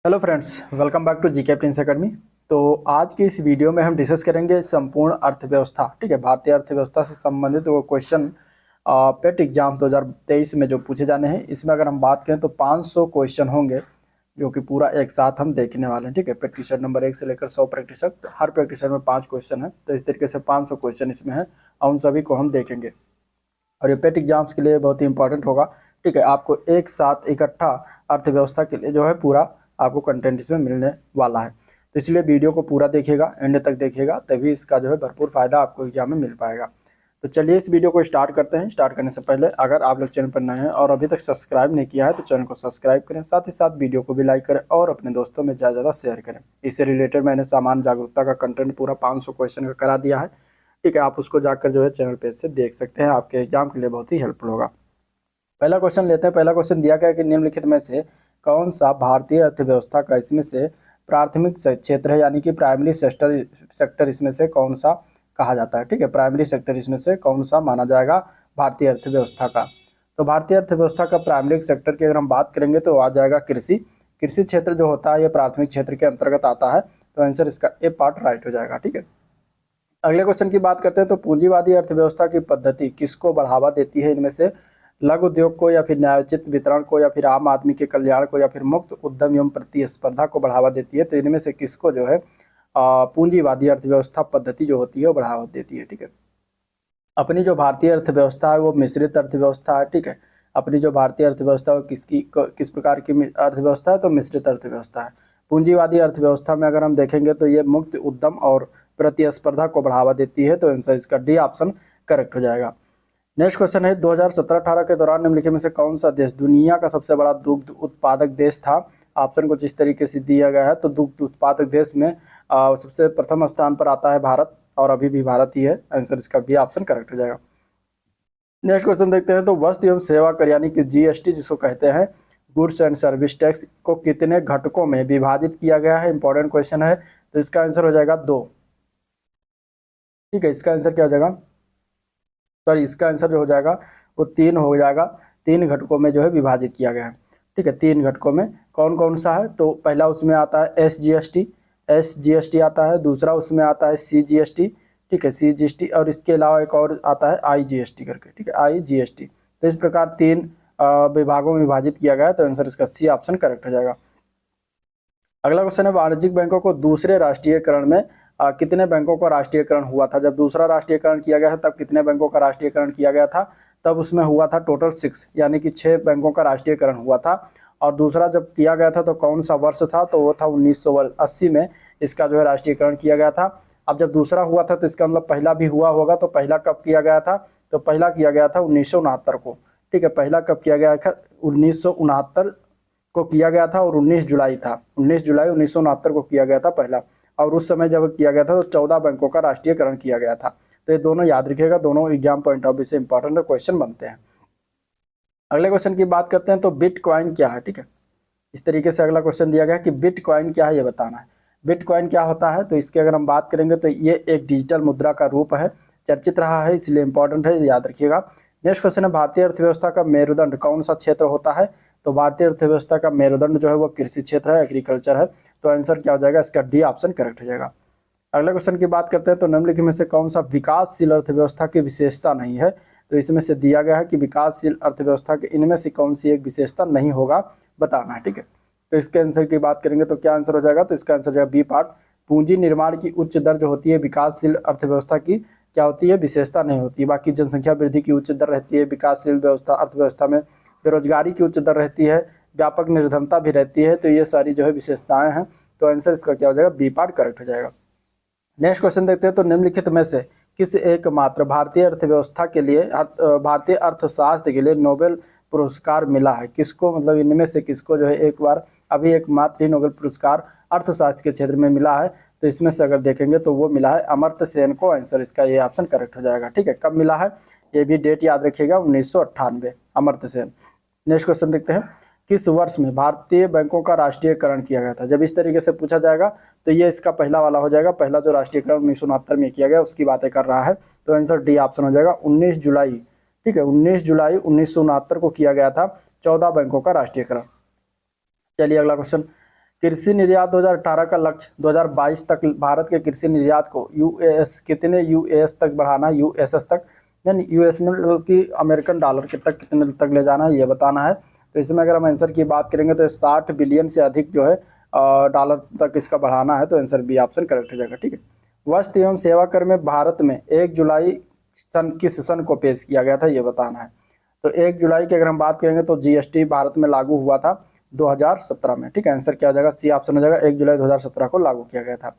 Hello friends, welcome back to GK prince academy. तो आज की इस वीडियो में हम डिस्कस करेंगे संपूर्ण अर्थव्यवस्था। ठीक है, भारतीय अर्थव्यवस्था से संबंधित वो क्वेश्चन पेट एग्जाम 2023 में जो पूछे जाने हैं। इसमें अगर हम बात करें तो 500 क्वेश्चन होंगे जो कि पूरा एक साथ हम देखने वाले हैं। ठीक है, प्रैक्टिसर नंबर 1 से लेकर 100 प्रैक्टिसर, हर प्रैक्टिसर में 5 क्वेश्चन है। तो इस तरीके से 500 क्वेश्चन इसमें है और उन सभी को हम देखेंगे और ये पेट एग्जाम्स के लिए बहुत ही इंपॉर्टेंट होगा। ठीक है, आपको एक साथ इकट्ठा अर्थव्यवस्था के लिए जो है पूरा आपको कंटेंट इसमें मिलने वाला है। तो इसलिए वीडियो को पूरा देखिएगा, एंड तक देखिएगा, तभी इसका जो है भरपूर फायदा आपको एग्जाम में मिल पाएगा। तो चलिए इस वीडियो को स्टार्ट करते हैं। स्टार्ट करने से पहले अगर आप लोग चैनल पर नए हैं और अभी तक सब्सक्राइब नहीं किया है तो चैनल को सब्सक्राइब करें, साथ ही साथ वीडियो को भी लाइक करें और अपने दोस्तों में ज़्यादा शेयर करें। इससे रिलेटेड मैंने सामान्य जागरूकता का कंटेंट पूरा 500 क्वेश्चन का करा दिया है। ठीक है, आप उसको जाकर जो है चैनल पेज से देख सकते हैं, आपके एग्जाम के लिए बहुत ही हेल्पफुल होगा। पहला क्वेश्चन लेते हैं। पहला क्वेश्चन दिया गया है कि निम्नलिखित में से कौन सा भारतीय अर्थव्यवस्था का इसमें से प्राथमिक क्षेत्र है, यानी कि प्राइमरी सेक्टर इसमें से कौन सा कहा जाता है। ठीक है, प्राइमरी सेक्टर इसमें से कौन सा माना जाएगा भारतीय अर्थव्यवस्था का। तो भारतीय अर्थव्यवस्था का प्राइमरी सेक्टर की अगर हम बात करेंगे तो आ जाएगा कृषि। कृषि क्षेत्र जो होता है ये प्राथमिक क्षेत्र के अंतर्गत आता है, तो आंसर इसका ए पार्ट राइट हो जाएगा। ठीक है, अगले क्वेश्चन की बात करते हैं। तो पूंजीवादी अर्थव्यवस्था की पद्धति किसको बढ़ावा देती है? इनमें से लघु उद्योग को, या फिर न्यायोचित वितरण को, या फिर आम आदमी के कल्याण को, या फिर मुक्त उद्यम एवं प्रतिस्पर्धा को बढ़ावा देती है? तो इनमें से किसको जो है पूंजीवादी अर्थव्यवस्था पद्धति जो होती है वो बढ़ावा देती है। ठीक है, अपनी जो भारतीय अर्थव्यवस्था है वो मिश्रित अर्थव्यवस्था है। ठीक है, अपनी जो भारतीय अर्थव्यवस्था है किस प्रकार की अर्थव्यवस्था है? तो मिश्रित अर्थव्यवस्था है। पूंजीवादी अर्थव्यवस्था में अगर हम देखेंगे तो ये मुक्त उद्यम और प्रतिस्पर्धा को बढ़ावा देती है, तो आंसर इसका डी ऑप्शन करेक्ट हो जाएगा। नेक्स्ट क्वेश्चन है 2017-18 के दौरान निम्नलिखित में से कौन सा देश दुनिया का सबसे बड़ा दुग्ध उत्पादक देश था? ऑप्शन कुछ इस तरीके से दिया गया है। तो दुग्ध उत्पादक देश में सबसे प्रथम स्थान पर आता है भारत, और अभी भी भारत ही है। आंसर इसका बी ऑप्शन करेक्ट हो जाएगा। नेक्स्ट क्वेश्चन देखते हैं। तो वस्तु एवं सेवा कर यानी कि जीएसटी जिसको कहते हैं, गुड्स एंड सर्विस टैक्स को कितने घटकों में विभाजित किया गया है? इंपॉर्टेंट क्वेश्चन है। तो इसका आंसर हो जाएगा 2। ठीक है, इसका आंसर क्या हो जाएगा? सॉरी, इसका आंसर जो हो जाएगा वो 3 हो जाएगा। 3 घटकों में जो है विभाजित किया गया है। ठीक है, 3 घटकों में कौन कौन सा है? तो पहला उसमें आता है एसजीएसटी आता है। दूसरा उसमें आता है सीजीएसटी। ठीक है, सीजीएसटी, और इसके अलावा एक और आता है आईजीएसटी करके। ठीक है, आईजीएसटी। तो इस प्रकार 3 विभागों में विभाजित किया गया है, तो आंसर इसका सी ऑप्शन करेक्ट हो जाएगा। अगला क्वेश्चन है वाणिज्यिक बैंकों को दूसरे राष्ट्रीयकरण में कितने बैंकों का राष्ट्रीयकरण हुआ था? जब दूसरा राष्ट्रीयकरण किया गया था तब कितने बैंकों का राष्ट्रीयकरण किया गया था? तब उसमें हुआ था टोटल 6, यानी कि 6 बैंकों का राष्ट्रीयकरण हुआ था। और दूसरा जब किया गया था तो कौन सा वर्ष था? तो वो था 1980 में इसका जो है राष्ट्रीयकरण किया गया था। अब जब दूसरा हुआ था तो इसका मतलब पहला भी हुआ होगा। तो पहला कब किया गया था? तो पहला किया गया था 1969 को। ठीक है, पहला कब किया गया था? 1969 को किया गया था, और 19 जुलाई था। 19 जुलाई 1969 को किया गया था पहला। और उस समय जब किया गया था तो 14 बैंकों का राष्ट्रीयकरण किया गया था। तो ये दोनों याद रखिएगा, दोनों एग्जाम पॉइंट ऑफ व्यू से इंपॉर्टेंट क्वेश्चन बनते हैं। अगले क्वेश्चन की बात करते हैं। तो बिटकॉइन क्या है? ठीक है, इस तरीके से अगला क्वेश्चन दिया गया कि बिटकॉइन क्या है ये बताना है। बिटकॉइन क्या होता है? तो इसकी अगर हम बात करेंगे तो ये एक डिजिटल मुद्रा का रूप है, चर्चित रहा है, इसलिए इंपॉर्टेंट है, याद रखिएगा। नेक्स्ट क्वेश्चन है भारतीय अर्थव्यवस्था का मेरुदंड कौन सा क्षेत्र होता है? तो भारतीय अर्थव्यवस्था का मेरुदंड जो है वो कृषि क्षेत्र है, एग्रीकल्चर है। तो आंसर क्या हो जाएगा? इसका डी ऑप्शन करेक्ट हो जाएगा। अगले क्वेश्चन की बात करते हैं। तो निम्नलिखित में से कौन सा विकासशील अर्थव्यवस्था की विशेषता नहीं है? तो इसमें से दिया गया है कि विकासशील अर्थव्यवस्था के इनमें से कौन सी एक विशेषता नहीं होगा, बताना है। ठीक है, तो इसके आंसर की बात करेंगे तो क्या आंसर हो जाएगा? तो इसका आंसर हो जाएगा बी पार्ट। पूंजी निर्माण की उच्च दर जो होती है विकासशील अर्थव्यवस्था की क्या होती है? विशेषता नहीं होती। बाकी जनसंख्या वृद्धि की उच्च दर रहती है विकासशील अर्थव्यवस्था में, बेरोजगारी की उच्च दर रहती है, व्यापक निर्धनता भी रहती है। तो ये सारी जो है विशेषताएं हैं। तो आंसर इसका क्या हो जाएगा? बी पार्ट करेक्ट हो जाएगा। नेक्स्ट क्वेश्चन देखते हैं। तो निम्नलिखित में से किस एकमात्र भारतीय अर्थव्यवस्था के लिए, भारतीय अर्थशास्त्र के लिए नोबेल पुरस्कार मिला है? किसको, मतलब इनमें से किसको जो है एक बार अभी एकमात्र ही नोबेल पुरस्कार अर्थशास्त्र के क्षेत्र में मिला है? तो इसमें से अगर देखेंगे तो वो मिला है अमर्त्य सेन को। आंसर इसका ये ऑप्शन करेक्ट हो जाएगा। ठीक है, कब मिला है ये भी डेट याद रखिएगा, 1998, अमर्त्य सेन। नेक्स्ट क्वेश्चन देखते हैं। किस वर्ष में भारतीय बैंकों का राष्ट्रीयकरण किया गया था? जब इस तरीके से पूछा जाएगा तो ये इसका पहला वाला हो जाएगा। पहला जो राष्ट्रीयकरण 1969 में किया गया उसकी बातें कर रहा है। तो आंसर डी ऑप्शन हो जाएगा 19 जुलाई। ठीक है, 19 जुलाई 1969 को किया गया था 14 बैंकों का राष्ट्रीयकरण। चलिए अगला क्वेश्चन। कृषि निर्यात 2018 का लक्ष्य 2022 तक भारत के कृषि निर्यात को यूएस कितने यूएस तक बढ़ाना, यूएसएस तक, यानी यूएस में मतलब कि अमेरिकन डॉलर के तक कितने तक ले जाना है ये बताना है। तो इसमें अगर हम आंसर की बात करेंगे तो 60 बिलियन से अधिक जो है डॉलर तक इसका बढ़ाना है, तो आंसर बी ऑप्शन करेक्ट हो जाएगा। ठीक है। वस्तु एवं सेवा कर में भारत में 1 जुलाई सन किस सन को पेश किया गया था ये बताना है। तो 1 जुलाई की अगर हम बात करेंगे तो जीएसटी भारत में लागू हुआ था 2017 में। ठीक है, आंसर क्या हो जाएगा, सी ऑप्शन हो जाएगा, 1 जुलाई 2017 को लागू किया गया था।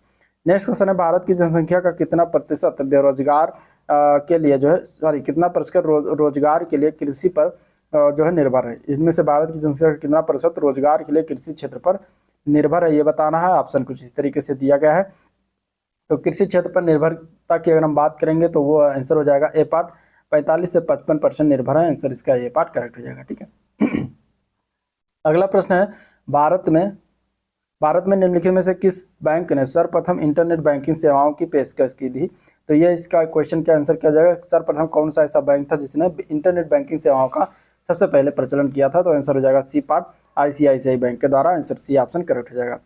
नेक्स्ट क्वेश्चन है, भारत की जनसंख्या का कितना प्रतिशत बेरोजगार के लिए जो है कितना प्रतिशत रोजगार के लिए कृषि पर जो है निर्भर है। इनमें से भारत की जनसंख्या का कितना प्रतिशत रोजगार के लिए कृषि क्षेत्र पर निर्भर है ये बताना है। ऑप्शन कुछ इस तरीके से दिया गया है। तो कृषि क्षेत्र पर निर्भरता की अगर हम बात करेंगे तो वो आंसर हो जाएगा ए पार्ट, 45 से 55% निर्भर है, आंसर इसका ए पार्ट करेक्ट हो जाएगा। ठीक है। अगला प्रश्न है, भारत में निम्नलिखित में से किस बैंक ने सर्वप्रथम इंटरनेट बैंकिंग सेवाओं की पेशकश की थी। तो ये इसका क्वेश्चन का आंसर क्या हो जाएगा, सर्वप्रथम कौन सा ऐसा बैंक था जिसने इंटरनेट बैंकिंग सेवाओं का सबसे पहले प्रचलन किया था। तो आंसर हो जाएगा सी पार्ट, आईसीआईसीआई बैंक के द्वारा, आंसर सी ऑप्शन करेक्ट हो जाएगा।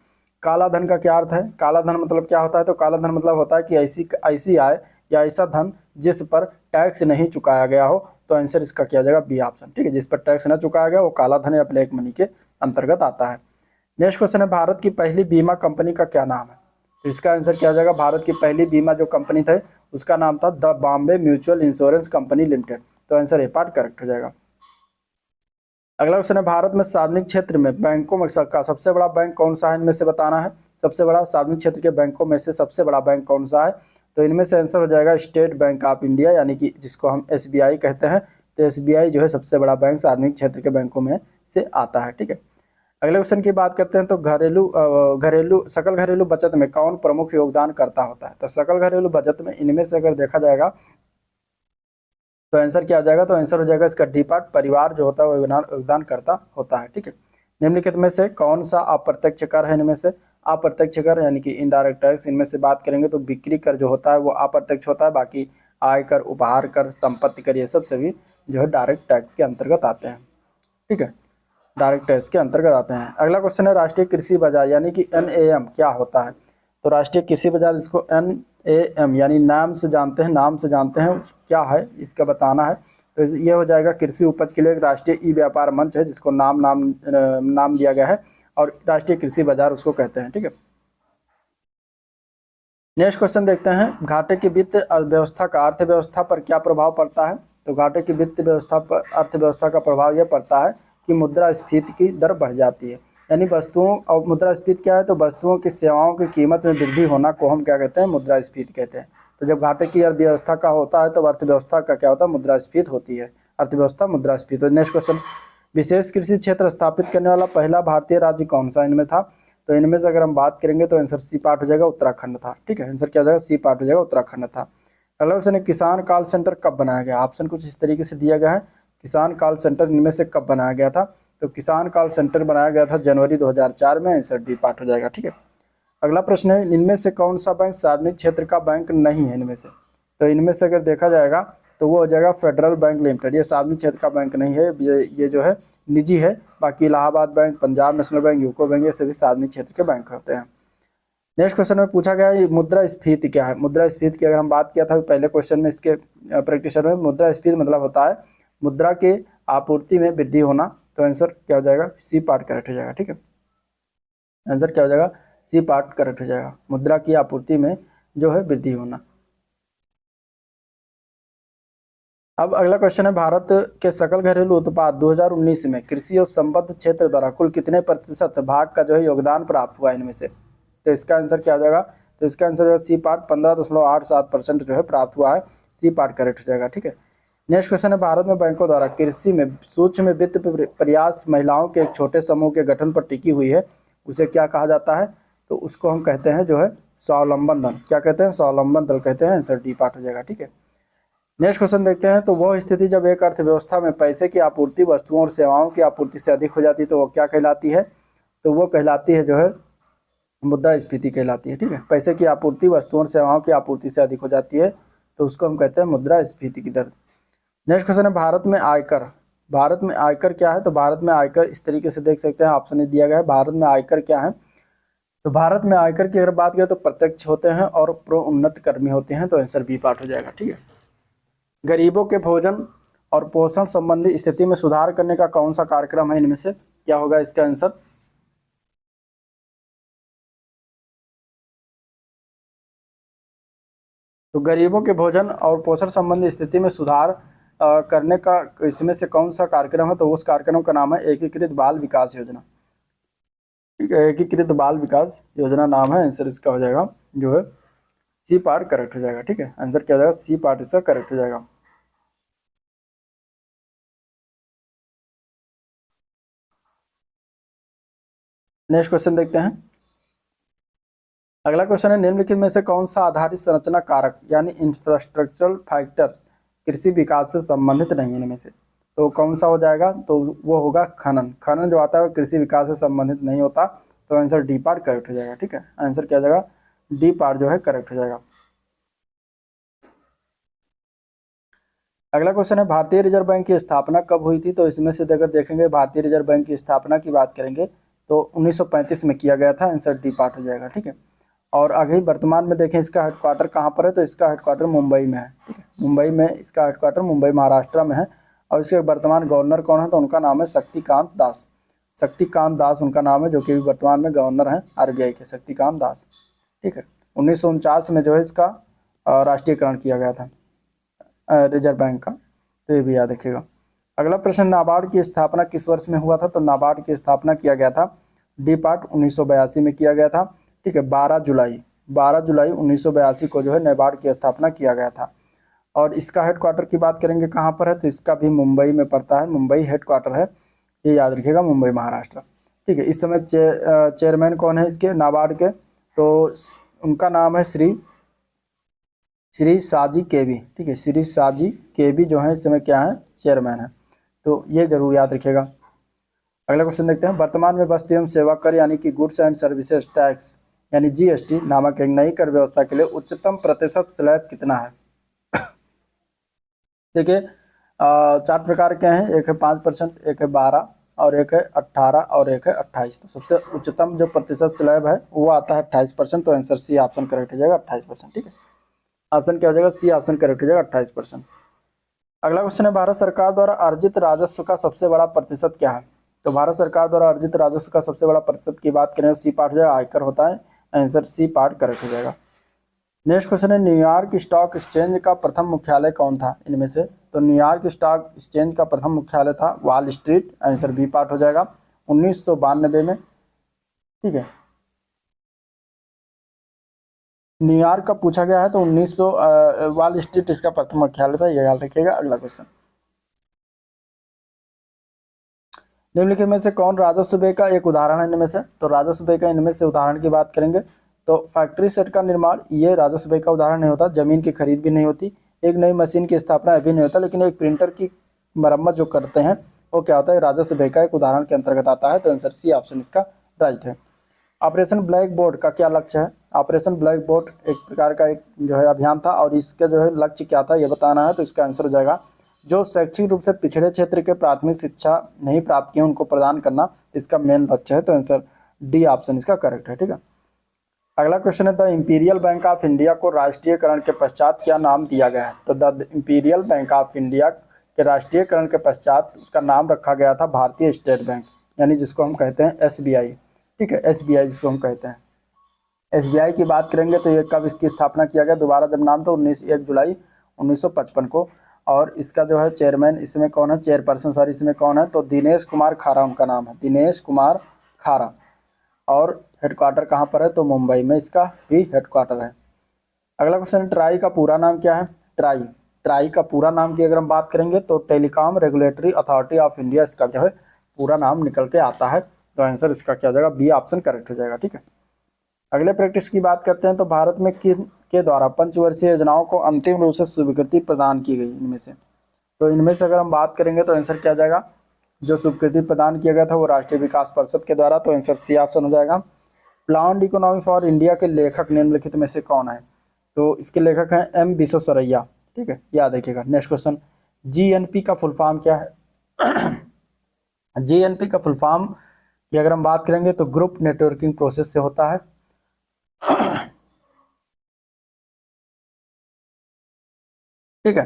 काला धन का क्या अर्थ है, काला धन मतलब क्या होता है, तो काला धन मतलब होता है कि ऐसी आय या ऐसा धन जिस पर टैक्स नहीं चुकाया गया हो। तो आंसर इसका क्या हो जाएगा, बी ऑप्शन। ठीक है, जिस पर टैक्स न चुकाया गया वो काला धन या ब्लैक मनी के अंतर्गत आता है। नेक्स्ट क्वेश्चन है, भारत की पहली बीमा कंपनी का क्या नाम है। तो इसका आंसर क्या हो जाएगा, भारत की पहली बीमा जो कंपनी थी उसका नाम था the Bombay mutual insurance company limited. तो आंसर ए पार्ट करेक्ट हो जाएगा। अगला क्वेश्चन है, भारत में सार्वजनिक क्षेत्र में बैंकों में का सबसे बड़ा बैंक कौन सा है, इनमें से बताना है। सबसे बड़ा सार्वजनिक क्षेत्र के बैंकों में से सबसे बड़ा बैंक कौन सा है। तो इनमें से आंसर हो जाएगा स्टेट बैंक ऑफ इंडिया, यानी कि जिसको हम एसबीआई कहते हैं। तो एसबीआई जो है सबसे बड़ा बैंक सार्वजनिक क्षेत्र के बैंकों में से आता है। ठीक है। अगले क्वेश्चन की बात करते हैं, तो सकल घरेलू बचत में कौन प्रमुख योगदान करता होता है। तो सकल घरेलू बचत में इनमें से अगर देखा जाएगा तो आंसर क्या आ जाएगा, तो आंसर हो जाएगा इसका डी पार्ट, परिवार जो होता है वो योगदान करता होता है। ठीक है। निम्नलिखित में से कौन सा अप्रत्यक्ष कर है, इनमें से अप्रत्यक्ष कर यानी कि इनडायरेक्ट टैक्स, इनमें से बात करेंगे तो बिक्री कर जो होता है वो अप्रत्यक्ष होता है, बाकी आयकर, उपहार कर, संपत्ति कर, ये सब सभी जो है डायरेक्ट टैक्स के अंतर्गत आते हैं। ठीक है, डायरेक्ट टैक्स के अंतर्गत आते हैं। अगला क्वेश्चन है, राष्ट्रीय कृषि बाजार यानी कि NAM क्या होता है। तो राष्ट्रीय कृषि बाजार, इसको NAM यानी नाम से जानते हैं क्या है इसका बताना है। तो ये हो जाएगा कृषि उपज के लिए एक राष्ट्रीय ई व्यापार मंच है जिसको नाम दिया गया है और राष्ट्रीय कृषि बाजार उसको कहते हैं। ठीक है। नेक्स्ट क्वेश्चन देखते हैं, घाटे की वित्त अर्थव्यवस्था का अर्थव्यवस्था पर क्या प्रभाव पड़ता है। तो घाटे की वित्त व्यवस्था पर अर्थव्यवस्था का प्रभाव यह पड़ता है कि मुद्रास्फीति की दर बढ़ जाती है, यानी वस्तुओं और मुद्रास्फीति क्या है, तो वस्तुओं की सेवाओं की कीमत में वृद्धि होना को हम क्या कहते हैं, मुद्रास्फीति कहते हैं। तो जब घाटे की अर्थव्यवस्था का होता है तो अर्थव्यवस्था का क्या होता है, मुद्रास्फीति होती है, अर्थव्यवस्था मुद्रास्फीति। नेक्स्ट क्वेश्चन, विशेष कृषि क्षेत्र स्थापित करने वाला पहला भारतीय राज्य कौन सा इनमें था। तो इनमें से अगर हम बात करेंगे तो आंसर सी पार्ट हो जाएगा, उत्तराखंड था। ठीक है, आंसर क्या हो जाएगा, सी पार्ट हो जाएगा, उत्तराखंड था। अगला क्वेश्चन है, किसान कॉल सेंटर कब बनाया गया। ऑप्शन कुछ इस तरीके से दिया गया है, किसान कॉल सेंटर इनमें से कब बनाया गया था। तो किसान कॉल सेंटर बनाया गया था जनवरी 2004 में, आंसर डी पार्ट हो जाएगा। ठीक है। अगला प्रश्न है, इनमें से कौन सा बैंक सार्वजनिक क्षेत्र का बैंक नहीं है इनमें से। तो इनमें से अगर देखा जाएगा तो वो हो जाएगा फेडरल बैंक लिमिटेड, ये सार्वजनिक क्षेत्र का बैंक नहीं है, ये जो है निजी है। बाकी Allahabad bank, Punjab national bank, UCO bank, ये सभी सार्वजनिक क्षेत्र के बैंक होते हैं। नेक्स्ट क्वेश्चन में पूछा गया है मुद्रास्फीति क्या है। मुद्रास्फीति की अगर हम बात किया था पहले क्वेश्चन में, इसके प्रैक्टिसर में, मुद्रास्फीति मतलब होता है मुद्रा के आपूर्ति में वृद्धि होना। तो आंसर क्या हो जाएगा, सी पार्ट करेक्ट हो जाएगा। ठीक है, आंसर क्या हो जाएगा, सी पार्ट करेक्ट हो जाएगा, मुद्रा की आपूर्ति में जो है वृद्धि होना। अब अगला क्वेश्चन है, भारत के सकल घरेलू उत्पाद 2019 में कृषि और संबद्ध क्षेत्र द्वारा कुल कितने प्रतिशत भाग का जो है योगदान प्राप्त हुआ इनमें से। तो इसका आंसर क्या हो जाएगा, तो इसका आंसर है सी पार्ट, 15.87% जो है प्राप्त हुआ है, सी पार्ट करेक्ट हो जाएगा। ठीक है। नेक्स्ट क्वेश्चन है, भारत में बैंकों द्वारा कृषि में सूक्ष्म वित्त प्रयास महिलाओं के एक छोटे समूह के गठन पर टिकी हुई है, उसे क्या कहा जाता है। तो उसको हम कहते हैं जो है स्वावलंबन दल। क्या कहते हैं, स्वावलंबन दल कहते हैं, आंसर डी पार्ट हो जाएगा। ठीक है। नेक्स्ट क्वेश्चन देखते हैं, तो वह स्थिति जब एक अर्थव्यवस्था में पैसे की आपूर्ति वस्तुओं और सेवाओं की आपूर्ति से अधिक हो जाती है तो वो क्या कहलाती है। तो वो कहलाती है जो है मुद्रास्फीति कहलाती है। ठीक है, पैसे की आपूर्ति वस्तुओं और सेवाओं की आपूर्ति से अधिक हो जाती है तो उसको हम कहते हैं मुद्रास्फीति की दर। नेक्स्ट क्वेश्चन है, भारत में आयकर क्या है। तो भारत में आयकर इस तरीके से देख सकते हैं, ऑप्शन दिया गया है, भारत में आयकर क्या है। तो भारत में आयकर की अगर बात करें तो प्रत्यक्ष होते हैं और प्रोन्नत कर्मी होते हैं, तो आंसर बी पार्ट हो जाएगा। ठीक है। गरीबों के भोजन और पोषण संबंधी स्थिति में सुधार करने का कौन सा कार्यक्रम है, इनमें से क्या होगा इसका आंसर? तो गरीबों के भोजन और पोषण संबंधी स्थिति में सुधार करने का इसमें से कौन सा कार्यक्रम है, तो उस कार्यक्रम का नाम है एकीकृत बाल विकास योजना। ठीक है, एकीकृत बाल विकास योजना नाम है, आंसर इसका हो जाएगा जो है सी पार्ट करेक्ट हो जाएगा। ठीक है, आंसर क्या हो जाएगा? सी पार्ट इसका करेक्ट हो जाएगा। नेक्स्ट क्वेश्चन देखते हैं। अगला क्वेश्चन है, निम्नलिखित में से कौन सा आधारित संरचना कारक यानी इंफ्रास्ट्रक्चरल फैक्टर्स कृषि विकास से संबंधित नहीं है इनमें से? तो कौन सा हो जाएगा? तो वो होगा खनन। खनन जो आता है वो कृषि विकास से संबंधित नहीं होता, तो आंसर डी पार्ट करेक्ट हो जाएगा। ठीक है, आंसर क्या हो जाएगा? डी पार्ट जो है करेक्ट हो जाएगा। अगला क्वेश्चन है, भारतीय रिजर्व बैंक की स्थापना कब हुई थी? तो इसमें से अगर देखेंगे भारतीय रिजर्व बैंक की स्थापना की बात करेंगे तो 1935 में किया गया था, आंसर डी पार्ट हो जाएगा। ठीक है, और आगे वर्तमान में देखें इसका हेडक्वार्टर कहाँ पर है, तो इसका हेडक्वार्टर मुंबई में है। ठीक है, मुंबई में इसका हेडक्वार्टर मुंबई महाराष्ट्र में है। और इसके वर्तमान गवर्नर कौन है, तो उनका नाम है शक्तिकांत दास। शक्तिकांत दास उनका नाम है, जो कि वर्तमान में गवर्नर हैं आरबीआई के, शक्तिकांत दास। ठीक है, 1949 में जो है इसका राष्ट्रीयकरण किया गया था रिजर्व बैंक का, तो ये भी याद रखिएगा। अगला प्रश्न, नाबार्ड की स्थापना किस वर्ष में हुआ था? तो नाबार्ड की स्थापना किया गया था डी पार्ट 1982 में किया गया था। ठीक है, 12 जुलाई 1982 को जो है नाबार्ड की स्थापना किया गया था। और इसका हेडक्वार्टर की बात करेंगे कहाँ पर है, तो इसका भी मुंबई में पड़ता है, मुंबई हेडक्वार्टर है, ये याद रखिएगा, मुंबई महाराष्ट्र। ठीक है, इस समय चेयरमैन कौन है इसके नाबार्ड के? तो उनका नाम है श्री साजी केबी। ठीक है, श्री साजी केबी जो है इस समय क्या है? चेयरमैन है, तो ये जरूर याद रखिएगा। अगला क्वेश्चन देखते हैं, वर्तमान में वस्तु एवं सेवा कर यानी कि गुड्स एंड सर्विसेज टैक्स यानी जीएसटी नामक एक नई कर व्यवस्था के लिए उच्चतम प्रतिशत स्लैब कितना है? देखिए 4 प्रकार के हैं, एक है 5%, एक है 12 और एक है 18 और एक है 28। तो सबसे उच्चतम जो प्रतिशत स्लैब है वो आता है 28%, तो आंसर सी ऑप्शन करेक्ट हो जाएगा, 28%। ठीक है, ऑप्शन क्या हो जाएगा? सी ऑप्शन करेक्ट हो जाएगा, 28%। अगला क्वेश्चन है, भारत सरकार द्वारा अर्जित राजस्व का सबसे बड़ा प्रतिशत क्या है? तो भारत सरकार द्वारा अर्जित राजस्व का सबसे बड़ा प्रतिशत की बात करें तो सी पार्ट हो जाएगा, आयकर होता है, आंसर सी पार्ट करेक्ट हो जाएगा। नेक्स्ट क्वेश्चन है, न्यूयॉर्क स्टॉक एक्सचेंज का प्रथम मुख्यालय कौन था इनमें से? तो न्यूयॉर्क स्टॉक एक्सचेंज का प्रथम मुख्यालय था wall street, answer B part हो जाएगा, 1992 में। ठीक है, न्यूयॉर्क का पूछा गया है तो 1900 वॉल स्ट्रीट इसका प्रथम मुख्यालय था, ये याद रखिएगा। अगला क्वेश्चन, निम्नलिखित में से कौन राजस्व व्यय का एक उदाहरण है इनमें से? तो राजस्व व्यय का इनमें से उदाहरण की बात करेंगे तो फैक्ट्री सेट का निर्माण, ये राजस्व व्यय का उदाहरण नहीं होता, जमीन की खरीद भी नहीं होती, एक नई मशीन की स्थापना भी नहीं होता, लेकिन एक प्रिंटर की मरम्मत जो करते हैं वो क्या होता है? राजस्व व्यय का एक उदाहरण के अंतर्गत आता है, तो आंसर सी ऑप्शन इसका राइट है। ऑपरेशन ब्लैक बोर्ड का क्या लक्ष्य है? ऑपरेशन ब्लैक बोर्ड एक प्रकार का एक जो है अभियान था, और इसका जो है लक्ष्य क्या था ये बताना है, तो इसका आंसर हो जाएगा जो शैक्षिक रूप से पिछड़े क्षेत्र के प्राथमिक शिक्षा नहीं प्राप्त किए उनको प्रदान करना इसका मेन लक्ष्य है, तो आंसर डी ऑप्शन इसका करेक्ट है। ठीक है, अगला क्वेश्चन है, the imperial bank of India को राष्ट्रीयकरण के पश्चात क्या नाम दिया गया है? तो the imperial bank of India के राष्ट्रीयकरण के पश्चात उसका नाम रखा गया था भारतीय स्टेट बैंक, यानी जिसको हम कहते हैं एसबीआई। ठीक है, एसबीआई जिसको हम कहते हैं। एसबीआई की बात करेंगे तो ये कब इसकी स्थापना किया गया दोबारा जब नाम, तो 1 जुलाई 1955 को। और इसका जो है चेयरमैन इसमें कौन है, चेयरपर्सन सॉरी इसमें कौन है, तो दिनेश कुमार खारा उनका नाम है, दिनेश कुमार खारा। और हेडक्वार्टर कहाँ पर है, तो मुंबई में इसका भी हेडक्वार्टर है। अगला क्वेश्चन है, ट्राई का पूरा नाम क्या है? ट्राई का पूरा नाम की अगर हम बात करेंगे तो telecom regulatory authority of India इसका जो है पूरा नाम निकल के आता है, तो आंसर इसका क्या हो जाएगा? बी ऑप्शन करेक्ट हो जाएगा। ठीक है, अगले प्रैक्टिस की बात करते हैं, तो भारत में किन के द्वारा पंचवर्षीय योजनाओं को अंतिम रूप से स्वीकृति प्रदान की गई इनमें से? तो इनमें से अगर हम बात करेंगे तो आंसर क्या आ जाएगा? जो स्वीकृति प्रदान किया गया था वो राष्ट्रीय विकास परिषद के द्वारा, तो आंसर सी ऑप्शन हो जाएगा। प्लान्ड इकोनॉमी फॉर इंडिया के लेखक निम्नलिखित में से कौन है? तो इसके लेखक हैं एम विश्वेश्वरैया। ठीक है, याद रखिएगा। नेक्स्ट क्वेश्चन, जीएनपी का फुल फॉर्म क्या है? जीएनपी का फुल फॉर्म की अगर हम बात करेंगे तो ग्रुप नेटवर्किंग प्रोसेस से होता है, ठीक है।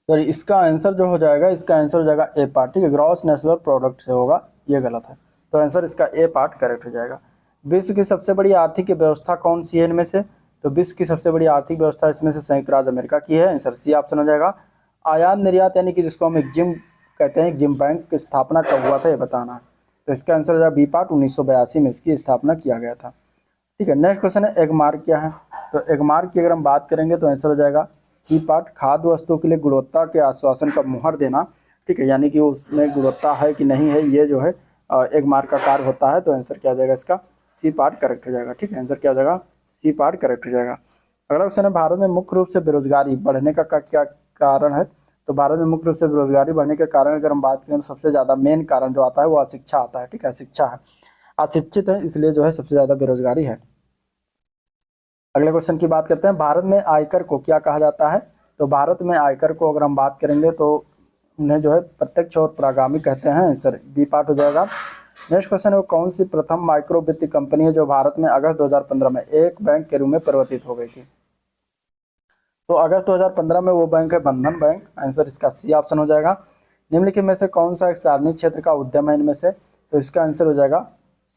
तो इसका आंसर जो हो जाएगा, इसका आंसर हो जाएगा ए पार्ट। ठीक है, ग्रॉस नेशनल प्रोडक्ट से होगा, ये गलत है। तो आंसर इसका ए पार्ट करेक्ट हो जाएगा। विश्व की सबसे बड़ी आर्थिक व्यवस्था कौन सी है इनमें से? तो विश्व की सबसे बड़ी आर्थिक व्यवस्था इसमें से संयुक्त राज्य अमेरिका की है, आंसर सी ऑप्शन हो जाएगा। आयात निर्यात यानी कि जिसको हम एग्जिम कहते हैं, एग्जिम बैंक की स्थापना कब हुआ था ये बताना है। तो इसका आंसर हो जाएगा बी पार्ट, 1982 में इसकी स्थापना किया गया था। ठीक है, नेक्स्ट क्वेश्चन है एगमार्क क्या है? तो एगमार्क की अगर हम बात करेंगे तो आंसर हो जाएगा सी पार्ट, खाद्य वस्तुओं के लिए गुणवत्ता के आश्वासन का मुहर देना। ठीक है, यानी कि उसमें गुणवत्ता है कि नहीं है, ये जो है एगमार्क का कार्य होता है। तो आंसर क्या आ जाएगा इसका? सी पार्ट करेक्ट हो जाएगा। ठीक है, आंसर क्या हो जाएगा? सी पार्ट करेक्ट हो जाएगा। अगला क्वेश्चन है भारत में मुख्य रूप से बेरोजगारी बढ़ने का क्या कारण है? तो भारत में मुख्य रूप से बेरोजगारी बढ़ने के कारण अगर हम बात करें तो सबसे ज़्यादा मेन कारण जो आता है वो अशिक्षा आता है। ठीक है, शिक्षा है, अशिक्षित है, इसलिए जो है सबसे ज़्यादा बेरोजगारी है। अगले क्वेश्चन की बात करते हैं, भारत में आयकर को क्या कहा जाता है? तो भारत में आयकर को अगर हम बात करेंगे तो उन्हें जो है प्रत्यक्ष और परागामी कहते हैं, आंसर बी पार्ट हो जाएगा। नेक्स्ट क्वेश्चन है, वो कौन सी प्रथम माइक्रो वित्तीय कंपनी है जो भारत में अगस्त 2015 में एक बैंक के रूप में परिवर्तित हो गई थी? तो अगस्त 2015 में वो बैंक है बंधन बैंक, आंसर इसका सी ऑप्शन हो जाएगा। निम्नलिखित में से कौन सा एक सार्वजनिक क्षेत्र का उद्यम है इनमें से? तो इसका आंसर हो जाएगा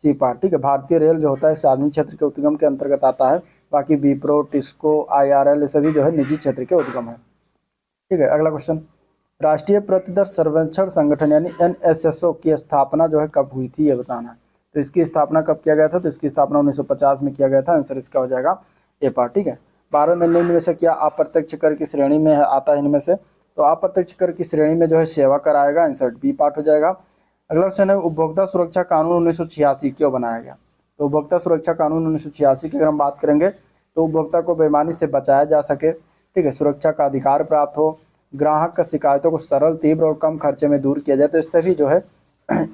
सी पार्ट। ठीक है, भारतीय रेल जो होता है सार्वजनिक क्षेत्र के उद्यम के अंतर्गत आता है, बाकी विप्रो, टिस्को, IRL ये सभी जो है निजी क्षेत्र के उद्यम है। ठीक है, अगला क्वेश्चन, राष्ट्रीय प्रतिदर सर्वेक्षण संगठन यानी NSSO की स्थापना जो है कब हुई थी ये बताना है। तो इसकी स्थापना कब किया गया था? तो इसकी स्थापना 1950 में किया गया था, आंसर इसका हो जाएगा ए पार्ट। ठीक है, भारत में निम्न में से क्या अप्रत्यक्ष कर की श्रेणी में आता है इनमें से? तो अप्रत्यक्ष कर की श्रेणी में जो है सेवा कर आएगा, आंसर बी पार्ट हो जाएगा। अगला क्वेश्चन है, उपभोक्ता सुरक्षा कानून 1986 क्यों बनाया गया? तो उपभोक्ता सुरक्षा कानून 1986 की अगर हम बात करेंगे तो उपभोक्ता को बेईमानी से बचाया जा सके, ठीक है, सुरक्षा का अधिकार प्राप्त हो, ग्राहक का शिकायतों को सरल, तीव्र और कम खर्चे में दूर किया जाए। तो इससे भी जो है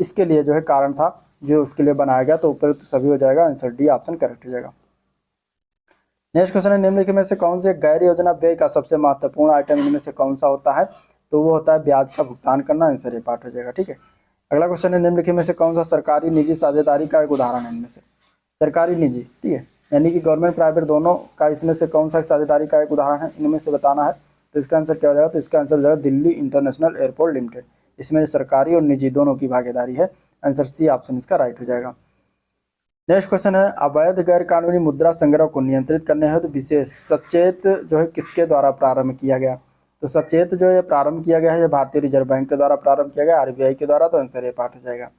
इसके लिए जो है कारण था जो उसके लिए बनाया गया। तो उपयुक्त सभी हो जाएगा, आंसर डी ऑप्शन करेक्ट हो जाएगा। नेक्स्ट क्वेश्चन है, निम्नलिखित में से कौन से गैर योजना व्यय का सबसे महत्वपूर्ण आइटम इनमें से कौन सा होता है? तो वो होता है ब्याज का भुगतान करना, आंसर ए पार्ट हो जाएगा। ठीक है, अगला क्वेश्चन है, निम्नलिखित में से कौन सा सरकारी निजी साझेदारी का एक उदाहरण है इनमें से? सरकारी निजी, ठीक है, यानी कि गवर्नमेंट प्राइवेट दोनों का इसमें से कौन सा साझेदारी का एक उदाहरण है इनमें से बताना है। तो इसका आंसर क्या हो जाएगा? तो इसका आंसर हो जाएगा दिल्ली इंटरनेशनल एयरपोर्ट लिमिटेड। इसमें सरकारी और निजी दोनों की भागीदारी है, आंसर सी ऑप्शन इसका राइट हो जाएगा। नेक्स्ट क्वेश्चन है, अवैध गैर कानूनी मुद्रा संग्रह को नियंत्रित करने हेतु विशेष सचेत जो है किसके द्वारा प्रारंभ किया गया? तो सचेत जो है प्रारंभ किया गया है ये भारतीय रिजर्व बैंक के द्वारा प्रारंभ किया गया, RBI के द्वारा। तो आंसर ए पार्ट हो जाएगा।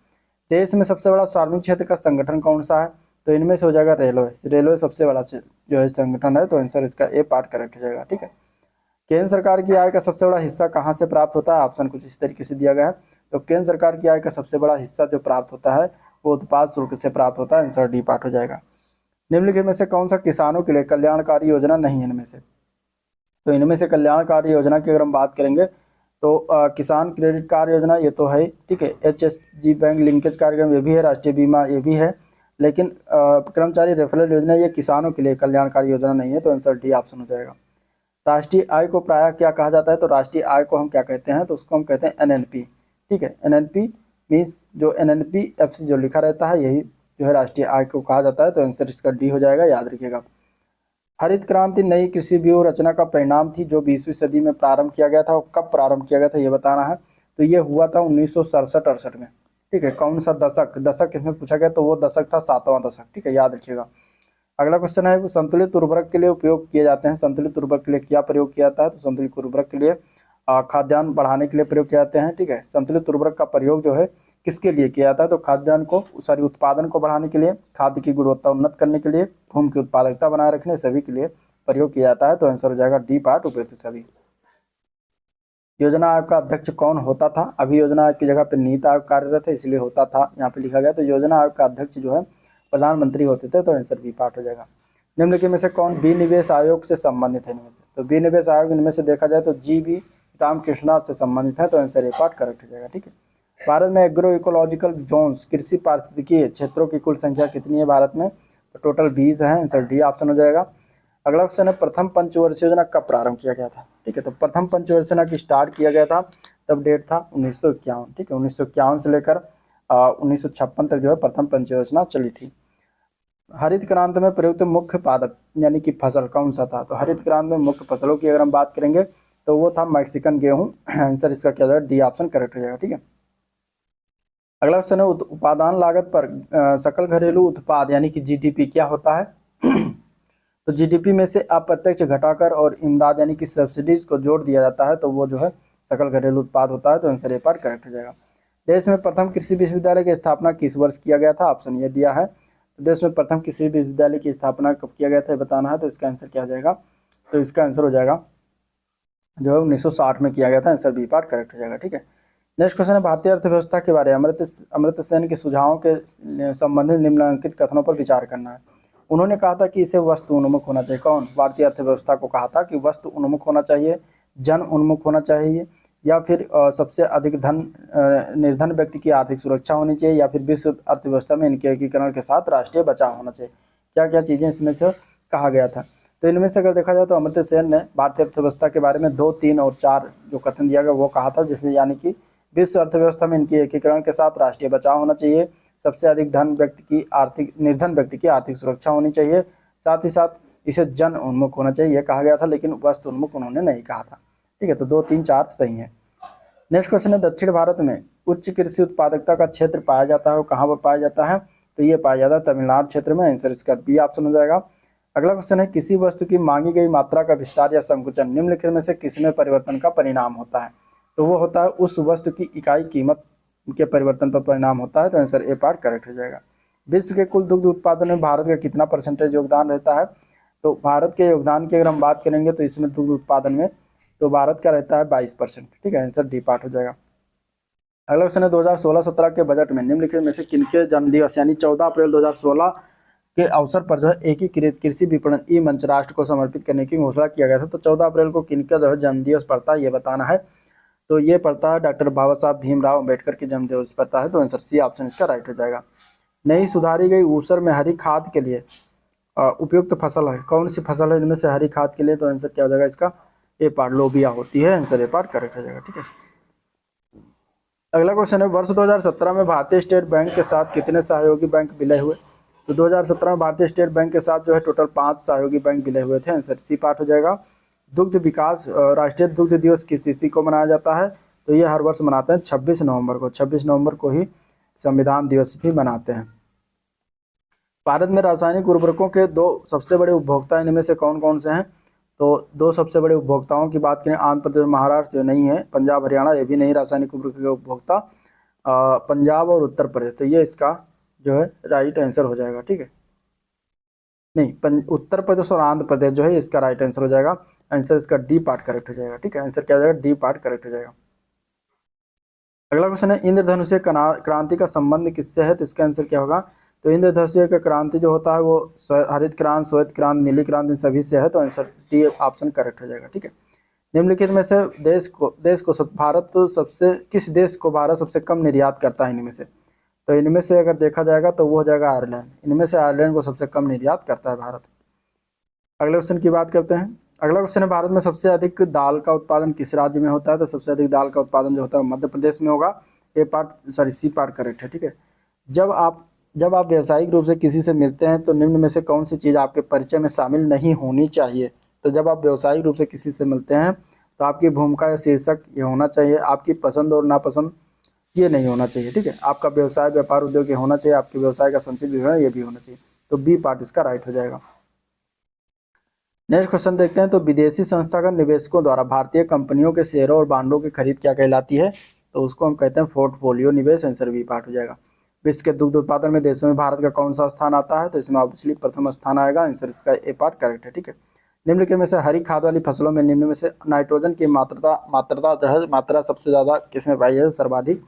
देश में सबसे बड़ा सार्वजनिक क्षेत्र का संगठन कौन सा है? तो इनमें से हो जाएगा रेलवे। रेलवे सबसे बड़ा जो है संगठन है, तो आंसर इसका ए पार्ट करेक्ट हो जाएगा। ठीक है, केंद्र सरकार की आय का सबसे बड़ा हिस्सा कहाँ से प्राप्त होता है? ऑप्शन कुछ इस तरीके से दिया गया है। तो केंद्र सरकार की आय का सबसे बड़ा हिस्सा जो प्राप्त होता है वो उत्पाद शुल्क से प्राप्त होता है, आंसर डी पार्ट हो जाएगा। निम्नलिखित में से कौन सा किसानों के लिए कल्याणकारी योजना नहीं है इनमें से? तो इनमें से कल्याणकारी योजना की अगर हम बात करेंगे तो किसान क्रेडिट कार्ड योजना ये तो है, ठीक है, HSG बैंक लिंकेज कार्यक्रम ये भी है, राष्ट्रीय बीमा ये भी है, लेकिन कर्मचारी रेफरल योजना ये किसानों के लिए कल्याणकारी योजना नहीं है। तो आंसर डी ऑप्शन हो जाएगा। राष्ट्रीय आय को प्रायः क्या कहा जाता है? तो राष्ट्रीय आय को हम क्या कहते हैं? तो उसको हम कहते हैं NNP। ठीक है, NNP मीन्स जो NNP-FC जो लिखा रहता है यही जो है राष्ट्रीय आय को कहा जाता है। तो आंसर इसका डी हो जाएगा, याद रखिएगा। हरित क्रांति नई कृषि व्यूह रचना का परिणाम थी जो 20वीं सदी में प्रारंभ किया गया था। और कब प्रारंभ किया गया था ये बताना है। तो ये हुआ था 1967-68 में। ठीक है, कौन सा दशक इसमें पूछा गया? तो वो दशक था 7वां दशक। ठीक है, याद रखिएगा। अगला क्वेश्चन है, संतुलित उर्वरक के लिए उपयोग किए जाते हैं। संतुलित उर्वरक के लिए क्या प्रयोग किया जाता है? तो संतुलित उर्वरक के लिए खाद्यान्न बढ़ाने के लिए प्रयोग किए जाते हैं। ठीक है, संतुलित उर्वरक का प्रयोग जो है किसके लिए किया जाता है? तो खाद्यान्न को उत्पादन को बढ़ाने के लिए, खाद्य की गुणवत्ता उन्नत करने के लिए, भूमि की उत्पादकता बनाए रखने सभी के लिए प्रयोग किया जाता है। तो आंसर हो जाएगा डी पार्ट, उपयुक्त सभी। योजना आयोग का अध्यक्ष कौन होता था? अभी योजना आयोग की जगह पर नीति आयोग कार्यरत है इसलिए होता था यहाँ पे लिखा गया। तो योजना आयोग का अध्यक्ष जो है प्रधानमंत्री होते थे। तो आंसर बी पार्ट हो जाएगा। निम्नलिखित में से कौन विनिवेश आयोग से संबंधित है इनमें से? तो विनिवेश आयोग इनमें से देखा जाए तो GV रामकृष्णन से संबंधित है। तो आंसर ए पार्ट करेक्ट हो जाएगा। ठीक है, भारत में एग्रो इकोलॉजिकल जोन्स कृषि पारिस्थितिकीय क्षेत्रों की कुल संख्या कितनी है भारत में? तो टोटल 20 है, आंसर डी ऑप्शन हो जाएगा। अगला क्वेश्चन है, प्रथम पंचवर्षीय योजना कब प्रारंभ किया गया था? ठीक है, तो प्रथम पंचवर्षीय योजना की स्टार्ट किया गया था तब डेट था 1951। ठीक है, 1951 से लेकर 1956 तक जो है प्रथम पंच योजना चली थी। हरित क्रांति में प्रयुक्त मुख्य पादप यानी कि फसल कौन सा था? तो हरित क्रांति में मुख्य फसलों की अगर हम बात करेंगे तो वो था मैक्सिकन गेहूं। आंसर इसका क्या जाएगा? डी ऑप्शन करेक्ट हो जाएगा। ठीक है, अगला क्वेश्चन है उत्पादन लागत पर सकल घरेलू उत्पाद यानी कि जीडीपी क्या होता है? तो जीडीपी में से अप्रत्यक्ष घटाकर और इमदाद यानी कि सब्सिडीज को जोड़ दिया जाता है तो वो जो है सकल घरेलू उत्पाद होता है। तो आंसर ए पर करेक्ट हो जाएगा। देश में प्रथम कृषि विश्वविद्यालय की स्थापना किस वर्ष किया गया था? ऑप्शन ये दिया है। तो देश में प्रथम कृषि विश्वविद्यालय की स्थापना कब किया गया था बताना है। तो इसका आंसर क्या हो जाएगा? तो इसका आंसर हो जाएगा जो है 1960 में किया गया था। आंसर बी पार्ट करेक्ट हो जाएगा। ठीक है, नेक्स्ट क्वेश्चन है भारतीय अर्थव्यवस्था के बारे में अमर्त्य सेन के सुझावों के संबंधित निम्नलिखित कथनों पर विचार करना है। उन्होंने कहा था कि इसे वस्तु उन्मुख होना चाहिए। कौन? भारतीय अर्थव्यवस्था को कहा था कि वस्तु उन्मुख होना चाहिए, जन उन्मुख होना चाहिए, या फिर सबसे अधिक निर्धन व्यक्ति की आर्थिक सुरक्षा होनी चाहिए, या फिर विश्व अर्थव्यवस्था में इनके एकीकरण के साथ राष्ट्रीय बचाव होना चाहिए। क्या क्या चीज़ें इसमें से कहा गया था? तो इनमें से अगर देखा जाए तो अमर्त्य सेन ने भारतीय अर्थव्यवस्था के बारे में 2, 3 और 4 जो कथन दिया गया वो कहा था, जिसमें यानी कि विश्व अर्थव्यवस्था में इनके एकीकरण के साथ राष्ट्रीय बचाव होना चाहिए, सबसे अधिक निर्धन व्यक्ति की आर्थिक सुरक्षा होनी चाहिए, साथ ही साथ इसे जन उन्मुख होना चाहिए ये कहा गया था, लेकिन वस्तु उन्मुख उन्होंने नहीं कहा था। ठीक है, तो 2, 3, 4 सही है। नेक्स्ट क्वेश्चन है दक्षिण भारत में उच्च कृषि उत्पादकता का क्षेत्र पाया जाता है वो कहाँ पर पाया जाता है? तो ये पाया जाता है तमिलनाडु क्षेत्र में। आंसर इसका बी ऑप्शन हो जाएगा। अगला क्वेश्चन है किसी वस्तु की मांगी गई मात्रा का विस्तार या संकुचन निम्नलिखित में से किसमें परिवर्तन का परिणाम होता है? तो वो होता है उस वस्तु की इकाई कीमत के परिवर्तन पर परिणाम होता है। तो आंसर ए पार्ट करेक्ट हो जाएगा। विश्व के कुल दुग्ध उत्पादन में भारत का कितना परसेंटेज योगदान रहता है? तो भारत के योगदान की अगर हम बात करेंगे तो इसमें दुग्ध उत्पादन में तो भारत का रहता है 22%। ठीक है, आंसर डी पार्ट हो जाएगा। अगला क्वेश्चन है 2016-17 के बजट में निम्नलिखित में से किनके जन्मदिवस यानी 14 अप्रैल 2016 के अवसर पर जो है एकीकृत कृषि विपणन ई मंच राष्ट्र को समर्पित करने की घोषणा किया गया था? तो 14 अप्रैल को किनका जो है जन्मदिवस पड़ता है ये बताना है। तो ये पड़ता है डॉक्टर बाबा साहब भीमराव अम्बेडकर के जन्मदिवस पड़ता है। तो आंसर सी ऑप्शन इसका राइट हो जाएगा। नई सुधारी गई ऊसर में हरी खाद के लिए उपयुक्त फसल है कौन सी फसल है इनमें से हरी खाद के लिए? तो आंसर क्या हो जाएगा इसका? ए पार्ट लोबिया होती है। आंसर ए पार्ट करेक्ट हो जाएगा। ठीक है, अगला क्वेश्चन है वर्ष 2017 में भारतीय स्टेट बैंक के साथ कितने सहयोगी बैंक विलय हुए? तो 2017 में भारतीय स्टेट बैंक के साथ जो है टोटल 5 सहयोगी बैंक विलय हुए थे। आंसर सी पार्ट हो जाएगा। दुग्ध विकास राष्ट्रीय दुग्ध दिवस की तिथि को मनाया जाता है? तो ये हर वर्ष मनाते हैं 26 नवंबर को। 26 नवंबर को ही संविधान दिवस भी मनाते हैं। भारत में रासायनिक उर्वरकों के 2 सबसे बड़े उपभोक्ता इनमें से कौन कौन से हैं? तो 2 सबसे बड़े उपभोक्ताओं की बात करें आंध्र प्रदेश महाराष्ट्र जो नहीं है, पंजाब हरियाणा ये भी नहीं रासायनिक उर्वरकों के उपभोक्ता, पंजाब और उत्तर प्रदेश। तो ये इसका जो है राइट आंसर हो जाएगा। ठीक है, नहीं उत्तर प्रदेश और आंध्र प्रदेश जो है इसका राइट आंसर हो जाएगा। आंसर इसका डी पार्ट करेक्ट हो जाएगा। ठीक है, आंसर क्या हो जाएगा? डी पार्ट करेक्ट हो जाएगा। अगला क्वेश्चन है इंद्रधनुषीय क्रांति का संबंध किससे है? तो इसका आंसर क्या होगा? तो इंद्रधनुषीय का क्रांति जो होता है वो हरित क्रांति, श्वेत क्रांति, नीली क्रांति इन सभी से है। तो आंसर डी ऑप्शन करेक्ट हो जाएगा। ठीक है, निम्नलिखित में से किस देश को भारत सबसे कम निर्यात करता है इनमें से? तो इनमें से अगर देखा जाएगा तो वो हो जाएगा आयरलैंड। इनमें से आयरलैंड को सबसे कम निर्यात करता है भारत। अगले क्वेश्चन की बात करते हैं। अगला क्वेश्चन है भारत में सबसे अधिक दाल का उत्पादन किस राज्य में होता है? तो सबसे अधिक दाल का उत्पादन जो होता है मध्य प्रदेश में होगा। सी पार्ट करेक्ट है। ठीक है, जब आप व्यावसायिक रूप से किसी से मिलते हैं तो निम्न में से कौन सी चीज़ आपके परिचय में शामिल नहीं होनी चाहिए? तो जब आप व्यावसायिक रूप से किसी से मिलते हैं तो आपकी भूमिका या शीर्षक ये होना चाहिए, आपकी पसंद और नापसंद ये नहीं होना चाहिए। ठीक है, आपका व्यवसाय व्यापार उद्योग ये होना चाहिए, आपके व्यवसाय का संचित विवरण ये भी होना चाहिए। तो बी पार्ट इसका राइट हो जाएगा। नेक्स्ट क्वेश्चन देखते हैं। तो विदेशी संस्थागत निवेशकों द्वारा भारतीय कंपनियों के शेयरों और बांडों की खरीद क्या कहलाती है? तो उसको हम कहते हैं पोर्टफोलियो निवेश। आंसर बी पार्ट हो जाएगा। विश्व के दुग्ध उत्पादन में देशों में भारत का कौन सा स्थान आता है? तो इसमें ऑब्वियसली प्रथम स्थान आएगा। आंसर इसका ए पार्ट करेक्ट है। ठीक है, निम्नलिखित में से हरी खाद वाली फसलों में निम्न में से नाइट्रोजन की मात्रा सबसे ज़्यादा किसमें पाई जाती है? सर्वाधिक।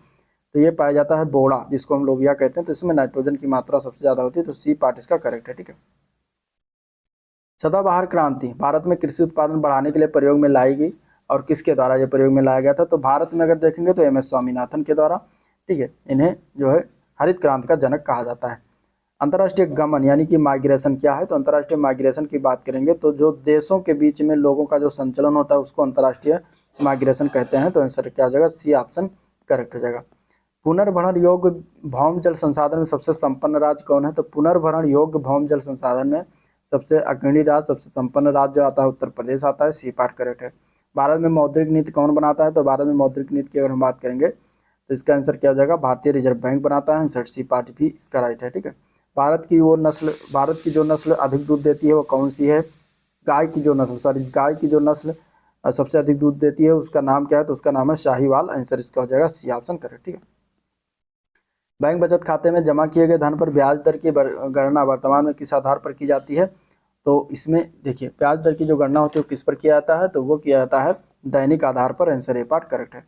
तो ये पाया जाता है बोड़ा जिसको हम लोबिया कहते हैं। तो इसमें नाइट्रोजन की मात्रा सबसे ज़्यादा होती है। तो सी पार्ट इसका करेक्ट है। ठीक है, सदाबहार क्रांति भारत में कृषि उत्पादन बढ़ाने के लिए प्रयोग में लाई गई और किसके द्वारा ये प्रयोग में लाया गया था? तो भारत में अगर देखेंगे तो MS स्वामीनाथन के द्वारा। ठीक है, इन्हें जो है हरित क्रांति का जनक कहा जाता है। अंतर्राष्ट्रीय गमन यानी कि माइग्रेशन क्या है? तो अंतर्राष्ट्रीय माइग्रेशन की बात करेंगे तो जो देशों के बीच में लोगों का जो संचलन होता है उसको अंतर्राष्ट्रीय माइग्रेशन कहते हैं। तो आंसर क्या हो जाएगा? सी ऑप्शन करेक्ट हो जाएगा। पुनर्भरण योग्य भौम जल संसाधन में सबसे संपन्न राज्य कौन है? तो पुनर्भरण योग्य भौम जल संसाधन में सबसे अग्रणी राज्य, सबसे संपन्न राज्य जो आता है उत्तर प्रदेश आता है। सी पार्ट करेक्ट है। भारत में मौद्रिक नीति कौन बनाता है? तो भारत में मौद्रिक नीति की अगर हम बात करेंगे तो इसका आंसर क्या हो जाएगा? भारतीय रिजर्व बैंक बनाता है। आंसर सी पार्ट भी इसका राइट है। ठीक है। भारत की जो नस्ल अधिक दूध देती है वो कौन सी है? गाय की जो नस्ल सबसे अधिक दूध देती है उसका नाम क्या है? तो उसका नाम है शाहीवाल। आंसर इसका हो जाएगा सी ऑप्शन करेक्ट। ठीक है। बैंक बचत खाते में जमा किए गए धन पर ब्याज दर की गणना वर्तमान में किस आधार पर की जाती है? तो इसमें देखिए ब्याज दर की जो गणना होती है वो किस पर किया जाता है? तो वो किया जाता है दैनिक आधार पर। आंसर ए पार्ट करेक्ट है।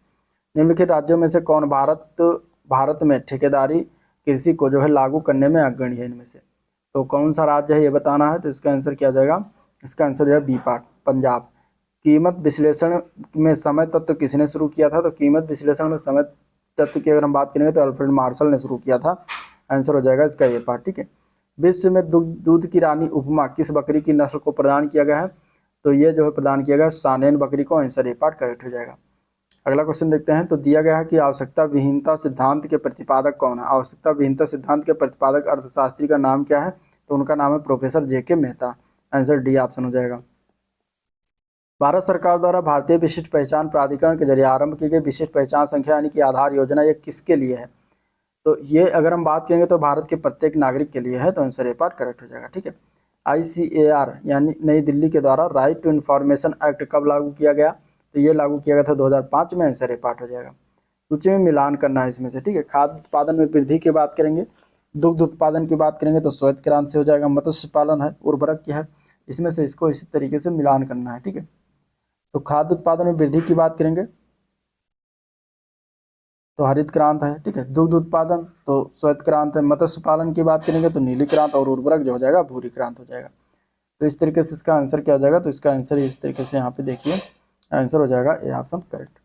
निम्नलिखित राज्यों में से कौन भारत में ठेकेदारी कृषि को जो है लागू करने में अग्रणी है? इनमें से तो कौन सा राज्य है ये बताना है। तो इसका आंसर क्या हो जाएगा? इसका आंसर जो है बी पार्ट, पंजाब। कीमत विश्लेषण में समय तत्व किसने शुरू किया था? तो कीमत विश्लेषण में समय तत्व की अगर हम बात करेंगे तो अल्फ्रेड मार्शल ने शुरू किया था। आंसर हो जाएगा इसका ये पार्ट। ठीक है। विश्व में दूध की रानी उपमा किस बकरी की नस्ल को प्रदान किया गया है? तो ये जो है प्रदान किया गया सानेन बकरी को। आंसर ए पार्ट करेक्ट हो जाएगा। अगला क्वेश्चन देखते हैं। तो दिया गया है कि आवश्यकता विहीनता सिद्धांत के प्रतिपादक कौन है? आवश्यकता विहीनता सिद्धांत के प्रतिपादक अर्थशास्त्री का नाम क्या है? तो उनका नाम है professor JK. Mehta. Answer D option हो जाएगा। भारत सरकार द्वारा भारतीय विशिष्ट पहचान प्राधिकरण के जरिए आरंभ की गई विशिष्ट पहचान संख्या यानी कि आधार योजना ये किसके लिए है? तो ये अगर हम बात करेंगे तो भारत के प्रत्येक नागरिक के लिए है। तो आंसर ए पार्ट करेक्ट हो जाएगा। ठीक है। ICAR यानी नई दिल्ली के द्वारा राइट टू इन्फॉर्मेशन एक्ट कब लागू किया गया? तो ये लागू किया गया था 2005 में। आंसर ए पार्ट हो जाएगा। सूची में मिलान करना है इसमें से। ठीक है। खाद्य उत्पादन में वृद्धि की बात करेंगे, दुग्ध उत्पादन की बात करेंगे तो श्वेत क्रांति से हो जाएगा। मत्स्य पालन है, उर्वरक क्या है, इसमें से इसको इसी तरीके से मिलान करना है। ठीक है। तो खाद्य उत्पादन में वृद्धि की बात करेंगे तो हरित क्रांति है। ठीक है। दुग्ध उत्पादन तो श्वेत क्रांति है। मत्स्य पालन की बात करेंगे तो नीली क्रांति और उर्वरक जो हो जाएगा भूरी क्रांति हो जाएगा। तो इस तरीके से इसका आंसर क्या हो जाएगा? तो इसका आंसर इस तरीके से यहाँ पे देखिए आंसर हो जाएगा ए ऑप्शन करेक्ट।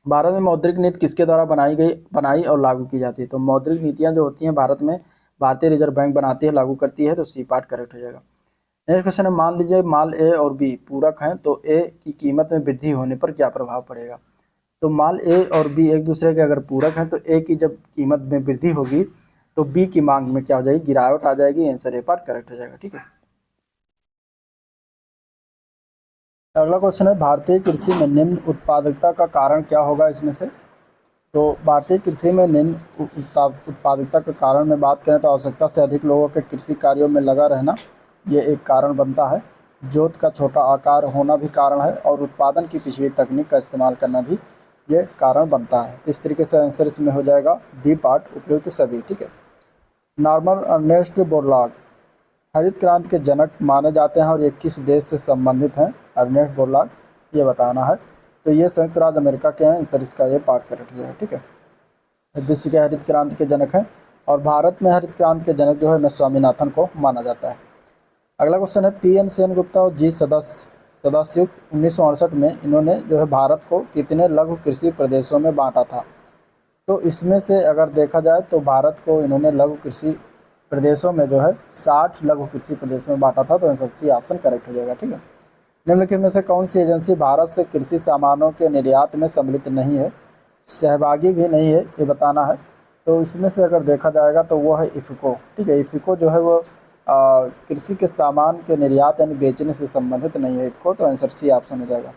भारत में मौद्रिक नीति किसके द्वारा बनाई और लागू की जाती है? तो मौद्रिक नीतियाँ जो होती हैं भारत में भारतीय रिजर्व बैंक बनाती है, लागू करती है। तो सी पार्ट करेक्ट हो जाएगा। नेक्स्ट क्वेश्चन है, मान लीजिए माल ए और बी पूरक हैं तो ए की कीमत में वृद्धि होने पर क्या प्रभाव पड़ेगा? तो माल ए और बी एक दूसरे के अगर पूरक हैं तो ए की जब कीमत में वृद्धि होगी तो बी की मांग में क्या हो जाएगी? गिरावट आ जाएगी। आंसर ए पार्ट करेक्ट हो जाएगा। ठीक है। अगला क्वेश्चन है, भारतीय कृषि में निम्न उत्पादकता का कारण क्या होगा? इसमें से तो भारतीय कृषि में निम्न उत्पादकता के कारण में बात करें तो आवश्यकता से अधिक लोगों के कृषि कार्यों में लगा रहना ये एक कारण बनता है। जोत का छोटा आकार होना भी कारण है और उत्पादन की पिछड़ी तकनीक का इस्तेमाल करना भी ये कारण बनता है। तो इस तरीके से आंसर इसमें हो जाएगा डी पार्ट, उपयुक्त सभी। ठीक है। नॉर्मन अर्नेस्ट बोरलॉग हरित क्रांति के जनक माने जाते हैं और ये किस देश से संबंधित हैं? अर्नेस्ट बोरलॉग ये बताना है। तो ये संयुक्त राज्य अमेरिका के हैं। आंसर इसका ये पार्ट करेक्ट है। ठीक है। विश्व के हरित क्रांति के जनक हैं और भारत में हरित क्रांति के जनक जो है स्वामीनाथन को माना जाता है। अगला क्वेश्चन है, PN सेनगुप्ता और जी सदाशिव 1968 में इन्होंने जो है भारत को कितने लघु कृषि प्रदेशों में बांटा था? तो इसमें से अगर देखा जाए तो भारत को इन्होंने लघु कृषि प्रदेशों में जो है 60 लघु कृषि प्रदेशों में बांटा था। तो आंसर सी ऑप्शन करेक्ट हो जाएगा। ठीक है। निम्नलिखित में से कौन सी एजेंसी भारत से कृषि सामानों के निर्यात में सम्मिलित नहीं है, सहभागी भी नहीं है, ये बताना है। तो इसमें से अगर देखा जाएगा तो वो है इफ़को। ठीक है। इफ़को जो है वो कृषि के सामान के निर्यात यानी बेचने से संबंधित नहीं है इफ़को। तो आंसर सी ऑप्शन हो जाएगा।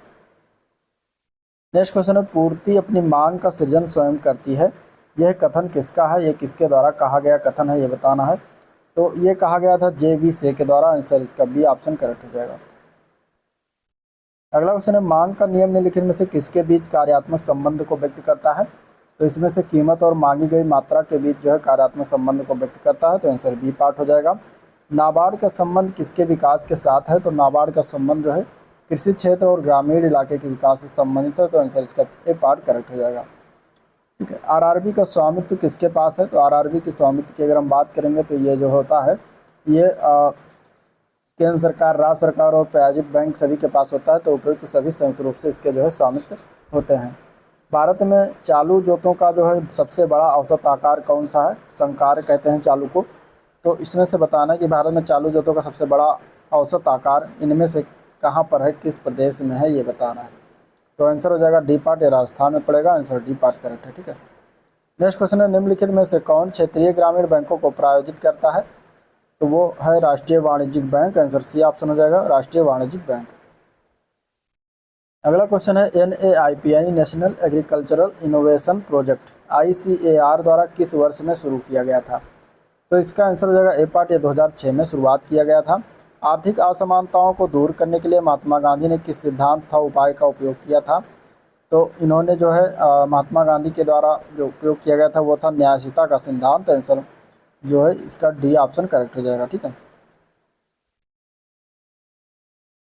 नेक्स्ट क्वेश्चन है, पूर्ति अपनी मांग का सृजन स्वयं करती है, यह कथन किसका है? ये किसके द्वारा कहा गया कथन है ये बताना है। तो ये कहा गया था JB से के द्वारा। आंसर इसका बी ऑप्शन करेक्ट हो जाएगा। अगला क्वेश्चन है, मांग का नियम निम्नलिखित में से किसके बीच कार्यात्मक संबंध को व्यक्त करता है? तो इसमें से कीमत और मांगी गई मात्रा के बीच जो है कार्यात्मक संबंध को व्यक्त करता है। तो आंसर बी पार्ट हो जाएगा। नाबार्ड का संबंध किसके विकास के साथ है? तो नाबार्ड का संबंध जो है कृषि क्षेत्र और ग्रामीण इलाके के विकास से संबंधित है। तो आंसर इसका ए पार्ट करेक्ट हो जाएगा। ठीक है। RRB का स्वामित्व किसके पास है? तो RRB के स्वामित्व की अगर हम बात करेंगे तो ये जो होता है ये केंद्र सरकार, राज्य सरकार और प्रायोजित बैंक सभी के पास होता है। तो उपयुक्त सभी संयुक्त रूप से इसके जो है स्वामित्व होते हैं। भारत में चालू जोतों का जो है सबसे बड़ा औसत आकार कौन सा है? संकार कहते हैं चालू को। तो इसमें से बताना है कि भारत में चालू जोतों का सबसे बड़ा औसत आकार इनमें से कहाँ पर है, किस प्रदेश में है, ये बताना है। तो आंसर हो जाएगा डी पार्ट, ये राजस्थान में पड़ेगा। आंसर डी पार्ट करेक्ट है। ठीक है। नेक्स्ट क्वेश्चन है, निम्नलिखित में से कौन क्षेत्रीय ग्रामीण बैंकों को प्रायोजित करता है? तो वो है राष्ट्रीय वाणिज्यिक बैंक। आंसर सी ऑप्शन हो जाएगा, राष्ट्रीय वाणिज्यिक बैंक। अगला क्वेश्चन है, NAIP यानी national agricultural innovation project ICAR द्वारा किस वर्ष में शुरू किया गया था? तो इसका आंसर हो जाएगा ए पार्ट, ये 2006 में शुरुआत किया गया था। आर्थिक असमानताओं को दूर करने के लिए महात्मा गांधी ने किस सिद्धांत था उपाय का उपयोग किया था? तो इन्होंने जो है महात्मा गांधी के द्वारा जो उपयोग किया गया था वो था न्यायशीलता का सिद्धांत। आंसर जो है इसका डी ऑप्शन करेक्ट हो जाएगा। ठीक है।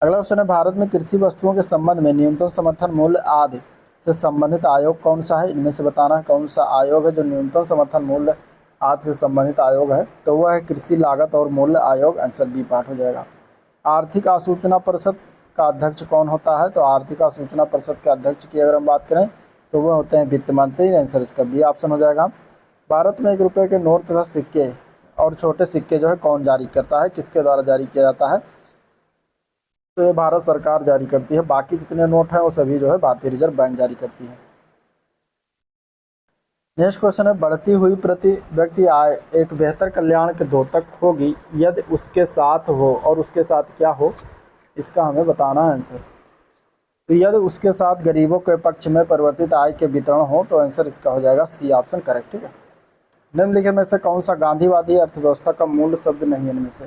अगला क्वेश्चन है, भारत में कृषि वस्तुओं के संबंध में न्यूनतम समर्थन मूल्य आदि से संबंधित आयोग कौन सा है? इनमें से बताना है कौन सा आयोग है जो न्यूनतम समर्थन मूल्य आदि से संबंधित आयोग है। तो वह है कृषि लागत और मूल्य आयोग। आंसर बी पार्ट हो जाएगा। आर्थिक आसूचना परिषद का अध्यक्ष कौन होता है? तो आर्थिक आसूचना परिषद के अध्यक्ष की अगर हम बात करें तो वह होते हैं वित्त मंत्री। आंसर इसका बी ऑप्शन हो जाएगा। भारत में 1 रुपये के नोट तथा सिक्के और छोटे सिक्के जो है कौन जारी करता है, किसके द्वारा जारी किया जाता है? तो ये भारत सरकार जारी करती है। बाकी जितने नोट हैं वो सभी जो है भारतीय रिजर्व बैंक जारी करती है। नेक्स्ट क्वेश्चन है, बढ़ती हुई प्रति व्यक्ति आय एक बेहतर कल्याण के द्योतक होगी यदि उसके साथ हो, और उसके साथ क्या हो इसका हमें बताना है आंसर। तो यदि उसके साथ गरीबों के पक्ष में परिवर्तित आय के वितरण हो, तो आंसर इसका हो जाएगा सी ऑप्शन करेक्ट। ठीक है। निम्नलिखित में से कौन सा गांधीवादी अर्थव्यवस्था का मूल शब्द नहीं है? इनमें से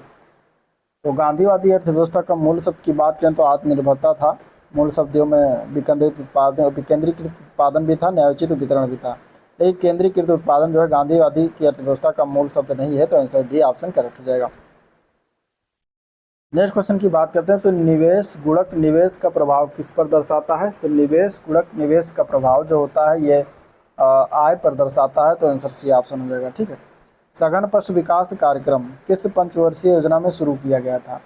तो गांधीवादी अर्थव्यवस्था का मूल शब्द की बात करें तो आत्मनिर्भरता था। मूल शब्दों में विकेंद्रीकृत उत्पादन भी था, न्यायोचित वितरण भी था। लेकिन केंद्रीकृत उत्पादन जो है गांधीवादी की अर्थव्यवस्था का मूल शब्द नहीं है। तो आंसर डी ऑप्शन करेक्ट हो जाएगा। नेक्स्ट क्वेश्चन की बात करते हैं, तो निवेश गुणक निवेश का प्रभाव किस पर दर्शाता है? तो निवेश गुणक निवेश का प्रभाव जो होता है ये आय पर दर्शाता है। तो आंसर सी ऑप्शन हो जाएगा। ठीक है। सघन पशु विकास कार्यक्रम किस पंचवर्षीय योजना में शुरू किया गया था?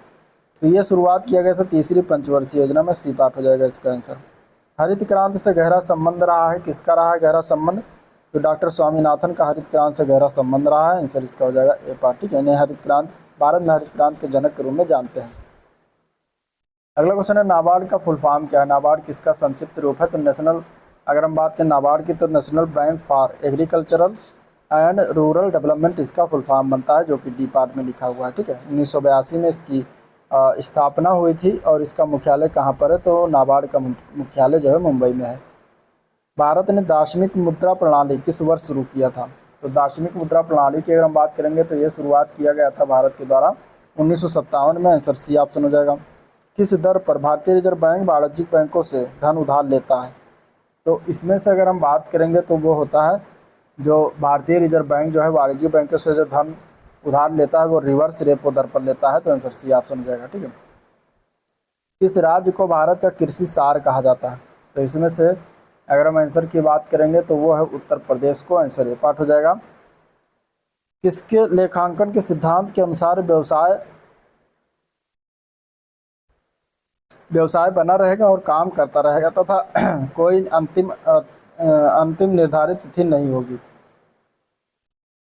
तो ये शुरुआत किया गया था तीसरी पंचवर्षीय योजना में। सी पार्ट हो जाएगा इसका आंसर। हरित क्रांति से गहरा संबंध रहा है, किसका रहा है गहरा संबंध? तो डॉक्टर स्वामीनाथन का हरित क्रांति से गहरा संबंध रहा है। आंसर इसका हो जाएगा ए पार्ट। ठीक है। इन्हें हरित क्रांति, भारत में हरित क्रांति के जनक के रूप में जानते हैं। अगला क्वेश्चन है, नाबार्ड का फुल फॉर्म क्या है? नाबार्ड किसका संक्षिप्त रूप है? तो नेशनल, अगर हम बात करें नाबार्ड की, तो national bank for agricultural and rural development इसका फुल फॉर्म बनता है, जो कि डी पार्ट में लिखा हुआ है। ठीक है। 1982 में इसकी स्थापना हुई थी। और इसका मुख्यालय कहाँ पर है? तो नाबार्ड का मुख्यालय जो है मुंबई में है। भारत ने दार्शनिक मुद्रा प्रणाली किस वर्ष शुरू किया था? तो दार्शनिक मुद्रा प्रणाली की अगर हम बात करेंगे तो ये शुरुआत किया गया था भारत के द्वारा 1957 में। आंसर सी ऑप्शन हो जाएगा। किस दर पर भारतीय रिजर्व बैंक वाणिज्यिक बैंकों से धन उधार लेता है? तो इसमें से अगर हम बात करेंगे तो वो होता है जो भारतीय रिजर्व बैंक जो है वाणिज्यिक बैंकों से जो धन उधार लेता है वो रिवर्स रेपो दर पर लेता है। तो आंसर सी ऑप्शन हो जाएगा। ठीक है। किस राज्य को भारत का कृषि सार कहा जाता है? तो इसमें से अगर हम आंसर की बात करेंगे तो वो है उत्तर प्रदेश को। आंसर ए पार्ट हो जाएगा। किसके लेखांकन के सिद्धांत के अनुसार व्यवसाय बना रहेगा और काम करता रहेगा तथा कोई अंतिम निर्धारित तिथि नहीं होगी?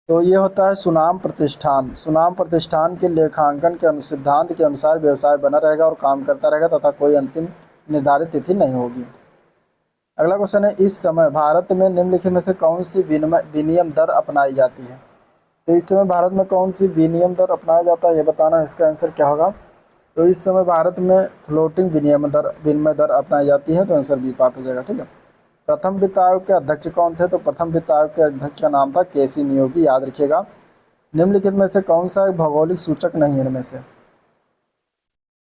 तो ये होता है सुनाम प्रतिष्ठान। सुनाम प्रतिष्ठान के लेखांकन के सिद्धांत के अनुसार व्यवसाय बना रहेगा और काम करता रहेगा तथा कोई अंतिम निर्धारित तिथि नहीं होगी। अगला क्वेश्चन है, इस समय भारत में निम्नलिखित में से कौन सी विनिमय दर अपनाई जाती है? तो इस समय भारत में कौन सी विनिमय दर अपनाया जाता है ये बताना है। इसका आंसर क्या होगा? तो इस समय भारत में फ्लोटिंग विनिमय दर अपनाई जाती है। तो आंसर बी पार्ट हो जाएगा। ठीक है। प्रथम वित्त आयोग के अध्यक्ष कौन थे? तो प्रथम वित्त आयोग के अध्यक्ष का नाम था केसी नियोगी। याद रखिएगा। निम्नलिखित में से कौन सा एक भौगोलिक सूचक नहीं है इनमें से?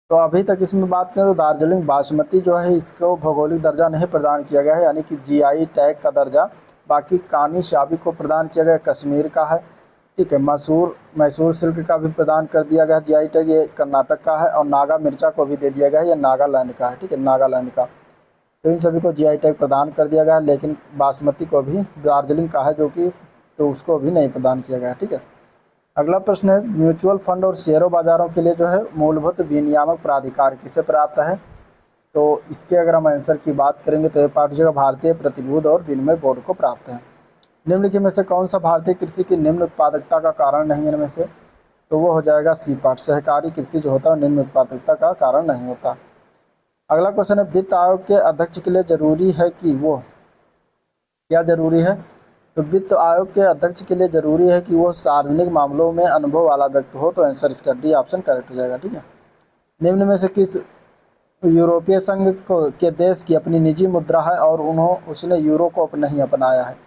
तो अभी तक इसमें बात करें तो दार्जिलिंग बासमती जो है इसको भौगोलिक दर्जा नहीं प्रदान किया गया है, यानी कि GI टैग का दर्जा। बाकी कानी शाबी को प्रदान किया गया, कश्मीर का है। ठीक है। मैसूर सिल्क का भी प्रदान कर दिया गया GI टैग, ये कर्नाटक का है। और नागा मिर्चा को भी दे दिया गया है, ये नागालैंड का है। ठीक है। नागालैंड का। तो इन सभी को GI टैग प्रदान कर दिया गया है, लेकिन बासमती को भी दार्जिलिंग का है जो कि, तो उसको भी नहीं प्रदान किया गया। ठीक है। अगला प्रश्न है, म्यूचुअल फंड और शेयरों बाजारों के लिए जो है मूलभूत विनियामक प्राधिकार किसे प्राप्त है? तो इसके अगर हम आंसर की बात करेंगे तो ये पार्ट जो भारतीय प्रतिभूति और विनिमय बोर्ड को प्राप्त है। निम्नलिखित में से कौन सा भारतीय कृषि की निम्न उत्पादकता का कारण नहीं है? इनमें से तो वो हो जाएगा सी पार्ट। सहकारी कृषि जो होता है निम्न उत्पादकता का कारण नहीं होता। अगला क्वेश्चन है, वित्त आयोग के अध्यक्ष के लिए जरूरी है कि वो, क्या जरूरी है? तो वित्त आयोग के अध्यक्ष के लिए जरूरी है कि वो सार्वजनिक मामलों में अनुभव वाला व्यक्ति हो, तो आंसर इसका डी ऑप्शन करेक्ट हो जाएगा। ठीक है, निम्न में से किस यूरोपीय संघ के देश की अपनी निजी मुद्रा है और उसने यूरो को नहीं अपनाया है?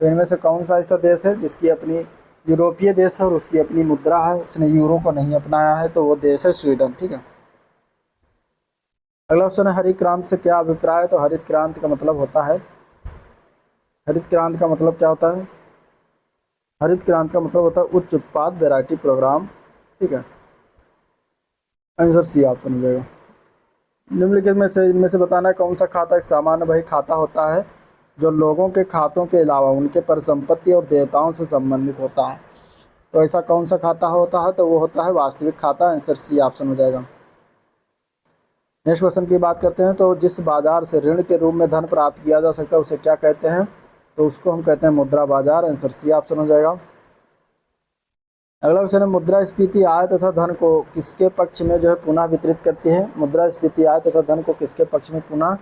तो इनमें से कौन सा ऐसा देश है जिसकी अपनी यूरोपीय देश है और उसकी अपनी मुद्रा है, उसने यूरो को नहीं अपनाया है? तो वो देश है स्वीडन। ठीक है, अगला क्वेश्चन है हरित क्रांति से क्या अभिप्राय है? तो हरित क्रांति का मतलब होता है, हरित क्रांति का मतलब क्या होता है? हरित क्रांति का मतलब होता है उच्च उत्पाद वैरायटी प्रोग्राम। ठीक है, आंसर सी ऑप्शन हो जाएगा। निम्नलिखित में से इनमें से बताना है कौन सा खाता एक सामान्य बही खाता होता है जो लोगों के खातों के अलावा उनके परिसंपत्ति और देयताओं से संबंधित होता है? तो ऐसा कौन सा खाता होता है? तो वो होता है वास्तविक खाता। आंसर सी ऑप्शन हो जाएगा। नेक्स्ट क्वेश्चन की बात करते हैं। तो जिस बाजार से ऋण के रूप में धन प्राप्त किया जा सकता है उसे क्या कहते हैं? तो उसको हम कहते हैं मुद्रा बाजार। आंसर सी ऑप्शन हो जाएगा। अगला क्वेश्चन है मुद्रास्फीति आय तथा धन को किसके पक्ष में जो है पुनः वितरित करती है? मुद्रास्फीति आय तथा धन को किसके पक्ष में पुनः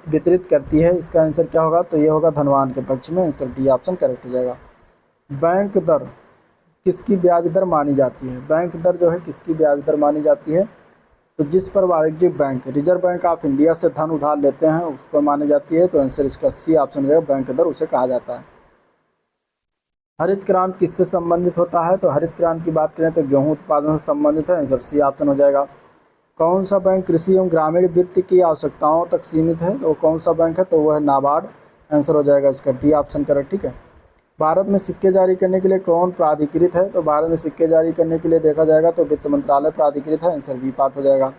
वितरित करती है? इसका आंसर क्या होगा? तो ये होगा धनवान के पक्ष में। आंसर डी ऑप्शन करेक्ट हो जाएगा। बैंक दर किसकी ब्याज दर मानी जाती है? बैंक दर जो है किसकी ब्याज दर मानी जाती है? तो जिस पर वाणिज्यिक bank reserve bank of India से धन उधार लेते हैं उस पर मानी जाती है। तो आंसर इसका सी ऑप्शन हो जाएगा, बैंक दर उसे कहा जाता है। हरित क्रांति किससे संबंधित होता है? तो हरित क्रांति की बात करें तो गेहूं उत्पादन से संबंधित है। आंसर सी ऑप्शन हो जाएगा। कौन सा बैंक कृषि एवं ग्रामीण वित्त की आवश्यकताओं तक सीमित है? तो कौन सा बैंक है? तो वह है नाबार्ड। आंसर हो जाएगा इसका डी ऑप्शन करेक्ट। ठीक है, भारत में सिक्के जारी करने के लिए कौन प्राधिकृत है? तो भारत में सिक्के जारी करने के लिए देखा जाएगा तो वित्त मंत्रालय प्राधिकृत है। आंसर बी पार्ट हो जाएगा।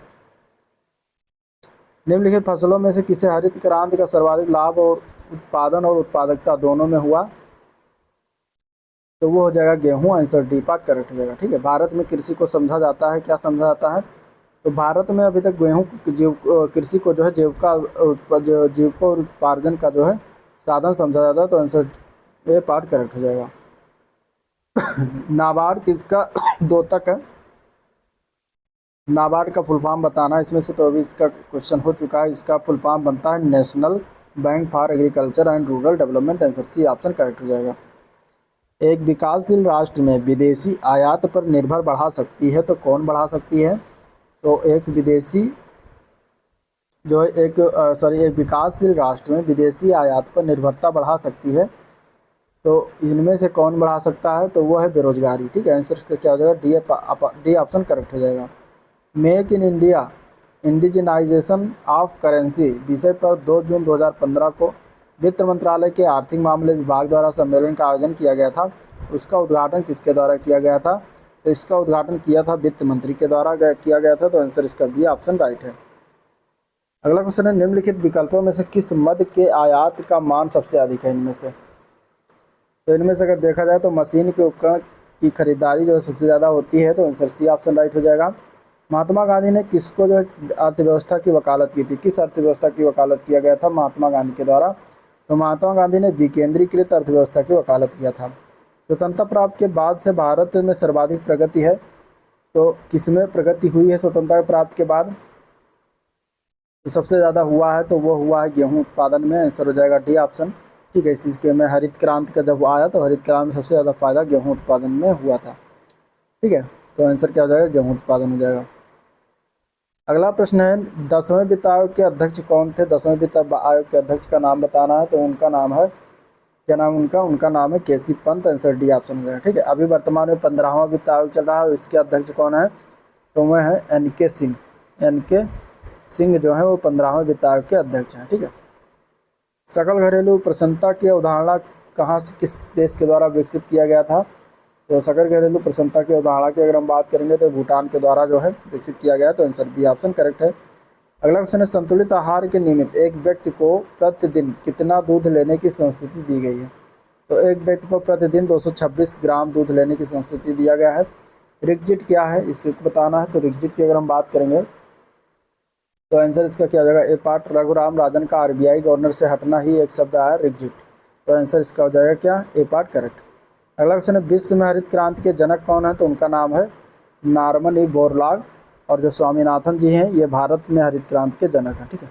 निम्नलिखित फसलों में से किसे हरित क्रांति का सर्वाधिक लाभ और उत्पादन और उत्पादकता दोनों में हुआ? तो वो हो जाएगा गेहूं। आंसर डी पार्ट करेक्ट हो जाएगा। ठीक है, भारत में कृषि को समझा जाता है, क्या समझा जाता है? तो भारत में अभी तक गेहूं कृषि को जो है जीविका उपार्जन का जो है साधन समझा जाता है। तो आंसर ए पार्ट करेक्ट हो जाएगा। नाबार्ड किसका द्योतक है? नाबार्ड का फुल फॉर्म बताना इसमें से, तो अभी इसका क्वेश्चन हो चुका है। इसका फुल फॉर्म बनता है national bank for agriculture and rural development. Answer C option correct हो जाएगा। एक विकासशील राष्ट्र में विदेशी आयात पर निर्भर बढ़ा सकती है, तो कौन बढ़ा सकती है? तो एक विकासशील राष्ट्र में विदेशी आयात पर निर्भरता बढ़ा सकती है, तो इनमें से कौन बढ़ा सकता है? तो वो है बेरोजगारी। ठीक है, आंसर इसका क्या हो जाएगा? डी ऑप्शन करेक्ट हो जाएगा। Make in India indigenisation of currency विषय पर 2 जून 2015 को वित्त मंत्रालय के आर्थिक मामले विभाग द्वारा सम्मेलन का आयोजन किया गया था। उसका उद्घाटन किसके द्वारा किया गया था? तो इसका उद्घाटन किया था वित्त मंत्री के द्वारा किया गया था। तो आंसर इसका बी ऑप्शन राइट है। अगला क्वेश्चन है निम्नलिखित विकल्पों में से किस मद के आयात का मान सबसे अधिक है? इनमें से, तो इनमें से अगर देखा जाए तो मशीन के उपकरण की खरीदारी जो है सबसे ज़्यादा होती है। तो आंसर सी ऑप्शन राइट हो जाएगा। महात्मा गांधी ने किसको जो है अर्थव्यवस्था की वकालत की थी? किस अर्थव्यवस्था की वकालत किया गया था महात्मा गांधी के द्वारा? तो महात्मा गांधी ने विकेंद्रीकृत अर्थव्यवस्था की वकालत किया था। स्वतंत्रता प्राप्ति के बाद से भारत में सर्वाधिक प्रगति है, तो किसमें प्रगति हुई है स्वतंत्रता प्राप्ति के बाद? तो सबसे ज़्यादा हुआ है तो वो हुआ है गेहूं उत्पादन में। आंसर हो जाएगा डी ऑप्शन। ठीक है, इस चीज़ के में हरित क्रांति का जब आया तो हरित क्रांति में सबसे ज़्यादा फायदा गेहूं उत्पादन में हुआ था। ठीक है, तो आंसर क्या हो जाएगा? गेहूं उत्पादन हो जाएगा। अगला प्रश्न है 10वें वित्त आयोग के अध्यक्ष कौन थे? 10वें वित्त आयोग के अध्यक्ष का नाम बताना है। तो उनका नाम है, क्या नाम उनका नाम है केसी पंत। आंसर डी ऑप्शन हो जाएगा। ठीक है, अभी वर्तमान में 15वां वित्त आयोग चल रहा है, इसके अध्यक्ष कौन है? तो वह है एन.के. सिंह। एन.के. सिंह जो है वो 15वें वित्त आयोग के अध्यक्ष हैं। ठीक है, सकल घरेलू प्रसन्नता की अवधारणा कहाँ से, किस देश के द्वारा विकसित किया गया था? तो सकल घरेलू प्रसन्नता की अवधारणा की अगर हम बात करेंगे तो भूटान के द्वारा जो है विकसित किया गया। तो आंसर बी ऑप्शन करेक्ट है। अगला क्वेश्चन है संतुलित आहार के निमित्त एक व्यक्ति को प्रतिदिन कितना दूध लेने की संस्तुति दी गई है? तो एक व्यक्ति को प्रतिदिन 226 ग्राम दूध लेने की संस्तुति दिया गया है। रिक्जिट क्या है इसे बताना है। तो रिक्जिट की अगर हम बात करेंगे तो आंसर इसका क्या हो जाएगा? ए पार्ट रघुराम राजन का आरबीआई गवर्नर से हटना ही एक शब्द आया रिक्जिट। तो आंसर इसका हो जाएगा क्या? ए पार्ट करेक्ट। अगला क्वेश्चन है विश्व में हरित क्रांति के जनक कौन है? तो उनका नाम है नॉर्मन ई बोरलॉग, और जो स्वामीनाथन जी हैं ये भारत में हरित क्रांति के जनक हैं। ठीक है,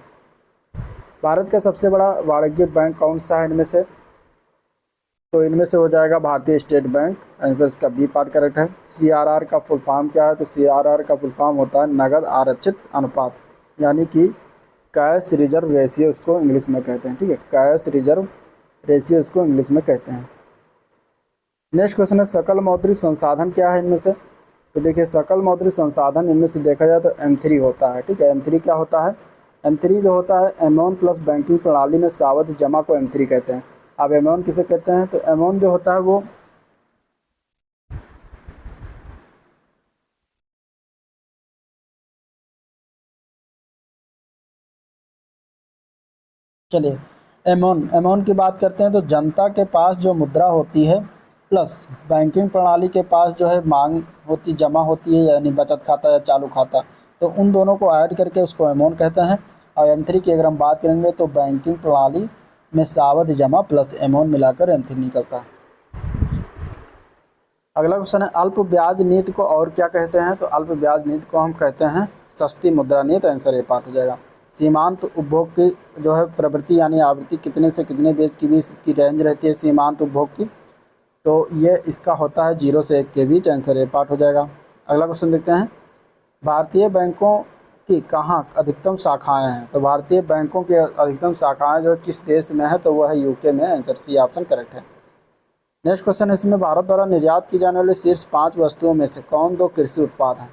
भारत का सबसे बड़ा वाणिज्यिक बैंक कौन सा है इनमें से? तो इनमें से हो जाएगा भारतीय स्टेट बैंक, आंसर इसका बी पार्ट करेक्ट है। CRR का फुल फॉर्म क्या है? तो CRR का फुल फॉर्म होता है नगद आरक्षित अनुपात, यानी कि कैश रिजर्व रेशियो इसको इंग्लिश में कहते हैं, ठीक है, कैश रिजर्व रेशियो इसको इंग्लिश में कहते हैं। नेक्स्ट क्वेश्चन है सकल मौद्रिक संसाधन क्या है इनमें से? तो देखिए सकल मौद्रिक संसाधन इनमें से देखा जाए तो M3 होता है, ठीक है। M3 क्या होता है? M3 जो होता है अमाउंट प्लस बैंकिंग प्रणाली में सावधि जमा को M3 कहते हैं। अब अमाउंट किसे कहते हैं? तो अमाउंट जो होता है वो चलिए अमाउंट की बात करते हैं। तो जनता के पास जो मुद्रा होती है प्लस बैंकिंग प्रणाली के पास जो है मांग होती जमा होती है, यानी बचत खाता या चालू खाता, तो उन दोनों को ऐड करके उसको अमाउंट कहते हैं। और M3 की अगर हम बात करेंगे तो बैंकिंग प्रणाली में सावधि जमा प्लस अमाउंट मिलाकर M3 निकलता है। अगला क्वेश्चन है अल्प ब्याज नीति को और क्या कहते हैं? तो अल्प ब्याज नीति को हम कहते हैं सस्ती मुद्रा नीति, आंसर ए पार्ट हो जाएगा। सीमांत उपभोग की जो है प्रवृत्ति यानी आवृत्ति कितने से कितने बीच के बीच इसकी रेंज रहती है सीमांत उपभोग की, तो ये इसका होता है 0 से 1 के बीच, आंसर ए पार्ट हो जाएगा। अगला क्वेश्चन देखते हैं भारतीय बैंकों की कहाँ अधिकतम शाखाएं हैं? तो भारतीय बैंकों की अधिकतम शाखाएं जो किस देश में है? तो वह है UK में, आंसर सी ऑप्शन करेक्ट है। नेक्स्ट क्वेश्चन है इसमें भारत द्वारा निर्यात की जाने वाली शीर्ष 5 वस्तुओं में से कौन 2 कृषि उत्पाद हैं?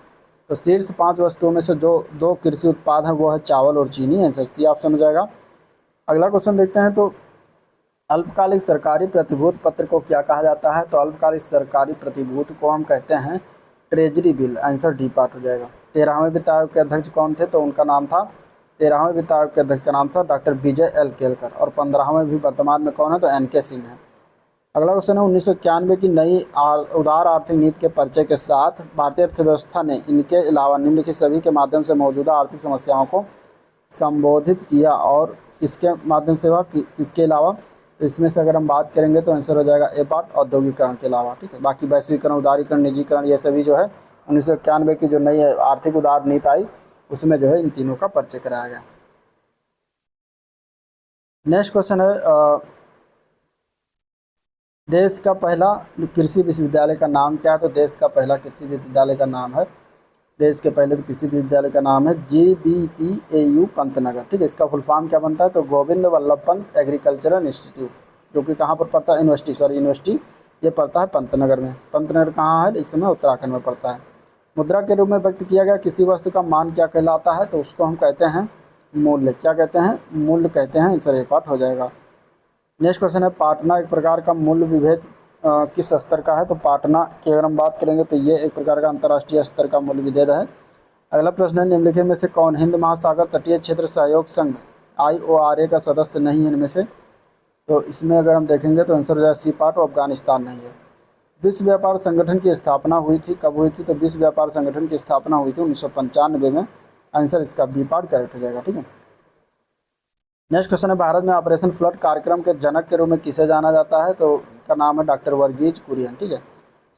तो शीर्ष 5 वस्तुओं में से जो 2 कृषि उत्पाद हैं वो है चावल और चीनी, आंसर सी ऑप्शन हो जाएगा। अगला क्वेश्चन देखते हैं तो अल्पकालिक सरकारी प्रतिभूति पत्र को क्या कहा जाता है? तो अल्पकालिक सरकारी प्रतिभूति को हम कहते हैं treasury bill, answer D part हो जाएगा। 13वें वित्त आयोग के अध्यक्ष कौन थे? तो उनका नाम था 13वें वित्त आयोग के अध्यक्ष का नाम था डॉक्टर विजय एल केलकर, और 15वें भी वर्तमान में कौन है? तो NK सिंह है। अगला क्वेश्चन है 1991 की नई उदार आर्थिक नीति के परिचय के साथ भारतीय अर्थव्यवस्था ने इनके अलावा निम्नलिखित सभी के माध्यम से मौजूदा आर्थिक समस्याओं को संबोधित किया, और इसके माध्यम से वह किसके अलावा? तो इसमें से अगर हम बात करेंगे तो आंसर हो जाएगा ए पार्ट, औद्योगिकरण के अलावा, ठीक है। बाकी वैश्वीकरण, उदारीकरण, निजीकरण, ये सभी जो है 1991 की जो नई आर्थिक उदार नीति आई उसमें जो है इन तीनों का परिचय कराया गया। नेक्स्ट क्वेश्चन है देश का पहला कृषि विश्वविद्यालय का नाम क्या है? तो देश का पहला कृषि विश्वविद्यालय का नाम है, देश के पहले कृषि विश्वविद्यालय का नाम है GBPAU पंतनगर, ठीक है। इसका फुल फॉर्म क्या बनता है? तो गोविंद वल्लभ पंत एग्रीकल्चरल इंस्टीट्यूट, जो कि कहाँ पर पड़ता है? यूनिवर्सिटी ये पड़ता है पंतनगर में। पंतनगर कहाँ है? इस समय उत्तराखंड में पड़ता है। मुद्रा के रूप में व्यक्त किया गया किसी वस्तु का मान क्या कहलाता है? तो उसको हम कहते हैं मूल्य, क्या कहते हैं? मूल्य कहते हैं, आंसर ए पार्ट हो जाएगा। नेक्स्ट क्वेश्चन है पाटना एक प्रकार का मूल्य विभेद किस स्तर का है? तो पाटना की अगर हम बात करेंगे तो ये एक प्रकार का अंतर्राष्ट्रीय स्तर का मूल्य विभेद है। अगला प्रश्न है निम्नलिखित में से कौन हिंद महासागर तटीय क्षेत्र सहयोग संघ IORA का सदस्य नहीं है इनमें से? तो इसमें अगर हम देखेंगे तो आंसर हो जाएगा सी पार्ट, और अफगानिस्तान नहीं है। विश्व व्यापार संगठन की स्थापना हुई थी, कब हुई थी? तो विश्व व्यापार संगठन की स्थापना हुई थी 1995 में, आंसर इसका बी पार्ट करेक्ट हो जाएगा, ठीक है। नेक्स्ट क्वेश्चन है भारत में ऑपरेशन फ्लड कार्यक्रम के जनक के रूप में किसे जाना जाता है? तो का नाम है डॉक्टर वर्गीज कुरियन, ठीक है।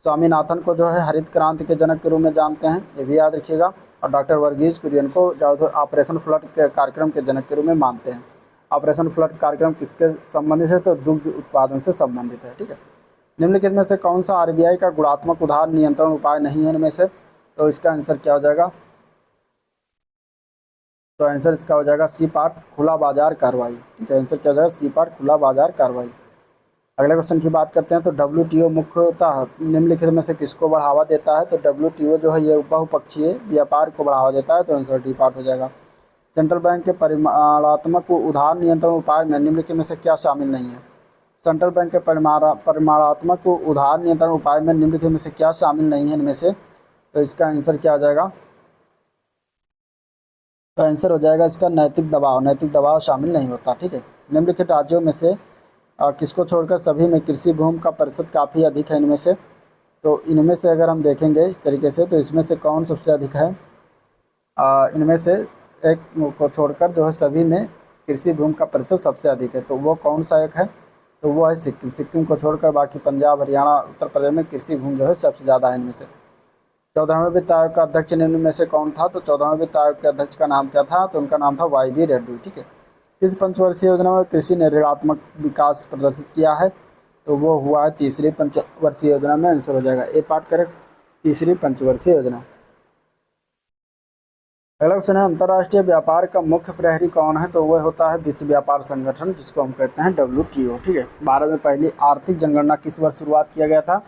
स्वामीनाथन को जो है हरित क्रांति के जनक के रूप में जानते हैं, ये भी याद रखिएगा, और डॉक्टर वर्गीज कुरियन को ज़्यादातर ऑपरेशन फ्लड के कार्यक्रम के जनक के रूप में मानते हैं। ऑपरेशन फ्लड कार्यक्रम किसके संबंधित है? तो दुग्ध उत्पादन से संबंधित है, ठीक है। निम्नलिखित में से कौन सा RBI का गुणात्मक उधार नियंत्रण उपाय नहीं है इनमें से? तो इसका आंसर क्या हो जाएगा? तो आंसर इसका हो जाएगा सी पार्ट, खुला बाजार कार्रवाई, ठीक है। आंसर क्या हो जाएगा? सी पार्ट, खुला बाजार कार्रवाई। अगले क्वेश्चन की बात करते हैं तो WTO मुख्यतः निम्नलिखित में से किसको बढ़ावा देता है? तो WTO जो है ये बहुपक्षीय व्यापार को बढ़ावा देता है, तो आंसर डी पार्ट हो जाएगा। सेंट्रल बैंक के परिमाणात्मक उधार नियंत्रण उपाय में निम्नलिखित में से क्या शामिल नहीं है? सेंट्रल बैंक के परिमाणात्मक उधार नियंत्रण उपाय में निम्नलिखित में से क्या शामिल नहीं है इनमें से? तो इसका आंसर क्या आ जाएगा? तो आंसर हो जाएगा इसका नैतिक दबाव, नैतिक दबाव शामिल नहीं होता, ठीक है। निम्नलिखित राज्यों में से किसको छोड़कर सभी में कृषि भूमि का प्रतिशत काफ़ी अधिक है इनमें से? तो इनमें से अगर हम देखेंगे इस तरीके से तो इसमें से कौन सबसे अधिक है? इनमें से एक को छोड़कर जो है सभी में कृषि भूमि का प्रतिशत सबसे अधिक है, तो वो कौन सा एक है? तो वो है सिक्किम। सिक्किम को छोड़कर बाकी पंजाब, हरियाणा, उत्तर प्रदेश में कृषि भूमि जो है सबसे ज़्यादा है इनमें से। 14वें वित्त आयोग का अध्यक्ष निम्न में से कौन था? तो 14वें वित्त आयोग के अध्यक्ष का नाम क्या था? तो उनका नाम था YV रेड्डी, ठीक है। किस पंचवर्षीय योजना में कृषि ने ऋणात्मक विकास प्रदर्शित किया है? तो वो हुआ है तीसरी पंचवर्षीय योजना में, आंसर हो जाएगा ए पार्ट करेक्ट, तीसरी पंचवर्षीय योजना। अगला क्वेश्चन है अंतर्राष्ट्रीय व्यापार का मुख्य प्रहरी कौन है? तो वह होता है विश्व व्यापार संगठन, जिसको हम कहते हैं WTO। ठीक है, भारत में पहली आर्थिक जनगणना किस वर्ष शुरुआत किया गया था?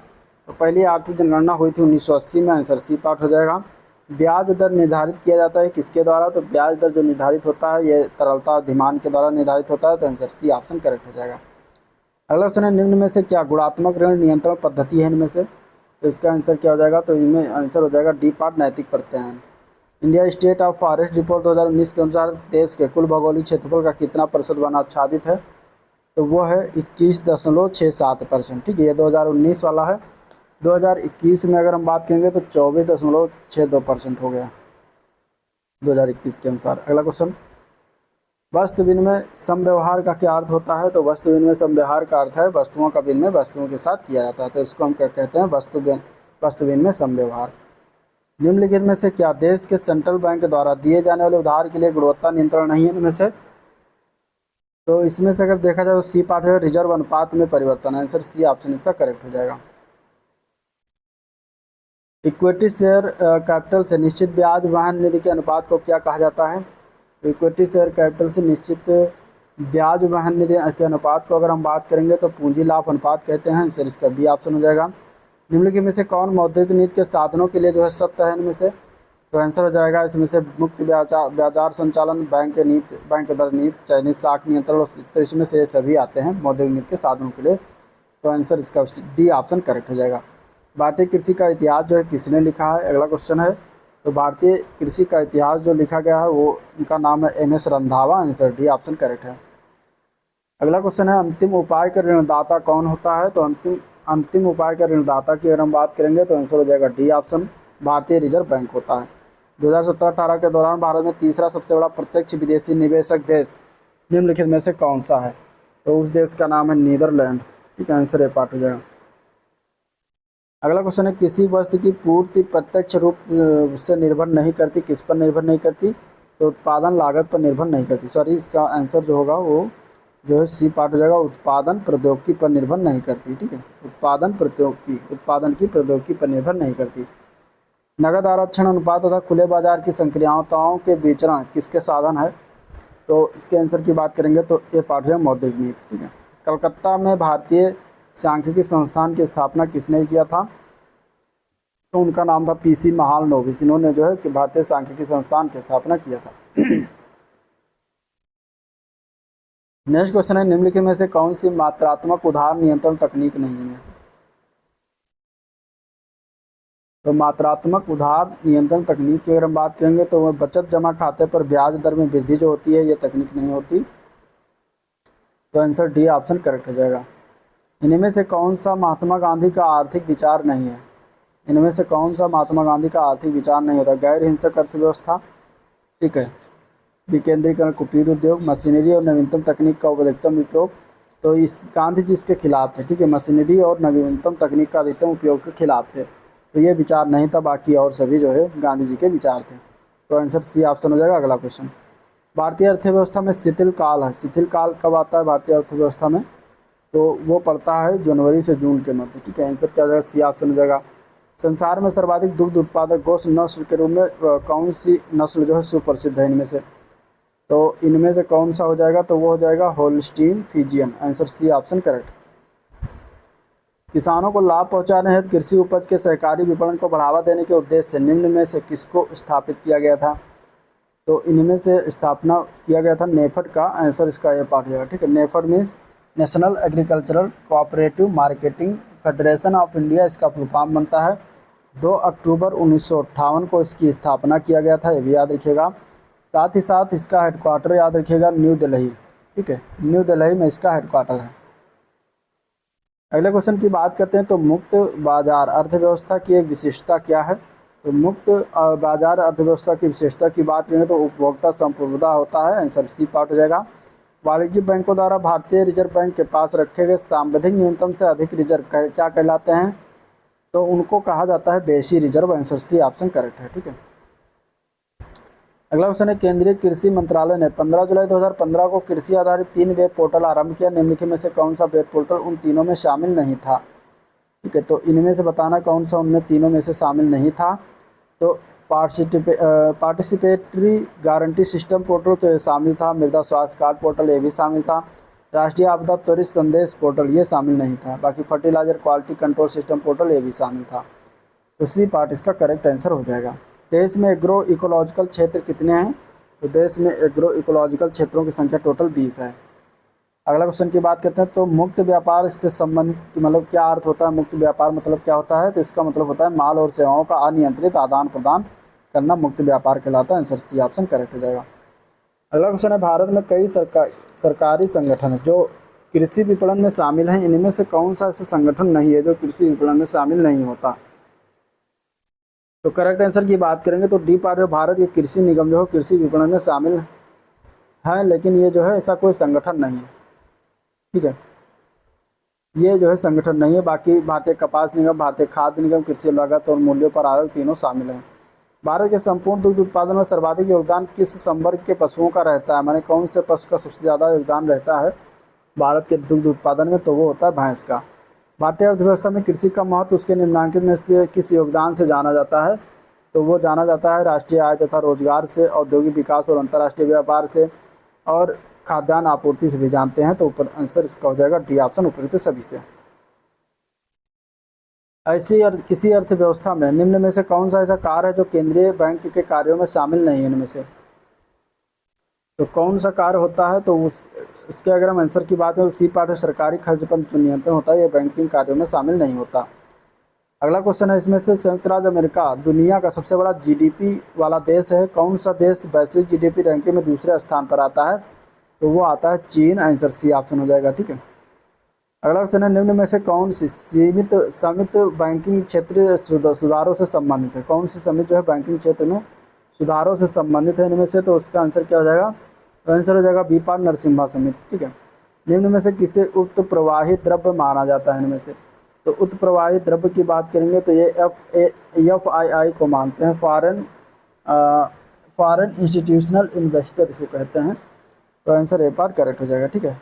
तो पहली आर्थिक जनगणना हुई थी 1980 में, आंसर सी पार्ट हो जाएगा। ब्याज दर निर्धारित किया जाता है किसके द्वारा? तो ब्याज दर जो निर्धारित होता है ये तरलता अधिमान के द्वारा निर्धारित होता है, तो आंसर सी ऑप्शन करेक्ट हो जाएगा। अगला क्वेश्चन है निम्न में से क्या गुणात्मक ऋण नियंत्रण पद्धति है इनमें से? तो इसका आंसर क्या हो जाएगा? तो इनमें आंसर हो जाएगा डी पार्ट नैतिक प्रत्यायन। India state of forest report 2019 के अनुसार देश के कुल भौगोलिक क्षेत्रफल का कितना प्रतिशत वन आच्छादित है? तो वो है 21.67%। ठीक है, ये 2019 वाला है। 2021 में अगर हम बात करेंगे तो 24.62% हो गया 2021 के अनुसार। अगला क्वेश्चन, वस्तु विनिमय समव्यवहार का क्या अर्थ होता है? तो वस्तु विनिमय समव्यवहार का अर्थ है वस्तुओं का विनिमय वस्तुओं के साथ किया जाता है, तो इसको हम क्या कहते हैं? वस्तु विनिमय समव्यवहार। निम्नलिखित में से क्या देश के सेंट्रल बैंक द्वारा दिए जाने वाले उधार के लिए गुणवत्ता नियंत्रण नहीं है इनमें से? तो इसमें से अगर देखा जाए तो सी पार्ट है रिजर्व अनुपात में परिवर्तन, आंसर सी ऑप्शन इसका करेक्ट हो जाएगा। इक्विटी शेयर कैपिटल से निश्चित ब्याज वहन निधि के अनुपात को क्या कहा जाता है? तो इक्विटी शेयर कैपिटल से निश्चित ब्याज वहन निधि के अनुपात को अगर हम बात करेंगे तो पूंजी लाभ अनुपात कहते हैं, आंसर इसका बी ऑप्शन हो जाएगा। निम्नलिखित में से कौन मौद्रिक नीति के साधनों के लिए जो है सत्य है इनमें से? तो आंसर हो जाएगा इसमें से मुक्त बाजार संचालन, बैंक नीति, बैंक दर नीति, चाइनीज साख नियंत्रण, तो इसमें से सभी आते हैं मौद्रिक नीति के साधनों के लिए, तो आंसर इसका डी ऑप्शन करेक्ट हो जाएगा। भारतीय कृषि का इतिहास जो है किसने लिखा है? अगला क्वेश्चन है, तो भारतीय कृषि का इतिहास जो लिखा गया है वो उनका नाम है MS Randhawa, answer D option correct है। अगला क्वेश्चन है अंतिम उपाय का ऋणदाता कौन होता है? तो अंतिम उपाय का ऋणदाता की अगर हम बात करेंगे तो आंसर हो जाएगा डी ऑप्शन, भारतीय रिजर्व बैंक होता है। 2017-18 के दौरान भारत में तीसरा सबसे बड़ा प्रत्यक्ष विदेशी निवेशक देश निम्नलिखित में से कौन सा है? तो उस देश का नाम है नीदरलैंड। ठीक है, आंसर ए पार्ट हो जाएगा। अगला क्वेश्चन है किसी वस्तु की पूर्ति प्रत्यक्ष रूप से निर्भर नहीं करती, किस पर निर्भर नहीं करती? तो उत्पादन लागत पर निर्भर नहीं करती, सॉरी इसका आंसर जो होगा वो जो है सी पार्ट हो जाएगा, उत्पादन प्रौद्योगिकी पर निर्भर नहीं करती। ठीक है, उत्पादन की प्रौद्योगिकी पर निर्भर नहीं करती। नगद आरक्षण अनुपात तथा खुले बाजार की संक्रियाओं के विचरण किसके साधन है? तो इसके आंसर की बात करेंगे तो ये पार्ट है मौद्रिक नीति। ठीक है, कलकत्ता में भारतीय सांख्यिकी संस्थान की स्थापना किसने किया था? तो उनका नाम था PC महालनोबिस, इन्होंने जो है कि भारतीय सांख्यिकी संस्थान की स्थापना किया था। नेक्स्ट क्वेश्चन है निम्नलिखित में से कौन सी मात्रात्मक उधार नियंत्रण तकनीक नहीं है? तो मात्रात्मक उधार नियंत्रण तकनीक की अगर हम बात करेंगे तो वह बचत जमा खाते पर ब्याज दर में वृद्धि जो होती है ये तकनीक नहीं होती, तो आंसर डी ऑप्शन करेक्ट हो जाएगा। इनमें से कौन सा महात्मा गांधी का आर्थिक विचार नहीं है? इनमें से कौन सा महात्मा गांधी का आर्थिक विचार नहीं होता? गैर हिंसक अर्थव्यवस्था, ठीक है, विकेंद्रीकरण, कुटीर उद्योग, मशीनरी और नवीनतम तकनीक का अधिकतम उपयोग, तो इस गांधी जी इसके खिलाफ थे। ठीक है, मशीनरी और नवीनतम तकनीक का अधिकतम उपयोग के खिलाफ थे, तो ये विचार नहीं था, बाकी और सभी जो है गांधी जी के विचार थे, तो आंसर सी ऑप्शन हो जाएगा। अगला क्वेश्चन, भारतीय अर्थव्यवस्था में शिथिल काल है, शिथिल काल कब आता है भारतीय अर्थव्यवस्था में? तो वो पड़ता है जनवरी से जून के मध्य। ठीक है, आंसर क्या हो जाएगा? सी ऑप्शन हो जाएगा। संसार में सर्वाधिक दुग्ध उत्पादक गोश्त नस्ल के रूप में कौन सी नस्ल जो है सुप्रसिद्ध है इनमें से? तो इनमें से कौन सा हो जाएगा? तो वो हो जाएगा Holstein Friesian, answer C option correct. किसानों को लाभ पहुंचाने हेतु कृषि उपज के सहकारी विपणन को बढ़ावा देने के उद्देश्य से निम्न में से किसको स्थापित किया गया था? तो इनमें से स्थापना किया गया था नेफेड का, आंसर इसका ये पार्ट जाएगा। ठीक है, NAFED means national agricultural cooperative marketing federation of India, इसका फुल फॉर्म बनता है। 2 अक्टूबर 1958 को इसकी स्थापना किया गया था, ये भी याद रखिएगा। साथ ही साथ इसका हेडक्वार्टर याद रखिएगा न्यू दिल्ली। ठीक है, न्यू दिल्ली में इसका हेडक्वार्टर है। अगले क्वेश्चन की बात करते हैं, तो मुक्त बाजार अर्थव्यवस्था की एक विशेषता क्या है? तो मुक्त बाजार अर्थव्यवस्था की विशेषता की बात करें तो उपभोक्ता संप्रभुता होता है, आंसर सी पार्ट हो जाएगा। वाणिज्यिक बैंकों द्वारा भारतीय रिजर्व बैंक के पास रखे गए सांविधिक न्यूनतम से अधिक रिजर्व क्या कहलाते हैं? तो उनको कहा जाता है बेशी reserve, answer C option correct है। ठीक है, अगला क्वेश्चन है, केंद्रीय कृषि मंत्रालय ने 15 जुलाई 2015 को कृषि आधारित 3 वेब पोर्टल आरंभ किया। निम्नलिखित में से कौन सा वेब पोर्टल उन तीनों में शामिल नहीं था? ठीक है, तो इनमें से बताना कौन सा उनमें तीनों में से शामिल नहीं था। तो पार्टिसिपेटरी गारंटी सिस्टम पोर्टल तो ये शामिल था। मृदा स्वास्थ्य कार्ड पोर्टल ये भी शामिल था। राष्ट्रीय आपदा त्वरित संदेश पोर्टल ये शामिल नहीं था। बाकी fertilizer quality control system portal ये भी शामिल था। तो सी पार्ट इसका करेक्ट आंसर हो जाएगा। देश में एग्रो इकोलॉजिकल क्षेत्र कितने हैं? तो देश में एग्रो इकोलॉजिकल क्षेत्रों की संख्या टोटल 20 है। अगला क्वेश्चन की बात करते हैं, तो मुक्त व्यापार से संबंधित मतलब क्या अर्थ होता है? मुक्त व्यापार मतलब क्या होता है? तो इसका मतलब होता है माल और सेवाओं का अनियंत्रित आदान प्रदान करना मुक्त व्यापार कहलाता है। आंसर सी ऑप्शन करेक्ट हो जाएगा। अगला क्वेश्चन है, भारत में कई सरकारी संगठन है जो कृषि विपणन में शामिल हैं। इनमें से कौन सा ऐसा संगठन नहीं है जो कृषि विपणन में शामिल नहीं होता? तो करेक्ट आंसर की बात करेंगे तो डी पार्ट जो भारत के कृषि निगम जो है कृषि विपणन में शामिल है, लेकिन ये जो है ऐसा कोई संगठन नहीं है। ठीक है, ये जो है संगठन नहीं है। बाकी भारतीय कपास निगम, भारतीय खाद्य निगम, कृषि लागत और मूल्यों पर आधारित तीनों शामिल हैं। भारत के संपूर्ण दुग्ध उत्पादन में सर्वाधिक योगदान किस संवर्ग के पशुओं का रहता है? माने कौन से पशु का सबसे ज़्यादा योगदान रहता है भारत के दुग्ध उत्पादन में? तो वो होता है भैंस का। भारतीय अर्थव्यवस्था में कृषि का महत्व उसके निम्नलिखित में से किस योगदान से जाना जाता है? तो वो जाना जाता है राष्ट्रीय आय तथा रोजगार से, औद्योगिक विकास और अंतर्राष्ट्रीय व्यापार से, और खाद्यान्न आपूर्ति से भी जानते हैं। तो ऊपर आंसर इसका हो जाएगा डी ऑप्शन, उपयुक्त सभी से। ऐसी किसी अर्थव्यवस्था में निम्न में से कौन सा ऐसा कार्य है जो केंद्रीय बैंक के कार्यों में शामिल नहीं है? इनमें से तो कौन सा कार्य होता है? तो उसके अगर हम आंसर की बात करें तो सी पार्ट है, सरकारी खर्च पर जो नियंत्रण होता है ये बैंकिंग कार्यों में शामिल नहीं होता। अगला क्वेश्चन है, इसमें से संयुक्त राज्य अमेरिका दुनिया का सबसे बड़ा जीडीपी वाला देश है। कौन सा देश वैश्विक जीडीपी रैंकिंग में दूसरे स्थान पर आता है? तो वो आता है चीन। आंसर सी ऑप्शन हो जाएगा। ठीक है, अगला क्वेश्चन है, निम्न में से कौन सी समिति बैंकिंग क्षेत्र सुधारों से संबंधित है? कौन सी समिति जो है बैंकिंग क्षेत्र में सुधारों से संबंधित है इनमें से? तो उसका आंसर क्या हो जाएगा? तो आंसर हो जाएगा बी पार्ट नरसिम्हा समिति। ठीक है, निम्न में से किसे उक्त प्रवाही द्रव्य माना जाता है? इनमें से तो उक्त प्रवाही द्रव्य की बात करेंगे तो ये FII को मानते हैं, फॉरेन इंस्टीट्यूशनल इन्वेस्टर इसको कहते हैं। तो आंसर ए पार्ट करेक्ट हो जाएगा। ठीक है,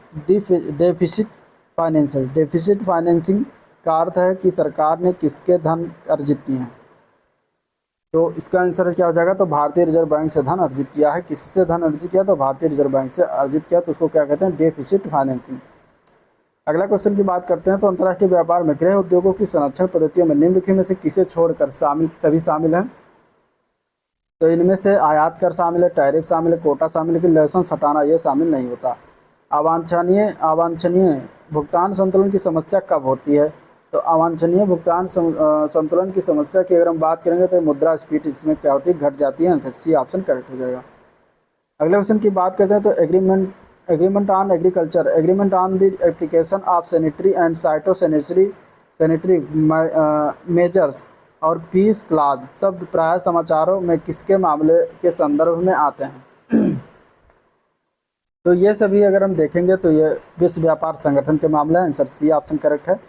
डेफिसिट फाइनेंसिंग का अर्थ है कि सरकार ने किसके धन अर्जित किए हैं? तो इसका आंसर क्या हो जाएगा? तो भारतीय रिजर्व बैंक से धन अर्जित किया है। किससे धन अर्जित किया? तो भारतीय रिजर्व बैंक से अर्जित किया, तो उसको क्या कहते हैं? Deficit financing. अगला क्वेश्चन की बात करते हैं, तो अंतर्राष्ट्रीय व्यापार में गृह उद्योगों की संरक्षण पद्धतियों में निम्नलिखित में से किसे छोड़कर सभी शामिल हैं? तो इनमें से आयात कर शामिल है, टैरिफ शामिल है, कोटा शामिल है कि लाइसेंस हटाना ये शामिल नहीं होता। अवांछनीय भुगतान संतुलन की समस्या कब होती है? तो अवांछनीय भुगतान संतुलन की समस्या की अगर हम बात करेंगे तो मुद्रास्फीति इसमें क्या होती है? घट जाती है। आंसर सी ऑप्शन करेक्ट हो जाएगा। अगले क्वेश्चन की बात करते हैं, तो agreement on agriculture, agreement on the application of sanitary and sanitary measures और पीस क्लॉज शब्द प्राय समाचारों में किसके मामले के संदर्भ में आते हैं? तो ये सभी अगर हम देखेंगे तो ये विश्व व्यापार संगठन के मामले हैं। आंसर सी ऑप्शन करेक्ट है।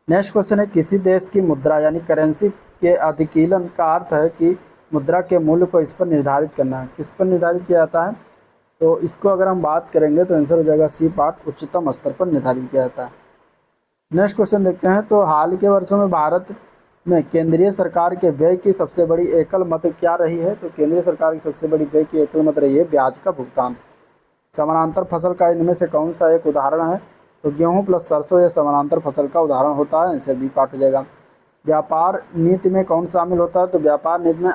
नेक्स्ट क्वेश्चन है, किसी देश की मुद्रा यानी करेंसी के अधिकीलन का अर्थ है कि मुद्रा के मूल्य को इस पर निर्धारित करना है। किस पर निर्धारित किया जाता है? तो इसको अगर हम बात करेंगे तो आंसर हो जाएगा सी पार्ट, उच्चतम स्तर पर निर्धारित किया जाता है। नेक्स्ट क्वेश्चन देखते हैं, तो हाल के वर्षों में भारत में केंद्रीय सरकार के व्यय की सबसे बड़ी एकल मत क्या रही है? तो केंद्रीय सरकार की सबसे बड़ी व्यय की एकल मत रही है ब्याज का भुगतान। समानांतर फसल का इनमें से कौन सा एक उदाहरण है? तो गेहूं प्लस सरसों यह समानांतर फसल का उदाहरण होता है। आंसर बी पार्ट हो जाएगा। व्यापार नीति में कौन शामिल होता है? तो व्यापार नीति में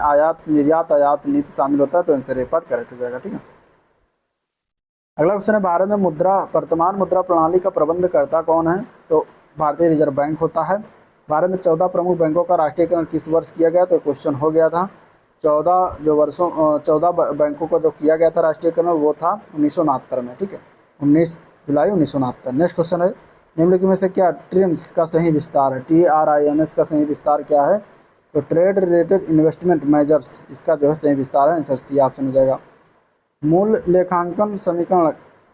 निर्यात आयात नीति शामिल होता है। तो आंसर ए पार्ट करेक्ट हो जाएगा। ठीक है, अगला क्वेश्चन है, भारत में वर्तमान मुद्रा प्रणाली का प्रबंधकर्ता कौन है? तो भारतीय रिजर्व बैंक होता है। भारत में 14 प्रमुख बैंकों का राष्ट्रीयकरण किस वर्ष किया गया? तो क्वेश्चन हो गया था 14 बैंकों का जो किया गया था राष्ट्रीयकरण वो था 1969 में। ठीक है, 19 जुलाई 1969। नेक्स्ट क्वेश्चन है, निम्नलिखित में से क्या ट्रिम्स का सही विस्तार है? TRIMS का सही विस्तार क्या है? तो ट्रेड रिलेटेड इन्वेस्टमेंट मेजर्स इसका जो है सही विस्तार है। आंसर सी ऑप्शन हो जाएगा। मूल लेखांकन समीकरण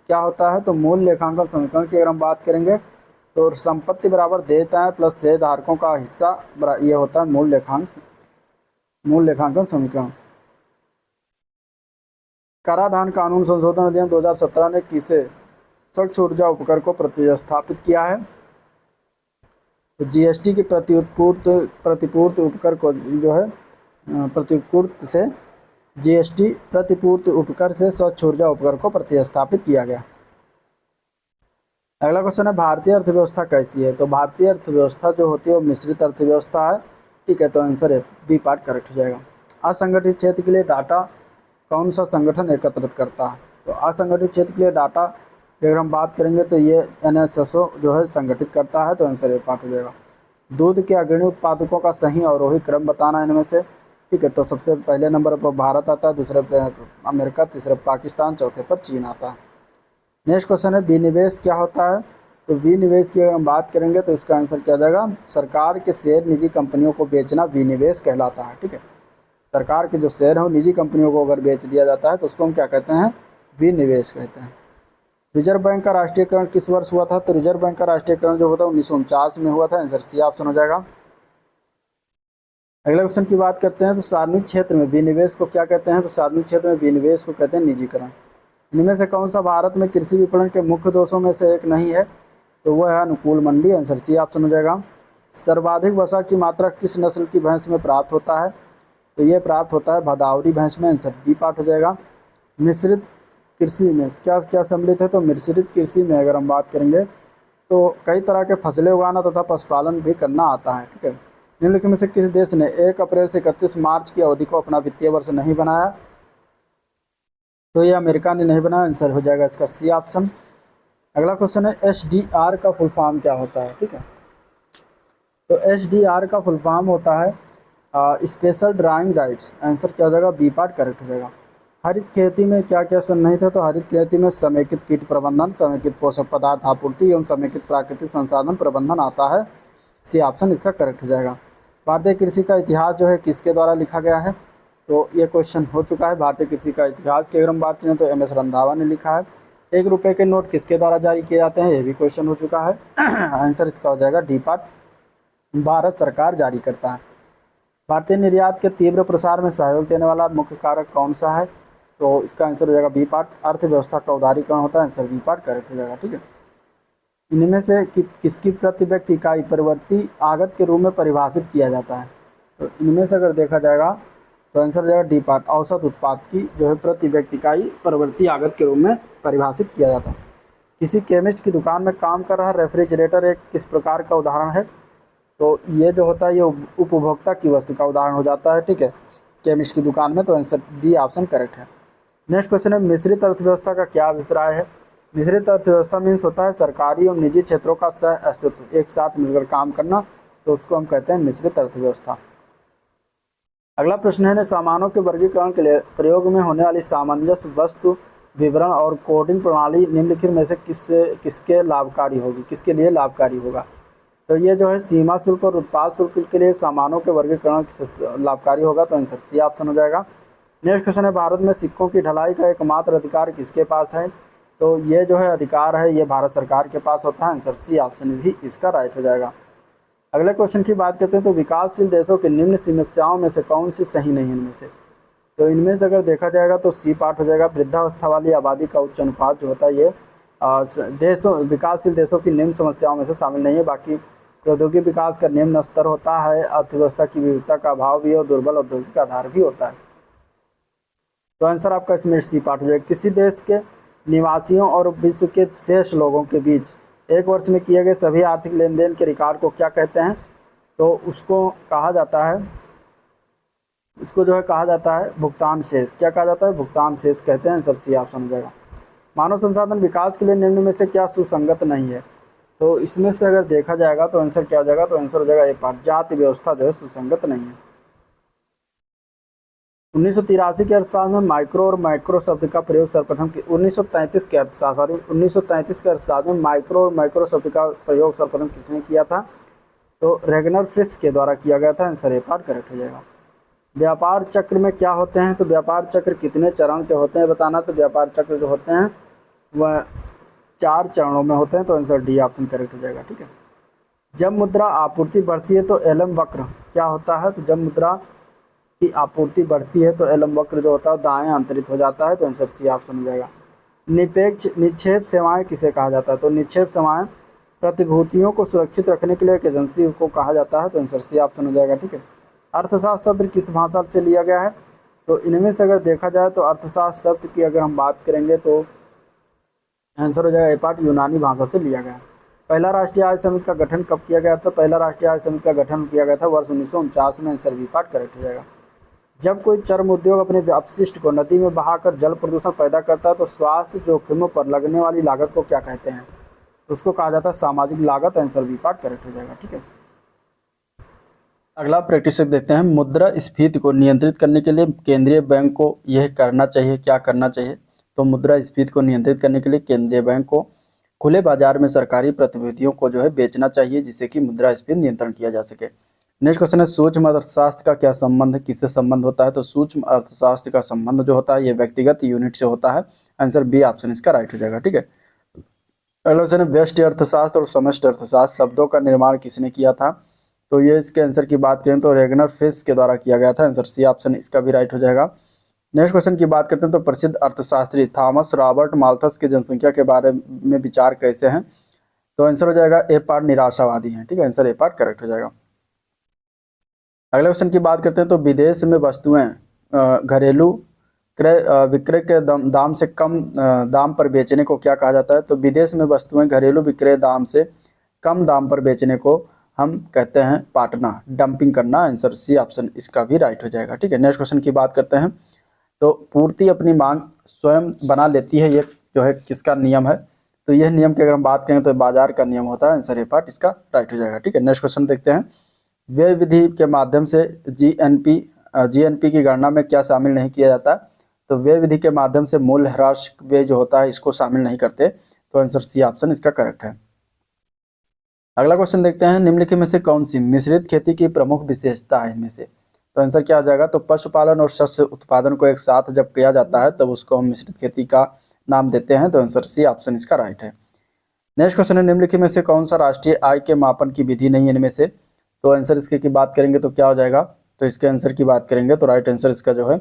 क्या होता है? तो मूल लेखांकन समीकरण की अगर हम बात करेंगे तो संपत्ति बराबर देयताएं प्लस शेयरधारकों का हिस्सा ये होता है मूल लेखांकन समीकरण। कराधान कानून संशोधन अधिनियम 2017 ने किसे स्वच्छ ऊर्जा उपकर को प्रतिस्थापित किया है? तो जीएसटी की प्रतिपूर्ति उपकर को जो है प्रतिपूर्ति से जीएसटी प्रतिपूर्ति उपकर से स्वच्छ ऊर्जा उपकर को प्रतिस्थापित किया गया। अगला क्वेश्चन है भारतीय अर्थव्यवस्था कैसी है? तो भारतीय अर्थव्यवस्था जो होती है वो मिश्रित अर्थव्यवस्था है। ठीक है, तो आंसर है बी पार्ट करेक्ट हो जाएगा। असंगठित क्षेत्र के लिए डाटा कौन सा संगठन एकत्रित करता है? तो असंगठित क्षेत्र के लिए डाटा की अगर हम बात करेंगे तो ये एनएसएसओ जो है संगठित करता है, तो आंसर ए पार्ट हो जाएगा। दूध के अग्रणी उत्पादकों का सही अवरोही क्रम बताना है इनमें से। ठीक है, तो सबसे पहले नंबर पर भारत आता है, दूसरे पर अमेरिका, तीसरे पर पाकिस्तान, चौथे पर चीन आता है। नेक्स्ट क्वेश्चन है विनिवेश क्या होता है? तो विनिवेश की अगर हम बात करेंगे तो इसका आंसर क्या जाएगा? सरकार के शेयर निजी कंपनियों को बेचना विनिवेश कहलाता है। ठीक है, सरकार के जो शेयर हैं निजी कंपनियों को अगर बेच दिया जाता है तो उसको हम क्या कहते हैं? विनिवेश कहते हैं। रिजर्व बैंक का राष्ट्रीयकरण किस वर्ष हुआ था? तो रिजर्व बैंक का राष्ट्रीयकरण जो होता है 1949 में हुआ था। आंसर सी ऑप्शन हो जाएगा। अगले क्वेश्चन की बात करते हैं तो सार्वजनिक क्षेत्र में विनिवेश को क्या कहते हैं? तो सार्वजनिक क्षेत्र में विनिवेश को कहते हैं निजीकरण। इनमें से कौन सा भारत में कृषि विपणन के मुख्य दोषों में से एक नहीं है? तो वह है अनुकूल मंडी। आंसर सी ऑप्शन हो जाएगा। सर्वाधिक वसा की मात्रा किस नस्ल की भैंस में प्राप्त होता है? तो ये प्राप्त होता है भदावरी भैंस में। आंसर बी पार्ट हो जाएगा। मिश्रित कृषि में क्या क्या सम्मिलित है? तो मिश्रित कृषि में अगर हम बात करेंगे तो कई तरह के फसलें उगाना तथा पशुपालन भी करना आता है। ठीक है, निम्नलिखित में से किस देश ने 1 अप्रैल से 31 मार्च की अवधि को अपना वित्तीय वर्ष नहीं बनाया? तो ये अमेरिका ने नहीं बनाया। आंसर हो जाएगा इसका सी ऑप्शन। अगला क्वेश्चन है एसडीआर का फुल फॉर्म क्या होता है? ठीक है, तो एसडीआर का फुल फॉर्म होता है स्पेशल ड्राइंग राइट्स। आंसर क्या हो जाएगा? बी पार्ट करेक्ट हो जाएगा। हरित खेती में क्या क्या सन्निहित है? तो हरित खेती में समेकित कीट प्रबंधन, समेकित पोषक पदार्थ आपूर्ति एवं समेकित प्राकृतिक संसाधन प्रबंधन आता है। सी ऑप्शन इसका करेक्ट हो जाएगा। भारतीय कृषि का इतिहास जो है किसके द्वारा लिखा गया है? तो ये क्वेश्चन हो चुका है। भारतीय कृषि का इतिहास की अगर हम बात करें तो एम एस रंधावा ने लिखा है। 1 रुपये के नोट किसके द्वारा जारी किए जाते हैं? ये भी क्वेश्चन हो चुका है। आंसर इसका हो जाएगा डी पार्ट, भारत सरकार जारी करता है। भारतीय निर्यात के तीव्र प्रसार में सहयोग देने वाला मुख्य कारक कौन सा है? तो इसका आंसर हो जाएगा बी पार्ट, अर्थव्यवस्था का उदारीकरण होता है। आंसर बी पार्ट करेक्ट हो जाएगा। ठीक है, इनमें से किसकी प्रति व्यक्ति इकाई परिवर्ती आगत के रूप में परिभाषित किया जाता है? तो इनमें से अगर देखा जाएगा तो आंसर हो जाएगा डी पार्ट, औसत उत्पाद की जो है प्रति व्यक्ति इकाई परिवर्ती आगत के रूप में परिभाषित किया जाता है। किसी केमिस्ट की दुकान में काम कर रहा रेफ्रिजरेटर एक किस प्रकार का उदाहरण है? तो ये जो होता है ये उपभोक्ता की वस्तु का उदाहरण हो जाता है। ठीक है, केमिस्ट की दुकान में, तो आंसर डी ऑप्शन करेक्ट है। नेक्स्ट क्वेश्चन है मिश्रित अर्थव्यवस्था का क्या अभिप्राय है? मिश्रित अर्थव्यवस्था मीन्स होता है सरकारी और निजी क्षेत्रों का सह अस्तित्व, एक साथ मिलकर काम करना, तो उसको हम कहते हैं मिश्रित अर्थव्यवस्था। अगला प्रश्न है सामानों के वर्गीकरण के लिए प्रयोग में होने वाली सामंजस्य वस्तु विवरण और कोडिंग प्रणाली निम्नलिखित में से किसके लाभकारी होगी, किसके लिए लाभकारी होगा? तो ये जो है सीमा शुल्क और उत्पाद शुल्क के लिए सामानों के वर्गीकरण लाभकारी होगा, तो आंसर सी ऑप्शन हो जाएगा। नेक्स्ट क्वेश्चन है भारत में सिक्कों की ढलाई का एकमात्र अधिकार किसके पास है? तो ये जो है अधिकार है ये भारत सरकार के पास होता है। आंसर सी ऑप्शन भी इसका राइट हो जाएगा। अगले क्वेश्चन की बात करते हैं तो विकासशील देशों की निम्न समस्याओं में से कौन सी सही नहीं है इनमें से? तो इनमें से अगर देखा जाएगा तो सी पार्ट हो जाएगा। वृद्धावस्था वाली आबादी का उच्च अनुपात जो होता है ये विकासशील देशों की निम्न समस्याओं में से शामिल नहीं है। बाकी प्रौद्योगिकी विकास का निम्न स्तर होता है, अर्थव्यवस्था की विविधता का अभाव भी और दुर्बल औद्योगिक आधार भी होता है। तो आंसर आपका इसमें सी पार्ट हो जाएगा। किसी देश के निवासियों और विश्व के शेष लोगों के बीच एक वर्ष में किए गए सभी आर्थिक लेन देन के रिकॉर्ड को क्या कहते हैं? तो उसको कहा जाता है, इसको जो है कहा जाता है भुगतान शेष। क्या कहा जाता है? भुगतान शेष कहते हैं। आंसर सी ऑप्शन हो जाएगा। मानव संसाधन विकास के लिए निम्न में से क्या सुसंगत नहीं है? तो इसमें से अगर देखा जाएगा तो आंसर क्या हो जाएगा? तो आंसर हो जाएगा ए पार्ट, जाति व्यवस्था जो है सुसंगत नहीं है। 1983 के अर्थशास्त्र में माइक्रो और माइक्रो शब्द का प्रयोग सर्वप्रथम 1933 के अर्थशास्त्र में माइक्रो और माइक्रो शब्द का प्रयोग सर्वप्रथम किसने किया था? तो रेगनर फ्रिश के द्वारा किया गया था। आंसर ए पार्ट करेक्ट हो जाएगा। व्यापार चक्र में क्या होते हैं? तो व्यापार चक्र कितने चरण के होते हैं बताना। तो व्यापार चक्र जो होते हैं वह 4 चरणों में होते हैं, तो आंसर डी ऑप्शन करेक्ट हो जाएगा। ठीक है, जब मुद्रा आपूर्ति बढ़ती है तो एलएम वक्र क्या होता है? तो जब मुद्रा की आपूर्ति बढ़ती है तो एलम वक्र जो होता है दाएं अंतरित हो जाता है, तो आंसर सी ऑप्शन हो जाएगा। निपेक्ष निक्षेप सेवाएं किसे कहा जाता है? तो निक्षेप सेवाएं प्रतिभूतियों को सुरक्षित रखने के लिए एक एजेंसी को कहा जाता है, तो आंसर सी ऑप्शन हो जाएगा। ठीक है। अर्थशास्त्र शब्द किस भाषा से लिया गया है? तो इनमें से अगर देखा जाए तो अर्थशास्त्र शब्द की अगर हम बात करेंगे तो आंसर हो जाएगा ए पार्ट यूनानी भाषा से लिया गया है। पहला राष्ट्रीय आय समिति का गठन कब किया गया था? पहला राष्ट्रीय आय समिति का गठन किया गया था वर्ष 1949 में, आंसर बी पार्ट करेक्ट हो जाएगा। जब कोई चर्म उद्योग अपने अपशिष्ट को नदी में बहाकर जल प्रदूषण पैदा करता है तो स्वास्थ्य जोखिमों पर लगने वाली लागत को क्या कहते हैं? तो उसको कहा जाता है सामाजिक लागत, आंसर बी पार्ट करेक्ट हो जाएगा। ठीक है। अगला प्रैक्टिस देखते हैं। मुद्रास्फीति को नियंत्रित करने के लिए केंद्रीय बैंक को यह करना चाहिए, क्या करना चाहिए? तो मुद्रास्फीति को नियंत्रित करने के लिए केंद्रीय बैंक को खुले बाजार में सरकारी प्रतिभूतियों को जो है बेचना चाहिए, जिससे कि मुद्रास्फीति नियंत्रण किया जा सके। नेक्स्ट क्वेश्चन है सूक्ष्म अर्थशास्त्र का क्या संबंध है, किससे संबंध होता है? तो सूक्ष्म अर्थशास्त्र का संबंध जो होता है ये व्यक्तिगत यूनिट से होता है, आंसर बी ऑप्शन इसका राइट हो जाएगा। ठीक है। अगला क्वेश्चन है व्यष्टि अर्थशास्त्र और समष्टि अर्थशास्त्र शब्दों का निर्माण किसने किया था? तो ये इसके आंसर की बात करें तो रेगनर फिश के द्वारा किया गया था, आंसर सी ऑप्शन इसका भी राइट हो जाएगा। नेक्स्ट क्वेश्चन की बात करते हैं तो प्रसिद्ध अर्थशास्त्री थॉमस रॉबर्ट माल्थस की जनसंख्या के बारे में विचार कैसे हैं? तो आंसर हो जाएगा ए पार्ट निराशावादी हैं। ठीक है, आंसर ए पार्ट करेक्ट हो जाएगा। अगले क्वेश्चन की बात करते हैं तो विदेश में वस्तुएं घरेलू क्रय विक्रय के दाम से कम दाम पर बेचने को क्या कहा जाता है? तो विदेश में वस्तुएं घरेलू विक्रय दाम से कम दाम पर बेचने को हम कहते हैं पाटना, डंपिंग करना, आंसर सी ऑप्शन इसका भी राइट हो जाएगा। ठीक है। नेक्स्ट क्वेश्चन की बात करते हैं तो पूर्ति अपनी मांग स्वयं बना लेती है, ये जो है किसका नियम है? तो यह नियम की अगर हम बात करें तो बाजार का नियम होता है, आंसर ए पार्ट इसका राइट हो जाएगा। ठीक है। नेक्स्ट क्वेश्चन देखते हैं व्यय विधि के माध्यम से जीएनपी की गणना में क्या शामिल नहीं किया जाता? तो व्यय विधि के माध्यम से मूल्य ह्रास व्यय जो होता है इसको शामिल नहीं करते, तो आंसर सी ऑप्शन इसका करेक्ट है। अगला क्वेश्चन देखते हैं निम्नलिखित में से कौन सी मिश्रित खेती की प्रमुख विशेषता है इनमें से? तो आंसर क्या आ जाएगा? तो पशुपालन और शस्य उत्पादन को एक साथ जब किया जाता है तब उसको हम मिश्रित खेती का नाम देते हैं, तो आंसर सी ऑप्शन इसका राइट है। नेक्स्ट क्वेश्चन है निम्नलिखित में से कौन सा राष्ट्रीय आय के मापन की विधि नहीं है इनमें से? तो आंसर इसके की बात करेंगे तो क्या हो जाएगा? तो इसके आंसर की बात करेंगे तो राइट आंसर इसका जो है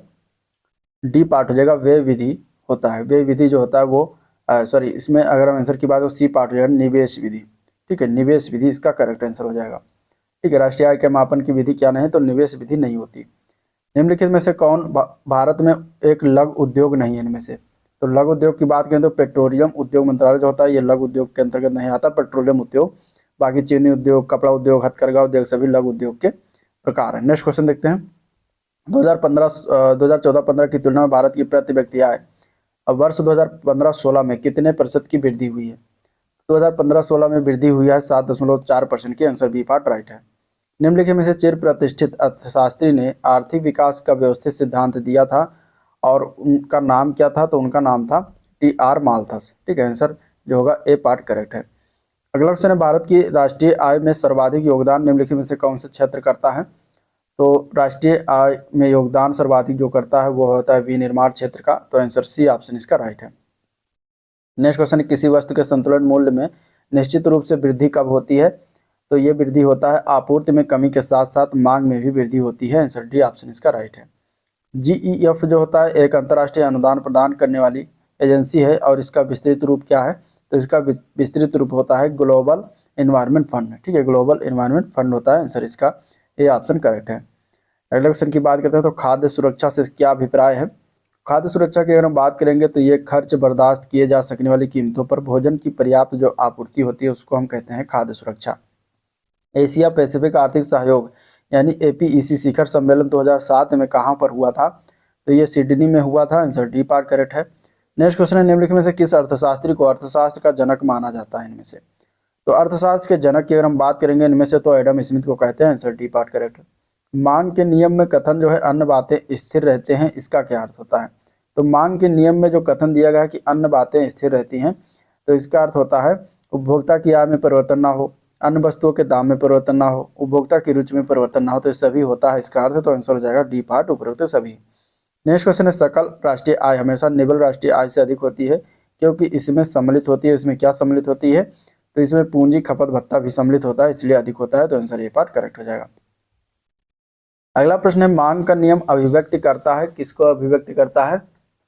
डी पार्ट हो जाएगा, व्यय विधि होता है। व्यय विधि जो होता है वो सॉरी इसमें अगर हम आंसर की बात हो सी पार्ट हो जाएगा, निवेश विधि। ठीक है, निवेश विधि इसका करेक्ट आंसर हो जाएगा। ठीक है, राष्ट्रीय आय के मापन की विधि क्या नहीं है? तो निवेश विधि नहीं होती। निम्नलिखित में से कौन भारत में एक लघु उद्योग नहीं है इनमें से? तो लघु उद्योग की बात करें तो पेट्रोलियम उद्योग मंत्रालय जो होता है ये लघु उद्योग के अंतर्गत नहीं आता, पेट्रोलियम उद्योग। बाकी चीनी उद्योग, कपड़ा उद्योग, हथकरघा उद्योग सभी लघु उद्योग के प्रकार है। नेक्स्ट क्वेश्चन देखते हैं 2014-15 की तुलना में भारत की प्रति व्यक्ति आय अब वर्ष 2015-16 में कितने प्रतिशत की वृद्धि हुई है? 2015-16 में वृद्धि हुई है 7.4% की, आंसर बी पार्ट राइट है। निम्नलिखित में से चिर प्रतिष्ठित अर्थशास्त्री ने आर्थिक विकास का व्यवस्थित सिद्धांत दिया था और उनका नाम क्या था? तो उनका नाम था टी.आर. माल्थस। ठीक है, आंसर जो होगा ए पार्ट करेक्ट है। अगला क्वेश्चन है भारत की राष्ट्रीय आय में सर्वाधिक योगदान निम्नलिखित में से कौन से क्षेत्र करता है? तो राष्ट्रीय आय में योगदान सर्वाधिक जो करता है वो होता है विनिर्माण क्षेत्र का, तो आंसर सी ऑप्शन इसका राइट है। नेक्स्ट क्वेश्चन है किसी वस्तु के संतुलन मूल्य में निश्चित रूप से वृद्धि कब होती है? तो ये वृद्धि होता है आपूर्ति में कमी के साथ साथ मांग में भी वृद्धि होती है, आंसर डी ऑप्शन इसका राइट है। जीईएफ जो होता है एक अंतर्राष्ट्रीय अनुदान प्रदान करने वाली एजेंसी है और इसका विस्तृत रूप क्या है? तो इसका विस्तृत रूप होता है ग्लोबल एनवायरनमेंट फंड। ठीक है, ग्लोबल एनवायरनमेंट फंड होता है, आंसर इसका ए ऑप्शन करेक्ट है। अगले क्वेश्चन की बात करते हैं तो खाद्य सुरक्षा से क्या अभिप्राय है? खाद्य सुरक्षा की अगर हम बात करेंगे तो ये खर्च बर्दाश्त किए जा सकने वाली कीमतों पर भोजन की पर्याप्त जो आपूर्ति होती है उसको हम कहते हैं खाद्य सुरक्षा। एशिया पैसिफिक आर्थिक सहयोग यानी एपीईसी शिखर सम्मेलन 2007 में कहाँ पर हुआ था? तो ये सिडनी में हुआ था, आंसर डी पार्ट करेक्ट है। नेक्स्ट क्वेश्चन है निम्नलिखित में से किस अर्थशास्त्री को अर्थशास्त्र का जनक माना जाता है इनमें से? तो अर्थशास्त्र के जनक की अगर हम बात करेंगे इनमें से तो एडम स्मिथ को कहते हैं, आंसर डी पार्ट करेक्ट है। मांग के नियम में कथन जो है अन्य बातें स्थिर रहते हैं, इसका क्या अर्थ होता है? तो मांग के नियम में जो कथन दिया गया है कि अन्य बातें स्थिर रहती हैं, तो इसका अर्थ होता है उपभोक्ता की आय में परिवर्तन ना हो, अन्य वस्तुओं के दाम में परिवर्तन ना हो, उपभोक्ता की रुचि में परिवर्तन ना हो, तो ये सभी होता है इसका अर्थ, तो आंसर हो जाएगा डी पार्ट उपरोक्त सभी। नेक्स्ट क्वेश्चन है सकल राष्ट्रीय आय हमेशा निवल राष्ट्रीय आय से अधिक होती है क्योंकि इसमें सम्मिलित होती है। इसमें क्या सम्मिलित होती है? तो इसमें पूंजी खपत भत्ता भी सम्मिलित होता है, इसलिए अधिक होता है, तो आंसर ए पार्ट करेक्ट हो जाएगा। अगला प्रश्न है मांग का नियम अभिव्यक्ति करता है, किसको अभिव्यक्ति करता है?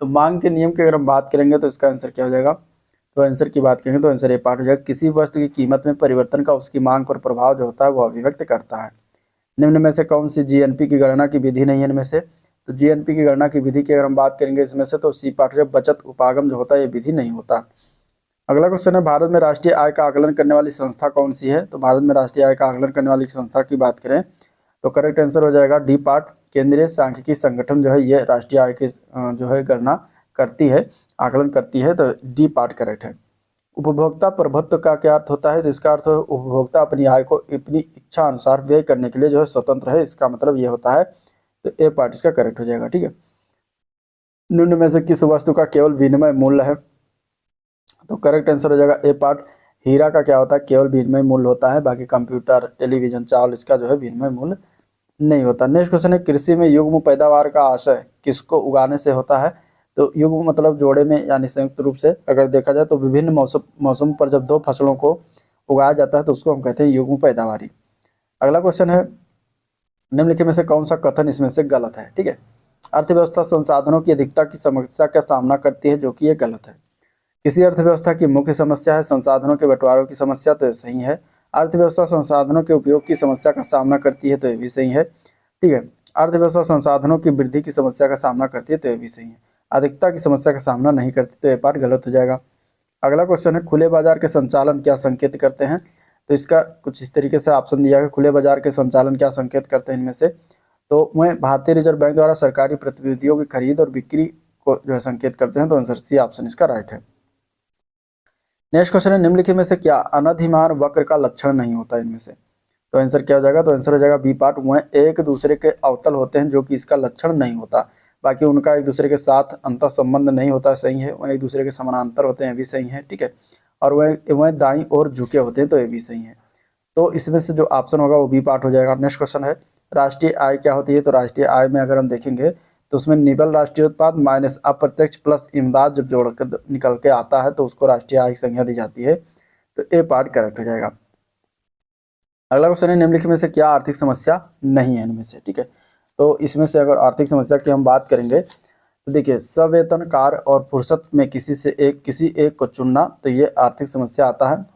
तो मांग के नियम की अगर हम बात करेंगे तो इसका आंसर क्या हो जाएगा? तो आंसर की बात करेंगे तो आंसर ए पार्ट हो जाएगा, किसी वस्तु की कीमत में परिवर्तन का उसकी मांग पर प्रभाव जो होता है वो अभिव्यक्त करता है। निम्न में से कौन सी जीएनपी की गणना की विधि नहीं है इनमें से? तो जीएनपी की गणना की विधि की अगर हम बात करेंगे इसमें से तो सी पार्ट जो बचत उपागम जो होता है ये विधि नहीं होता। अगला क्वेश्चन है भारत में राष्ट्रीय आय का आकलन करने वाली संस्था कौन सी है? तो भारत में राष्ट्रीय आय का आकलन करने वाली संस्था की बात करें तो करेक्ट आंसर हो जाएगा डी पार्ट, केंद्रीय सांख्यिकी संगठन जो है ये राष्ट्रीय आय की जो है गणना करती है, आकलन करती है, तो डी पार्ट करेक्ट है। उपभोक्ता प्रभुत्व का क्या अर्थ होता है? तो इसका अर्थ उपभोक्ता अपनी आय को अपनी इच्छा अनुसार व्यय करने के लिए जो है स्वतंत्र है, इसका मतलब ये होता है, तो ए पार्ट इसका करेक्ट हो जाएगा। ठीक है, निम्न में से किस वस्तु का केवल विनिमय मूल्य है? तो करेक्ट आंसर हो जाएगा ए पार्ट, हीरा का क्या होता है? केवल विनिमय मूल्य होता है, बाकी कंप्यूटर, टेलीविजन, चावल इसका जो है विनिमय मूल्य नहीं होता। नेक्स्ट क्वेश्चन है कृषि में युग्म पैदावार का आशय किसको उगाने से होता है? तो युग्म मतलब जोड़े में यानी संयुक्त रूप से अगर देखा जाए तो विभिन्न मौसम पर जब दो फसलों को उगाया जाता है तो उसको हम कहते हैं युग्म पैदावारी। अगला क्वेश्चन है निम्नलिखित में से कौन सा कथन इसमें से गलत है? ठीक है, अर्थव्यवस्था संसाधनों की अधिकता की समस्या का सामना करती है, जो कि ये गलत है। किसी अर्थव्यवस्था की मुख्य समस्या है संसाधनों के बंटवारे की समस्या, तो ये सही है। अर्थव्यवस्था संसाधनों के उपयोग की समस्या का सामना करती है, तो ये भी सही है। ठीक है, अर्थव्यवस्था संसाधनों की वृद्धि की समस्या का सामना करती है, तो ये भी सही है। अधिकता की समस्या का सामना नहीं करती, तो ये पार्ट गलत हो जाएगा। अगला क्वेश्चन है खुले बाजार के संचालन क्या संकेत करते हैं? तो इसका कुछ इस तरीके से ऑप्शन दिया है, खुले बाजार के संचालन क्या संकेत करते हैं इनमें से? तो वह भारतीय रिजर्व बैंक द्वारा सरकारी प्रतिनिधियों की खरीद और बिक्री को जो है संकेत करते हैं, तो आंसर सी ऑप्शन इसका राइट है। नेक्स्ट क्वेश्चन है निम्नलिखित में से क्या अनधिमान वक्र का लक्षण नहीं होता इनमें से? तो आंसर क्या हो जाएगा? तो आंसर हो जाएगा बी पार्ट, वह एक दूसरे के अवतल होते हैं जो कि इसका लक्षण नहीं होता, बाकी उनका एक दूसरे के साथ अंतर संबंध नहीं होता, सही है। वह एक दूसरे के समानांतर होते हैं, भी सही है। ठीक है, और वह दाईं ओर झुके होते हैं, तो ये भी सही है। तो इसमें से जो ऑप्शन होगा वो बी पार्ट हो जाएगा। नेक्स्ट क्वेश्चन है राष्ट्रीय आय क्या होती है? तो राष्ट्रीय आय में अगर हम देखेंगे तो उसमें निवल राष्ट्रीय उत्पाद माइनस अप्रत्यक्ष प्लस इमदाद जब जोड़ कर निकल के आता है तो उसको राष्ट्रीय आय की संज्ञा दी जाती है, तो ए पार्ट करेक्ट हो जाएगा। अगला क्वेश्चन है निम्नलिखित में से क्या आर्थिक समस्या नहीं है इनमें से? ठीक है, तो इसमें से अगर आर्थिक समस्या की हम बात करेंगे तो देखिए सवेतन कार्य और फुर्सत में किसी एक को चुनना, तो ये आर्थिक समस्या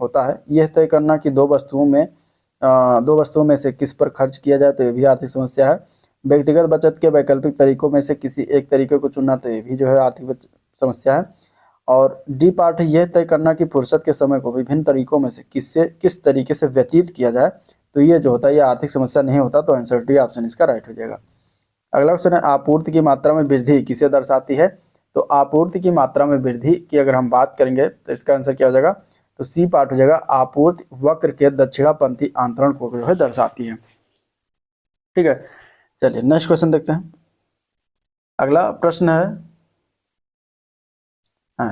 होता है। यह तय करना कि दो वस्तुओं में से किस पर खर्च किया जाए, तो ये भी आर्थिक समस्या है। व्यक्तिगत बचत के वैकल्पिक तरीकों में से किसी एक तरीके को चुनना, तो ये भी जो है आर्थिक समस्या है। और डी पार्ट यह तय करना कि फुर्सत के समय को विभिन्न तरीकों में से किस तरीके से व्यतीत किया जाए, तो ये जो होता है ये आर्थिक समस्या नहीं होता, तो आंसर डी ऑप्शन इसका राइट हो जाएगा। अगला क्वेश्चन है आपूर्ति की मात्रा में वृद्धि किसे दर्शाती है? तो आपूर्ति की मात्रा में वृद्धि की अगर हम बात करेंगे तो इसका आंसर क्या हो जाएगा? तो सी पार्ट हो जाएगा, आपूर्ति वक्र के दक्षिणापंथी आंतरण को जो है दर्शाती है। ठीक है, चलिए नेक्स्ट क्वेश्चन देखते हैं। अगला प्रश्न है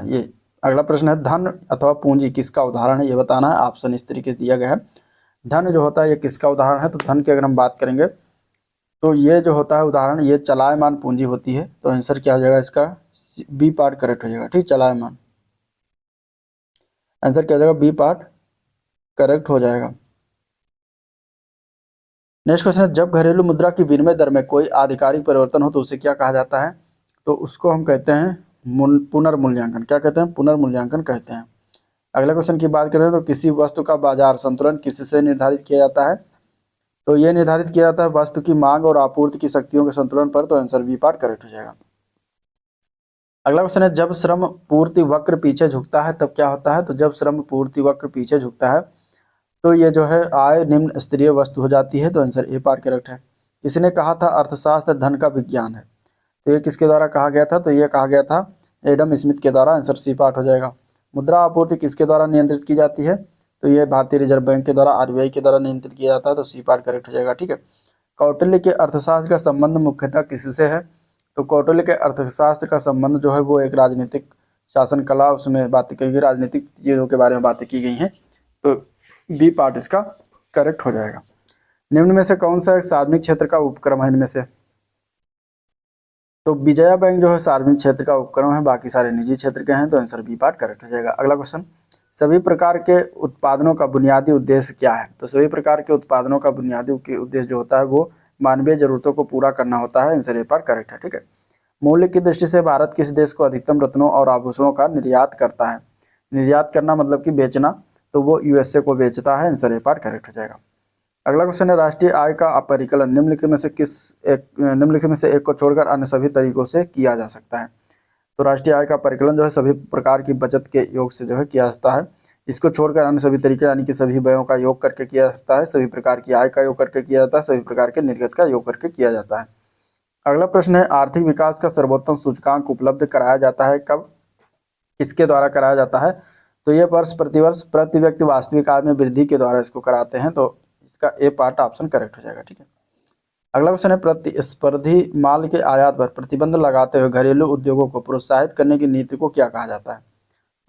ये अगला प्रश्न है धन अथवा पूंजी किसका उदाहरण है, ये बताना है। ऑप्शन इस तरीके से दिया गया है। धन जो होता है ये किसका उदाहरण है? तो धन की अगर हम बात करेंगे तो ये जो होता है उदाहरण ये चलायमान पूंजी होती है, तो आंसर क्या हो जाएगा इसका? बी पार्ट करेक्ट हो जाएगा। ठीक, चलायमान आंसर क्या हो जाएगा? बी पार्ट करेक्ट हो जाएगा। नेक्स्ट क्वेश्चन है जब घरेलू मुद्रा की विनिमय दर में कोई आधिकारिक परिवर्तन हो तो उसे क्या कहा जाता है? तो उसको हम कहते हैं पुनर्मूल्यांकन। क्या कहते हैं? पुनर्मूल्यांकन कहते हैं। अगला क्वेश्चन की बात करें तो किसी वस्तु का बाजार संतुलन किससे निर्धारित किया जाता है? तो ये निर्धारित किया जाता है वस्तु की मांग और आपूर्ति की शक्तियों के संतुलन पर, तो आंसर बी पार्ट करेक्ट हो जाएगा। अगला क्वेश्चन है जब श्रम पूर्ति वक्र पीछे झुकता है तब क्या होता है? तो जब श्रम पूर्ति वक्र पीछे झुकता है तो ये जो है आय निम्न स्तरीय वस्तु हो जाती है, तो आंसर ए पार्ट करेक्ट है। किसने कहा था अर्थशास्त्र धन का विज्ञान है? तो ये किसके द्वारा कहा गया था? तो ये कहा गया था एडम स्मिथ के द्वारा, आंसर सी पार्ट हो जाएगा। मुद्रा आपूर्ति किसके द्वारा नियंत्रित की जाती है? तो ये भारतीय रिजर्व बैंक के द्वारा, आरबीआई के द्वारा नियंत्रित किया जाता है, तो सी पार्ट करेक्ट हो जाएगा। ठीक है, कौटिल्य के अर्थशास्त्र का संबंध मुख्यतः किससे है? तो कौटिल्य के अर्थशास्त्र का संबंध जो है वो एक राजनीतिक शासन कला, उसमें बातें की गई, राजनीतिक चीज़ों के बारे में बातें की गई हैं, तो बी पार्ट इसका करेक्ट हो जाएगा। निम्न में से कौन सा एक सार्वजनिक क्षेत्र का उपक्रम है इनमें से? तो विजया बैंक जो है सार्वजनिक क्षेत्र का उपक्रम है, बाकी सारे निजी क्षेत्र के हैं, तो आंसर बी पार्ट करेक्ट हो जाएगा। अगला क्वेश्चन सभी प्रकार के उत्पादनों का बुनियादी उद्देश्य क्या है? तो सभी प्रकार के उत्पादनों का बुनियादी उद्देश्य जो होता है वो मानवीय जरूरतों को पूरा करना होता है। आंसर ए पार्ट करेक्ट है। ठीक है। मूल्य की दृष्टि से भारत किस देश को अधिकतम रत्नों और आभूषणों का निर्यात करता है? निर्यात करना मतलब कि बेचना, तो वो यूएसए को बेचता है। आंसर ए पार्ट करेक्ट हो जाएगा। अगला क्वेश्चन है, राष्ट्रीय आय का अपरिकलन निम्नलिखित में से एक को छोड़कर अन्य सभी तरीकों से किया जा सकता है। तो राष्ट्रीय आय का परिकलन जो है सभी प्रकार की बचत के योग से जो है किया जाता है। इसको छोड़कर अन्य सभी तरीके यानी कि सभी व्ययों का योग करके किया जाता है, सभी प्रकार की आय का योग करके किया जाता है, सभी प्रकार के निर्गत का योग करके किया जाता है। अगला प्रश्न है, आर्थिक विकास का सर्वोत्तम सूचकांक उपलब्ध कराया जाता है कब, किसके द्वारा कराया जाता है? तो ये वर्ष प्रतिवर्ष प्रति व्यक्ति वास्तविक आय में वृद्धि के द्वारा इसको कराते हैं। तो इसका ए पार्ट ऑप्शन करेक्ट हो जाएगा। ठीक है। अगला क्वेश्चन है, प्रतिस्पर्धी माल के आयात पर प्रतिबंध लगाते हुए घरेलू उद्योगों को प्रोत्साहित करने की नीति को क्या कहा जाता है?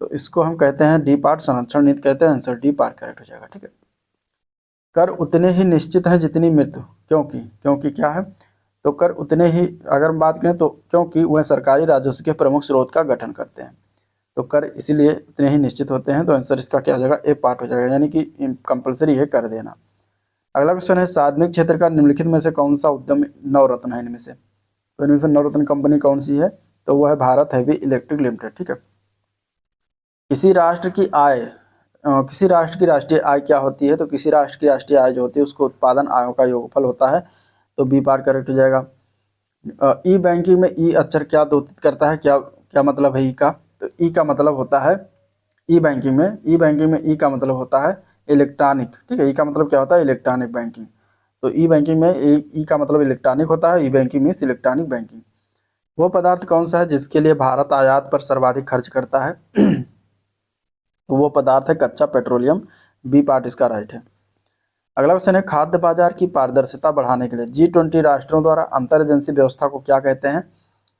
तो इसको हम कहते हैं डी पार्ट संरक्षण नीति कहते हैं। आंसर डी पार्ट करेक्ट हो जाएगा। ठीक है। कर उतने ही निश्चित हैं जितनी मृत्यु, क्योंकि क्या है? तो कर उतने ही, अगर हम बात करें तो क्योंकि वह सरकारी राजस्व के प्रमुख स्रोत का गठन करते हैं, तो कर इसीलिए उतने ही निश्चित होते हैं। तो आंसर इसका क्या हो जाएगा? ए पार्ट हो जाएगा, यानी कि कंपलसरी है कर देना। अगला क्वेश्चन है, सार्वजनिक क्षेत्र का निम्नलिखित में से कौन सा उद्यम नवरत्न है इनमें से? तो इनमें से नवरत्न कंपनी कौन सी है? तो वह है भारत हैवी इलेक्ट्रिक लिमिटेड। ठीक है। किसी राष्ट्र की राष्ट्रीय आय क्या होती है? तो किसी राष्ट्र की राष्ट्रीय आय जो होती है उसको उत्पादन आयों का योगफल होता है। तो बी पार्ट करेक्ट हो जाएगा। ई बैंकिंग में ई अक्षर क्या द्योतित करता है? क्या मतलब है ई का? तो ई का मतलब होता है ई बैंकिंग में ई का मतलब होता है इलेक्ट्रॉनिक। ठीक है। ई का मतलब क्या होता है? Electronic banking. तो ई बैंकिंग में ई का मतलब इलेक्ट्रॉनिक होता है। ई बैंकिंग मीन्स इलेक्ट्रॉनिक बैंकिंग। वो पदार्थ कौन सा है जिसके लिए भारत आयात पर सर्वाधिक खर्च करता है? तो वो पदार्थ है कच्चा पेट्रोलियम। बी पार्ट इसका राइट है। अगला क्वेश्चन है, खाद्य बाजार की पारदर्शिता बढ़ाने के लिए G20 राष्ट्रों द्वारा अंतर एजेंसी व्यवस्था को क्या कहते हैं?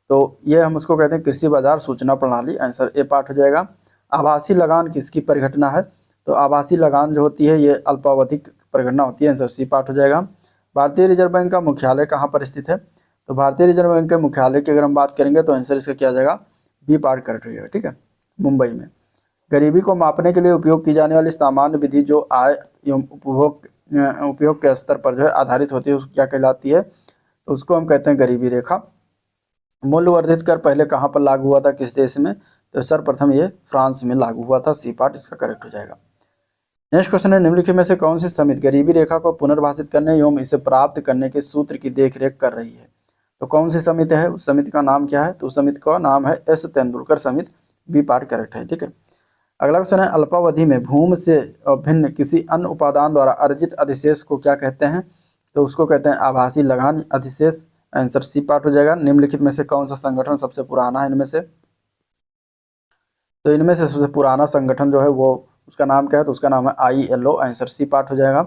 तो ये हम उसको कहते हैं कृषि बाजार सूचना प्रणाली। आंसर ए पार्ट हो जाएगा। आभासी लगान किसकी परिघटना है? तो आभासी लगान जो होती है ये अल्पावधिक परिघटना होती है। आंसर सी पार्ट हो जाएगा। भारतीय रिजर्व बैंक का मुख्यालय कहाँ पर स्थित है? तो भारतीय रिजर्व बैंक के मुख्यालय की अगर हम बात करेंगे तो आंसर इसका क्या आ जाएगा? बी पार्ट करेक्ट हो जाएगा। ठीक है। मुंबई में। गरीबी को मापने के लिए उपयोग की जाने वाली सामान्य विधि जो आय एवं उपयोग के स्तर पर जो है आधारित होती है उसको क्या कहलाती है? तो उसको हम कहते हैं गरीबी रेखा। मूल्य वर्धित कर पहले कहाँ पर लागू हुआ था, किस देश में? तो सर्वप्रथम ये फ्रांस में लागू हुआ था। सी पार्ट इसका करेक्ट हो जाएगा। नेक्स्ट क्वेश्चन है, निम्नलिखित में से कौन सी समिति गरीबी रेखा को पुनर्भाषित करने एवं इसे प्राप्त करने के सूत्र की देखरेख कर रही है? तो कौन सी समिति है? उस समिति का नाम क्या है? तो उस समिति का नाम है एस तेंदुलकर समिति। बी पार्ट करेक्ट है। ठीक है। अगला क्वेश्चन है, अल्पावधि में भूमि से भिन्न किसी अन्य उपादान द्वारा अर्जित अधिशेष को क्या कहते हैं? तो उसको कहते हैं आभासी लगान अधिशेष। आंसर सी पार्ट हो जाएगा। निम्नलिखित में से कौन सा संगठन सबसे पुराना है इनमें से? तो इनमें से सबसे पुराना संगठन जो है वो उसका नाम क्या है? तो उसका नाम है ILO। आंसर सी पार्ट हो जाएगा।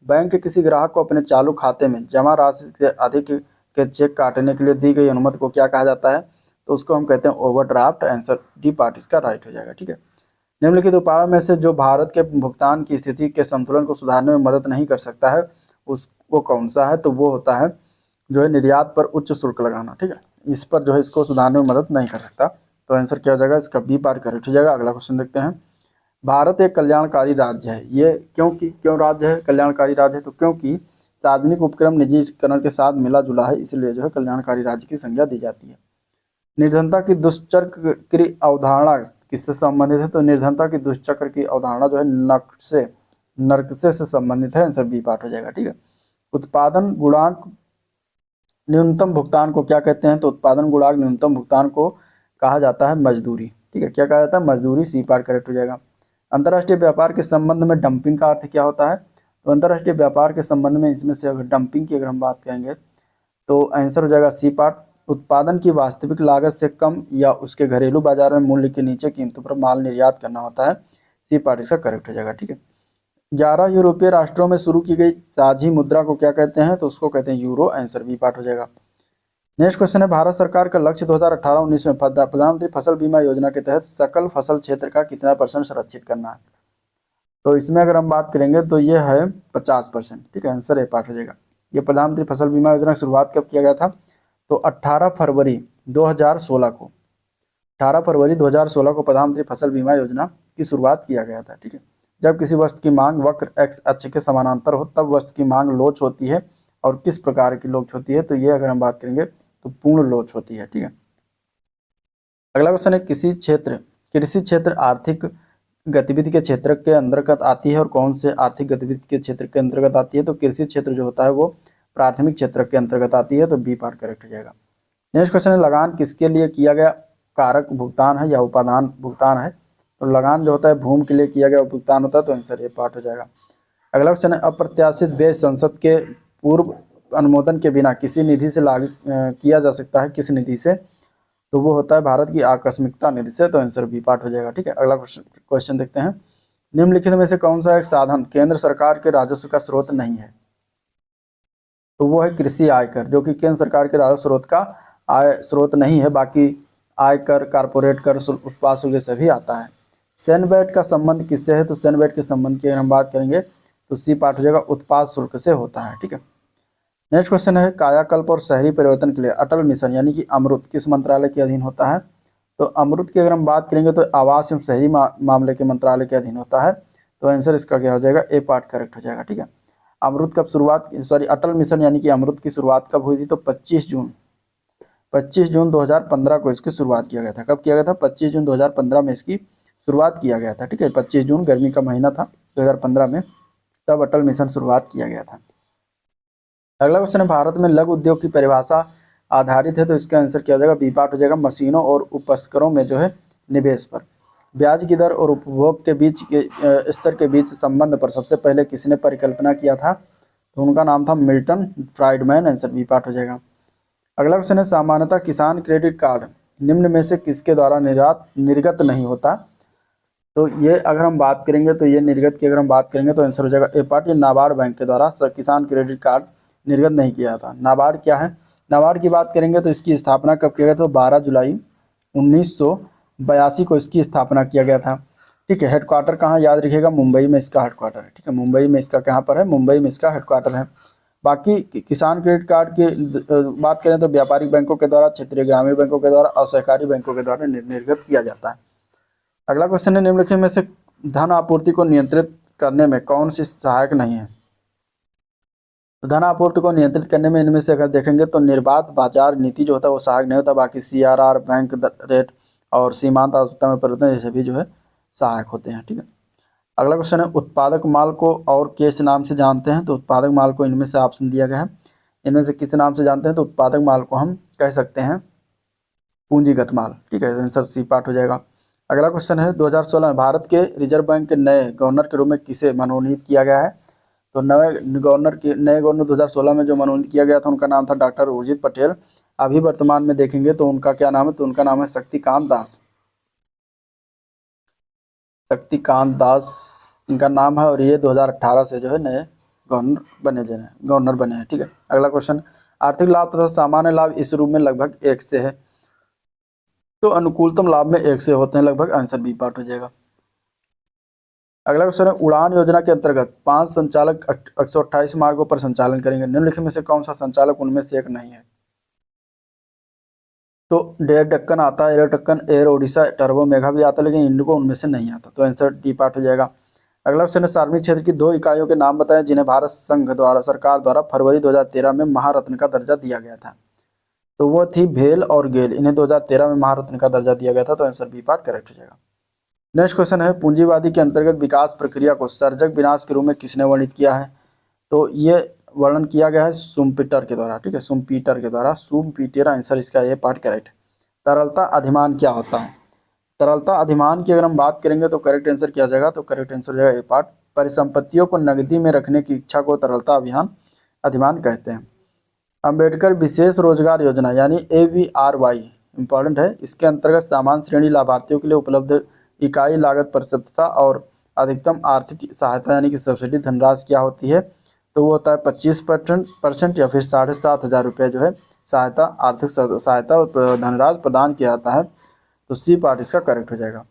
बैंक के किसी ग्राहक को अपने चालू खाते में जमा राशि से अधिक के चेक काटने के लिए दी गई अनुमति को क्या कहा जाता है? तो उसको हम कहते हैं ओवरड्राफ्ट। आंसर डी पार्ट इसका राइट हो जाएगा। ठीक है। निम्नलिखित उपायों में से जो भारत के भुगतान की स्थिति के संतुलन को सुधारने में मदद नहीं कर सकता है वो कौन सा है? तो वो होता है जो है निर्यात पर उच्च शुल्क लगाना। ठीक है। इस पर जो है इसको सुधारने में मदद नहीं कर सकता। तो आंसर क्या हो जाएगा? इसका बी पार्ट करेक्ट हो जाएगा। अगला क्वेश्चन देखते हैं, भारत एक कल्याणकारी राज्य है, ये क्यों राज्य है कल्याणकारी राज्य है? तो क्योंकि सार्वजनिक उपक्रम निजीकरण के साथ मिला जुला है, इसलिए जो है कल्याणकारी राज्य की संज्ञा दी जाती है। निर्धनता की दुष्चक्र की अवधारणा किससे संबंधित है? तो निर्धनता की दुष्चक्र की अवधारणा जो है नरकसे से संबंधित है। आंसर बी पार्ट हो जाएगा। ठीक है। उत्पादन गुणांक न्यूनतम भुगतान को क्या कहते हैं? तो उत्पादन गुणांक न्यूनतम भुगतान को कहा जाता है मजदूरी। ठीक है। क्या कहा जाता है? मजदूरी। सी पार्ट करेक्ट हो जाएगा। अंतर्राष्ट्रीय व्यापार के संबंध में डंपिंग का अर्थ क्या होता है? तो अंतर्राष्ट्रीय व्यापार के संबंध में इसमें से अगर डंपिंग की अगर हम बात करेंगे तो आंसर हो जाएगा सी पार्ट। उत्पादन की वास्तविक लागत से कम या उसके घरेलू बाजार में मूल्य के नीचे कीमतों पर माल निर्यात करना होता है। सी पार्ट इसका करेक्ट हो जाएगा। ठीक है। 11 यूरोपीय राष्ट्रों में शुरू की गई साझी मुद्रा को क्या कहते हैं? तो उसको कहते हैं यूरो। आंसर बी पार्ट हो जाएगा। नेक्स्ट क्वेश्चन है, भारत सरकार का लक्ष्य 2018-19 में प्रधानमंत्री फसल बीमा योजना के तहत सकल फसल क्षेत्र का कितना % संरक्षित करना है? तो इसमें अगर हम बात करेंगे तो ये है 50%। ठीक है। आंसर ए पार्ट हो जाएगा। ये प्रधानमंत्री फसल बीमा योजना की शुरुआत कब किया गया था? तो 18 फरवरी 2016 को 18 फरवरी 2016 को प्रधानमंत्री फसल बीमा योजना की शुरुआत किया गया था। ठीक है। जब किसी वस्तु की मांग वक्र एक्स अक्ष के समानांतर हो तब वस्तु की मांग लोच होती है और किस प्रकार की लोच होती है, तो ये अगर हम बात करेंगे तो पूर्ण लोच होती है। ठीक है, अगला क्वेश्चन है कृषि क्षेत्र आर्थिक गतिविधि के क्षेत्र के अंतर्गत आती है और कौन से आर्थिक गतिविधि के क्षेत्र के अंतर्गत आती है, तो कृषि क्षेत्र जो होता है वो प्राथमिक क्षेत्र के अंतर्गत आती है, तो बी पार्ट करेक्ट हो जाएगा। नेक्स्ट क्वेश्चन है लगान किसके लिए किया गया कारक भुगतान है या उपादान भुगतान है, तो लगान जो होता है भूमि के लिए किया गया भुगतान होता है, तो आंसर ये पार्ट हो जाएगा। अगला क्वेश्चन है अप्रत्याशित व्यय संसद के पूर्व अनुमोदन के बिना किसी निधि से लागू किया जा सकता है, किस निधि से, तो वो होता है भारत की आकस्मिकता निधि से, तो आंसर बी पार्ट हो जाएगा। ठीक है, अगला क्वेश्चन देखते हैं निम्नलिखित में से कौन सा एक साधन केंद्र सरकार के राजस्व का स्रोत नहीं है, तो वो है कृषि आयकर, जो कि केंद्र सरकार के राजस्व स्रोत का आय स्रोत नहीं है, बाकी आयकर, कारपोरेट कर, उत्पाद शुल्क सभी आता है। सैनबैट का संबंध किससे है, तो सैनबैट के संबंध की अगर हम बात करेंगे तो सी पार्ट हो जाएगा, उत्पाद शुल्क से होता है। ठीक है, नेक्स्ट क्वेश्चन है कायाकल्प और शहरी परिवर्तन के लिए अटल मिशन यानी कि अमृत किस मंत्रालय के अधीन होता है, तो अमृत की अगर हम बात करेंगे तो आवास एवं शहरी मामले के मंत्रालय के अधीन होता है, तो आंसर इसका क्या हो जाएगा, ए पार्ट करेक्ट हो जाएगा। ठीक है, अमृत कब शुरुआत अटल मिशन यानी कि अमृत की शुरुआत कब हुई थी, तो 25 जून 2015 को इसकी शुरुआत किया गया था। कब किया गया था, 25 जून 2015 में इसकी शुरुआत किया गया था। ठीक है, 25 जून गर्मी का महीना था 2015 में, तब अटल मिशन शुरुआत किया गया था। अगला क्वेश्चन है भारत में लघु उद्योग की परिभाषा आधारित है, तो इसका आंसर क्या हो जाएगा, बी पार्ट हो जाएगा, मशीनों और उपस्करों में जो है निवेश पर। ब्याज की दर और उपभोग के बीच के स्तर के बीच संबंध पर सबसे पहले किसने परिकल्पना किया था, तो उनका नाम था Milton Friedman, answer B part हो जाएगा। अगला क्वेश्चन है सामान्यतः किसान क्रेडिट कार्ड निम्न में से किसके द्वारा निर्गत नहीं होता, तो ये अगर हम बात करेंगे तो ये निर्गत की अगर हम बात करेंगे तो आंसर हो जाएगा ए पार्ट, ये नाबार्ड बैंक के द्वारा किसान क्रेडिट कार्ड निर्गत नहीं किया था। नाबार्ड क्या है, नाबार्ड की बात करेंगे तो इसकी स्थापना कब किया गया, तो 12 जुलाई 1982 को इसकी स्थापना किया गया था। ठीक है, हेडक्वार्टर कहाँ याद रखिएगा, मुंबई में इसका हेडक्वार्टर है। ठीक है, मुंबई में इसका कहाँ पर है, मुंबई में इसका हेडक्वार्टर है। बाकी किसान क्रेडिट कार्ड की बात करें तो व्यापारिक बैंकों के द्वारा, क्षेत्रीय ग्रामीण बैंकों के द्वारा और सहकारी बैंकों के द्वारा निर्गत किया जाता है। अगला क्वेश्चन है निम्नलिखित में से धन आपूर्ति को नियंत्रित करने में कौन सी सहायक नहीं है, तो धन आपूर्ति को नियंत्रित करने में इनमें से अगर देखेंगे तो निर्बाध बाजार नीति जो होता है वो सहायक नहीं होता, बाकी CRR, बैंक रेट और सीमांत आवश्यकता में परिवर्तन जैसे भी जो है सहायक होते हैं। ठीक है, अगला क्वेश्चन है उत्पादक माल को और किस नाम से जानते हैं, तो उत्पादक माल को इनमें से ऑप्शन दिया गया है, इनमें से किस नाम से जानते हैं, तो उत्पादक माल को हम कह सकते हैं पूंजीगत माल। ठीक है, आंसर सी पार्ट हो जाएगा। अगला क्वेश्चन है 2016 में भारत के रिजर्व बैंक के नए गवर्नर के रूप में किसे मनोनीत किया गया है, तो नए गवर्नर 2016 में जो मनोनीत किया गया था उनका नाम था डॉक्टर उर्जित पटेल। अभी वर्तमान में देखेंगे तो उनका क्या नाम है, तो उनका नाम है शक्तिकांत दास इनका नाम है, और ये 2018 से जो है नए गवर्नर बने हैं। ठीक है, अगला क्वेश्चन आर्थिक लाभ तथा सामान्य लाभ इस रूप में लगभग 1 से है, तो अनुकूलतम लाभ में 1 से होते हैं लगभग, आंसर बी पार्ट हो जाएगा। अगला क्वेश्चन है उड़ान योजना के अंतर्गत 5 संचालक 128 मार्गों पर संचालन करेंगे, निम्नलिखित में से कौन सा संचालक उनमें से एक नहीं है, तो एयर डेक्कन आता है, air Deccan, air Odisha, turbo mega भी आता है, लेकिन इंडिगो उनमें से नहीं आता, तो आंसर डी पार्ट हो जाएगा। अगला क्वेश्चन है सार्वजनिक क्षेत्र की 2 इकाइयों के नाम बताएं जिन्हें भारत संघ द्वारा सरकार द्वारा फरवरी 2013 में महारत्न का दर्जा दिया गया था, तो वो थी भेल और गेल, इन्हें 2013 में महारत्न का दर्जा दिया गया था, तो आंसर बी पार्ट करेक्ट हो जाएगा। नेक्स्ट क्वेश्चन है पूंजीवादी के अंतर्गत विकास प्रक्रिया को सर्जक विनाश के रूप में किसने वर्णित किया है, तो ये वर्णन किया गया है सुम्पीटर के द्वारा। ठीक है, सुम्पीटर, आंसर इसका ये पार्ट करेक्ट। तरलता अधिमान क्या होता है, तरलता अधिमान की अगर हम बात करेंगे तो करेक्ट आंसर क्या हो जाएगा, तो करेक्ट आंसर हो जाएगा ए पार्ट, परिसंपत्तियों को नकदी में रखने की इच्छा को तरलता अधिमान कहते हैं। अंबेडकर विशेष रोजगार योजना यानी AVRY इंपॉर्टेंट है, इसके अंतर्गत सामान्य श्रेणी लाभार्थियों के लिए उपलब्ध इकाई लागत प्रतिशतता और अधिकतम आर्थिक सहायता यानी कि सब्सिडी धनराशि क्या होती है, तो वो होता है 25% या फिर 7,500 रुपये जो है सहायता, आर्थिक सहायता और धनराशि प्रदान किया जाता है, तो सी पार्ट इसका करेक्ट हो जाएगा।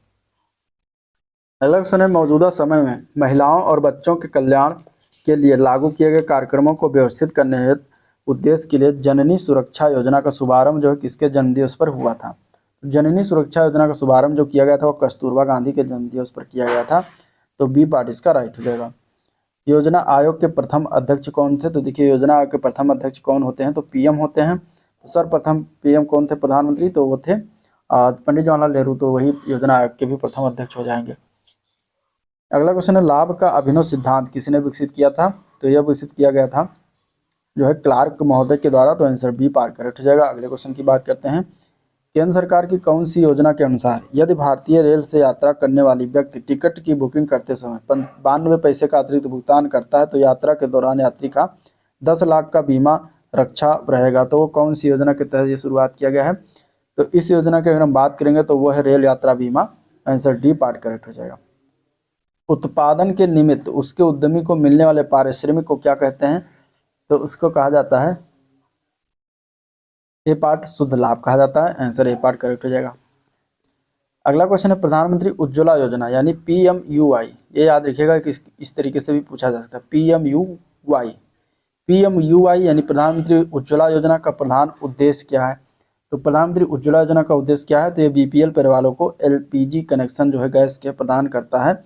अगला क्वेश्चन है मौजूदा समय में महिलाओं और बच्चों के कल्याण के लिए लागू किए गए कार्यक्रमों को व्यवस्थित करने हेतु उद्देश्य के लिए जननी सुरक्षा योजना का शुभारंभ जो है किसके जन्मदिवस पर हुआ था, जननी सुरक्षा योजना का शुभारंभ जो किया गया था वो कस्तूरबा गांधी के जन्मदिवस पर किया गया था, तो बी पार्ट इसका राइट हो जाएगा। योजना आयोग के प्रथम अध्यक्ष कौन थे? तो देखिए योजना आयोग के प्रथम अध्यक्ष कौन होते हैं? तो पीएम होते हैं। तो सर्वप्रथम पीएम कौन थे? प्रधानमंत्री। तो वो थे पंडित जवाहरलाल नेहरू। तो वही योजना आयोग के भी प्रथम अध्यक्ष हो जाएंगे। अगला क्वेश्चन है, लाभ का अभिनव सिद्धांत किसने विकसित किया था? तो यह विकसित किया गया था जो है क्लार्क महोदय के द्वारा। तो आंसर बी पार्ट करेक्ट हो जाएगा। अगले क्वेश्चन की बात करते हैं, केंद्र सरकार की कौन सी योजना के अनुसार यदि भारतीय रेल से यात्रा करने वाली व्यक्ति टिकट की बुकिंग करते समय 92 पैसे का अतिरिक्त भुगतान करता है तो यात्रा के दौरान यात्री का 10 लाख का बीमा रक्षा रहेगा? तो वो कौन सी योजना के तहत ये शुरुआत किया गया है? तो इस योजना की अगर हम बात करेंगे तो वो है रेल यात्रा बीमा। आंसर डी पार्ट करेक्ट हो जाएगा। उत्पादन के निमित्त उसके उद्यमी को मिलने वाले पारिश्रमिक को क्या कहते हैं? तो उसको कहा जाता है ए पार्ट शुद्ध लाभ कहा जाता है। आंसर ए पार्ट करेक्ट हो जाएगा। अगला क्वेश्चन है, प्रधानमंत्री उज्ज्वला योजना यानी पीएमयूवाई, ये याद रखिएगा कि इस तरीके से भी पूछा जा सकता है। पीएमयूवाई यानी प्रधानमंत्री उज्ज्वला योजना का प्रधान उद्देश्य क्या है? तो प्रधानमंत्री उज्ज्वला योजना का उद्देश्य क्या है? तो ये बीपीएल परिवारों को एलपीजी कनेक्शन जो है गैस के प्रदान करता है,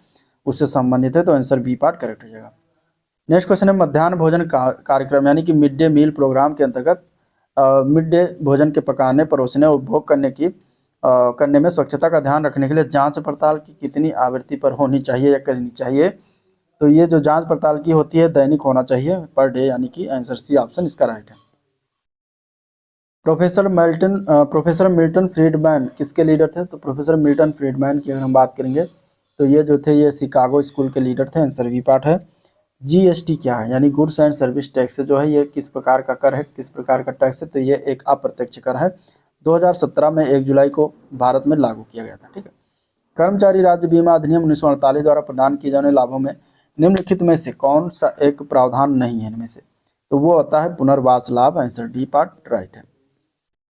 उससे संबंधित है। तो आंसर बी पार्ट करेक्ट हो जाएगा। नेक्स्ट क्वेश्चन है, मध्याह्न भोजन कार्यक्रम यानी कि मिड डे मील प्रोग्राम के अंतर्गत मिड डे भोजन के पकाने, परोसने और उपभोग करने में स्वच्छता का ध्यान रखने के लिए जांच पड़ताल की कितनी आवृत्ति पर होनी चाहिए या करनी चाहिए? तो ये जो जांच पड़ताल की होती है दैनिक होना चाहिए, पर डे, यानी कि आंसर सी ऑप्शन इसका राइट है। प्रोफेसर मिल्टन फ्रीडमैन किसके लीडर थे? तो प्रोफेसर मिल्टन फ्रीडमैन की अगर हम बात करेंगे तो ये जो थे ये शिकागो स्कूल के लीडर थे। आंसर बी पार्ट है। जीएसटी क्या है? यानी गुड्स एंड सर्विस टैक्स जो है ये किस प्रकार का कर है, किस प्रकार का टैक्स है? तो ये एक अप्रत्यक्ष कर है। 2017 में 1 जुलाई को भारत में लागू किया गया था। ठीक है। कर्मचारी राज्य बीमा अधिनियम 1948 द्वारा प्रदान किए जाने वालों में निम्नलिखित में से कौन सा एक प्रावधान नहीं है इनमें से? तो वो होता है पुनर्वास लाभ। आंसर डी पार्ट राइट है।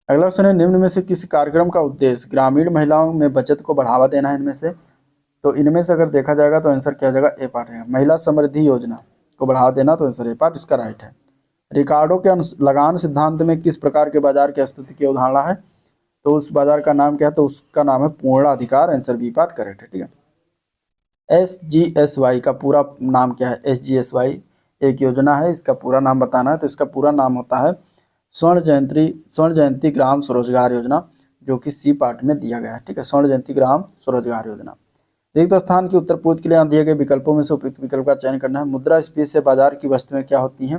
अगला क्वेश्चन है, निम्न में से किस कार्यक्रम का उद्देश्य ग्रामीण महिलाओं में बचत को बढ़ावा देना है? इनमें से तो इनमें से अगर देखा जाएगा तो आंसर क्या हो जाएगा? ए पार्ट है। महिला समृद्धि योजना को बढ़ावा देना, तो आंसर ए पार्ट इसका राइट है। रिकार्डो के लगान सिद्धांत में किस प्रकार के बाजार की स्थिति की अवधारणा है? तो उस बाजार का नाम क्या है? तो उसका नाम है पूर्णाधिकार। आंसर बी पार्ट करेक्ट है। ठीक है। SGSY का पूरा नाम क्या है? SGSY एक योजना है, इसका पूरा नाम बताना है। तो इसका पूरा नाम होता है स्वर्ण जयंती ग्राम स्वरोजगार योजना, जो कि सी पार्ट में दिया गया है। ठीक है। स्वर्ण जयंती ग्राम स्वरोजगार योजना। रिक्त स्थान की उत्तर पूर्व के लिए दिए गए विकल्पों में से उपयुक्त विकल्प का चयन करना है। मुद्रास्फीति से बाजार की वस्तुएं क्या होती हैं?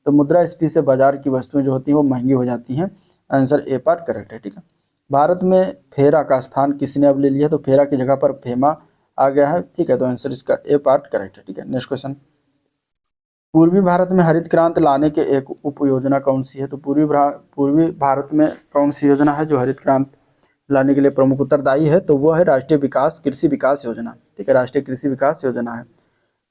तो मुद्रास्फीति से बाजार की वस्तुएं जो होती हैं वो महंगी हो जाती हैं। आंसर ए पार्ट करेक्ट है। ठीक है। भारत में फेरा का स्थान किसने अब ले लिया? तो फेरा की जगह पर फेमा आ गया है। ठीक है। तो आंसर इसका ए पार्ट करेक्ट है। ठीक है। नेक्स्ट क्वेश्चन, पूर्वी भारत में हरित क्रांति लाने के एक उप योजना कौन सी है? तो पूर्वी भारत में कौन सी योजना है जो हरित क्रांति लाने के लिए प्रमुख उत्तरदायी है? तो वो है राष्ट्रीय कृषि विकास योजना। ठीक है। राष्ट्रीय कृषि विकास योजना है।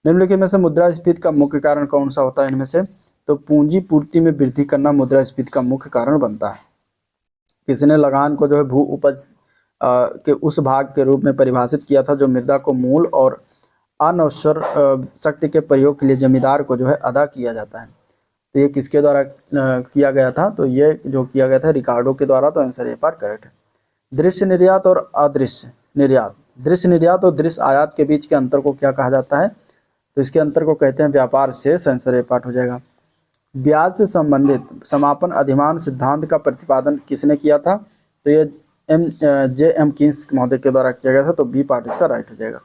निम्नलिखित में से मुद्रास्फीति का मुख्य कारण कौन सा होता है इनमें से? तो पूंजी पूर्ति में वृद्धि करना मुद्रास्फीति का मुख्य कारण बनता है। किसने लगान को जो है भू उपज के उस भाग के रूप में परिभाषित किया था जो मृदा को मूल और अनवसर शक्ति के प्रयोग के लिए जमींदार को जो है अदा किया जाता है? तो ये किसके द्वारा किया गया था? तो ये जो किया गया था रिकार्डो के द्वारा। तो आंसर ए पार्ट करेक्ट है। दृश्य निर्यात और अदृश्य निर्यात, दृश्य निर्यात और दृश्य आयात के बीच के अंतर को क्या कहा जाता है? तो इसके अंतर को कहते हैं व्यापार शेष। आंसर ए पार्ट हो जाएगा। ब्याज से संबंधित समापन अधिमान सिद्धांत का प्रतिपादन किसने किया था? तो ये J.M. कीन्स महोदय के द्वारा किया गया था। तो बी पार्ट इसका राइट हो जाएगा।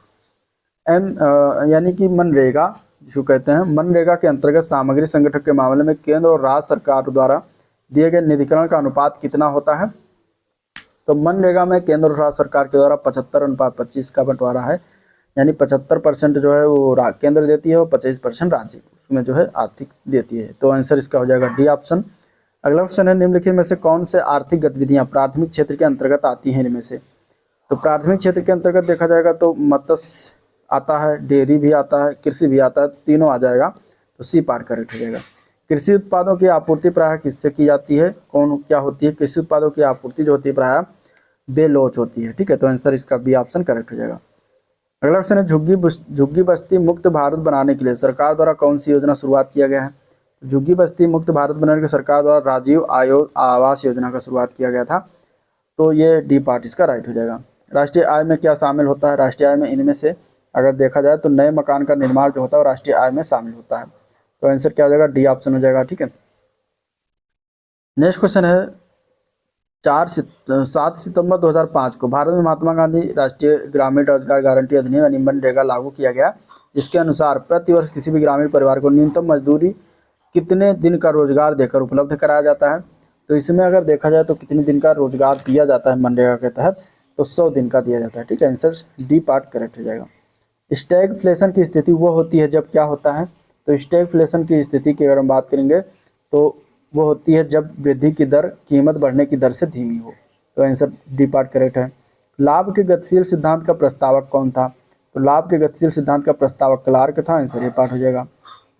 यानी कि मनरेगा जिसको कहते हैं, मनरेगा के अंतर्गत सामग्री संगठन के मामले में केंद्र और राज्य सरकार द्वारा दिए गए निधिकरण का अनुपात कितना होता है? तो मनरेगा में केंद्र और राज्य सरकार के द्वारा 75:25 का बंटवारा है। यानी 75% जो है वो केंद्र देती है और 25% राज्य उसमें जो है आर्थिक देती है। तो आंसर इसका हो जाएगा डी ऑप्शन। अगला क्वेश्चन है, निम्नलिखित में से कौन से आर्थिक गतिविधियां प्राथमिक क्षेत्र के अंतर्गत आती हैं? इनमें से तो प्राथमिक क्षेत्र के अंतर्गत देखा जाएगा तो मत्स्य आता है, डेयरी भी आता है, कृषि भी आता है, तीनों आ जाएगा। तो सी पार्ट करेक्ट हो जाएगा। कृषि उत्पादों की आपूर्ति प्रायः किससे की जाती है? क्या होती है? कृषि उत्पादों की आपूर्ति जो होती है प्रायः बेलोच होती है। ठीक है। तो आंसर इसका बी ऑप्शन करेक्ट हो जाएगा। अगला क्वेश्चन है, झुग्गी बस्ती मुक्त भारत बनाने के लिए सरकार द्वारा कौन सी योजना शुरुआत किया गया है? झुग्गी बस्ती मुक्त भारत बनाने के लिए सरकार द्वारा राजीव आवास योजना का शुरुआत किया गया था। तो ये डी पार्ट इसका राइट हो जाएगा। राष्ट्रीय आय में क्या शामिल होता है? राष्ट्रीय आय में इनमें से अगर देखा जाए तो नए मकान का निर्माण जो होता है वो राष्ट्रीय आय में शामिल होता है। तो आंसर क्या हो जाएगा, डी ऑप्शन हो जाएगा। ठीक है, नेक्स्ट क्वेश्चन है 7 सितंबर 2005 को भारत में महात्मा गांधी राष्ट्रीय ग्रामीण रोजगार गारंटी अधिनियम यानी मनरेगा लागू किया गया, जिसके अनुसार प्रतिवर्ष किसी भी ग्रामीण परिवार को न्यूनतम मजदूरी कितने दिन का रोजगार देकर उपलब्ध कराया जाता है। तो इसमें अगर देखा जाए तो कितने दिन का रोजगार दिया जाता है मनरेगा के तहत, तो 100 दिन का दिया जाता है। ठीक है, आंसर डी पार्ट करेक्ट हो जाएगा। स्टैगफ्लेशन की स्थिति वो होती है जब क्या होता है, तो स्टैगफ्लेशन की स्थिति की अगर हम बात करेंगे तो वो होती है जब वृद्धि की दर कीमत बढ़ने की दर से धीमी हो। तो आंसर डी पार्ट करेक्ट है। लाभ के गतिशील सिद्धांत का प्रस्तावक कौन था, तो लाभ के गतिशील सिद्धांत का प्रस्तावक क्लार्क था। आंसर ये पार्ट हो जाएगा।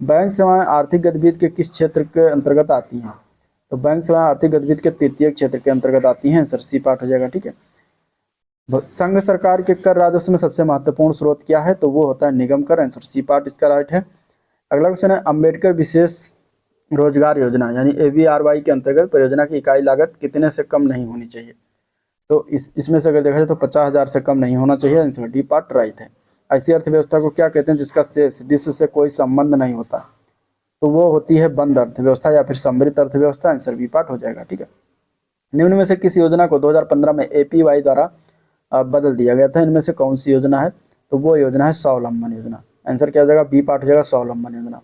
बैंक सेवाएं आर्थिक गतिविधि के किस क्षेत्र के अंतर्गत आती हैं, तो बैंक सेवाएं आर्थिक गतिविधि के तृतीय क्षेत्र के अंतर्गत आती हैं। आंसर सी पार्ट हो जाएगा। ठीक है, संघ सरकार के कर राजस्व में सबसे महत्वपूर्ण स्रोत क्या है, तो वो होता है निगम कर। आंसर सी पार्ट इसका राइट है। अगला क्वेश्चन है अंबेडकर विशेष रोजगार योजना यानी AVRY के अंतर्गत परियोजना की इकाई लागत कितने से कम नहीं होनी चाहिए, तो इसमें से अगर देखा जाए तो 50,000 से कम नहीं होना चाहिए। आंसर डी पार्ट राइट है। ऐसी अर्थव्यवस्था को क्या कहते हैं जिसका शेष विश्व से कोई संबंध नहीं होता, तो वो होती है बंद अर्थव्यवस्था या फिर समृद्ध अर्थव्यवस्था। आंसर बी पार्ट हो जाएगा। ठीक है, निम्न में से किस योजना को 2015 में APY द्वारा बदल दिया गया था, इनमें से कौन सी योजना है, तो वो योजना है स्वावलंबन योजना। आंसर क्या हो जाएगा, बी पार्ट हो जाएगा स्वावलंबन योजना।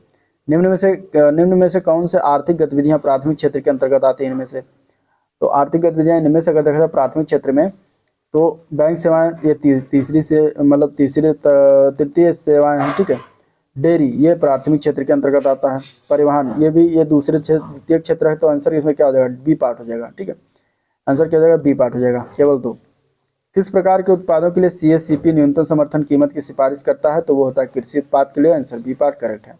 निम्न में से कौन से आर्थिक गतिविधियां प्राथमिक क्षेत्र के अंतर्गत आती हैं, इनमें से, तो आर्थिक गतिविधियां इनमें से अगर देखा जाए प्राथमिक क्षेत्र में तो बैंक सेवाएं ये तीसरी से मतलब तृतीय सेवाएं हैं। ठीक है, डेयरी ये प्राथमिक क्षेत्र के अंतर्गत आता है। परिवहन ये भी ये दूसरे द्वितीय क्षेत्र है। तो आंसर इसमें क्या हो जाएगा, बी पार्ट हो जाएगा। ठीक है, आंसर क्या हो जाएगा, बी पार्ट हो जाएगा। केवल दो। किस प्रकार के उत्पादों के लिए CSCP न्यूनतम समर्थन कीमत की सिफारिश करता है, तो वो होता है कृषि उत्पाद के लिए। आंसर बी पार्ट करेक्ट है।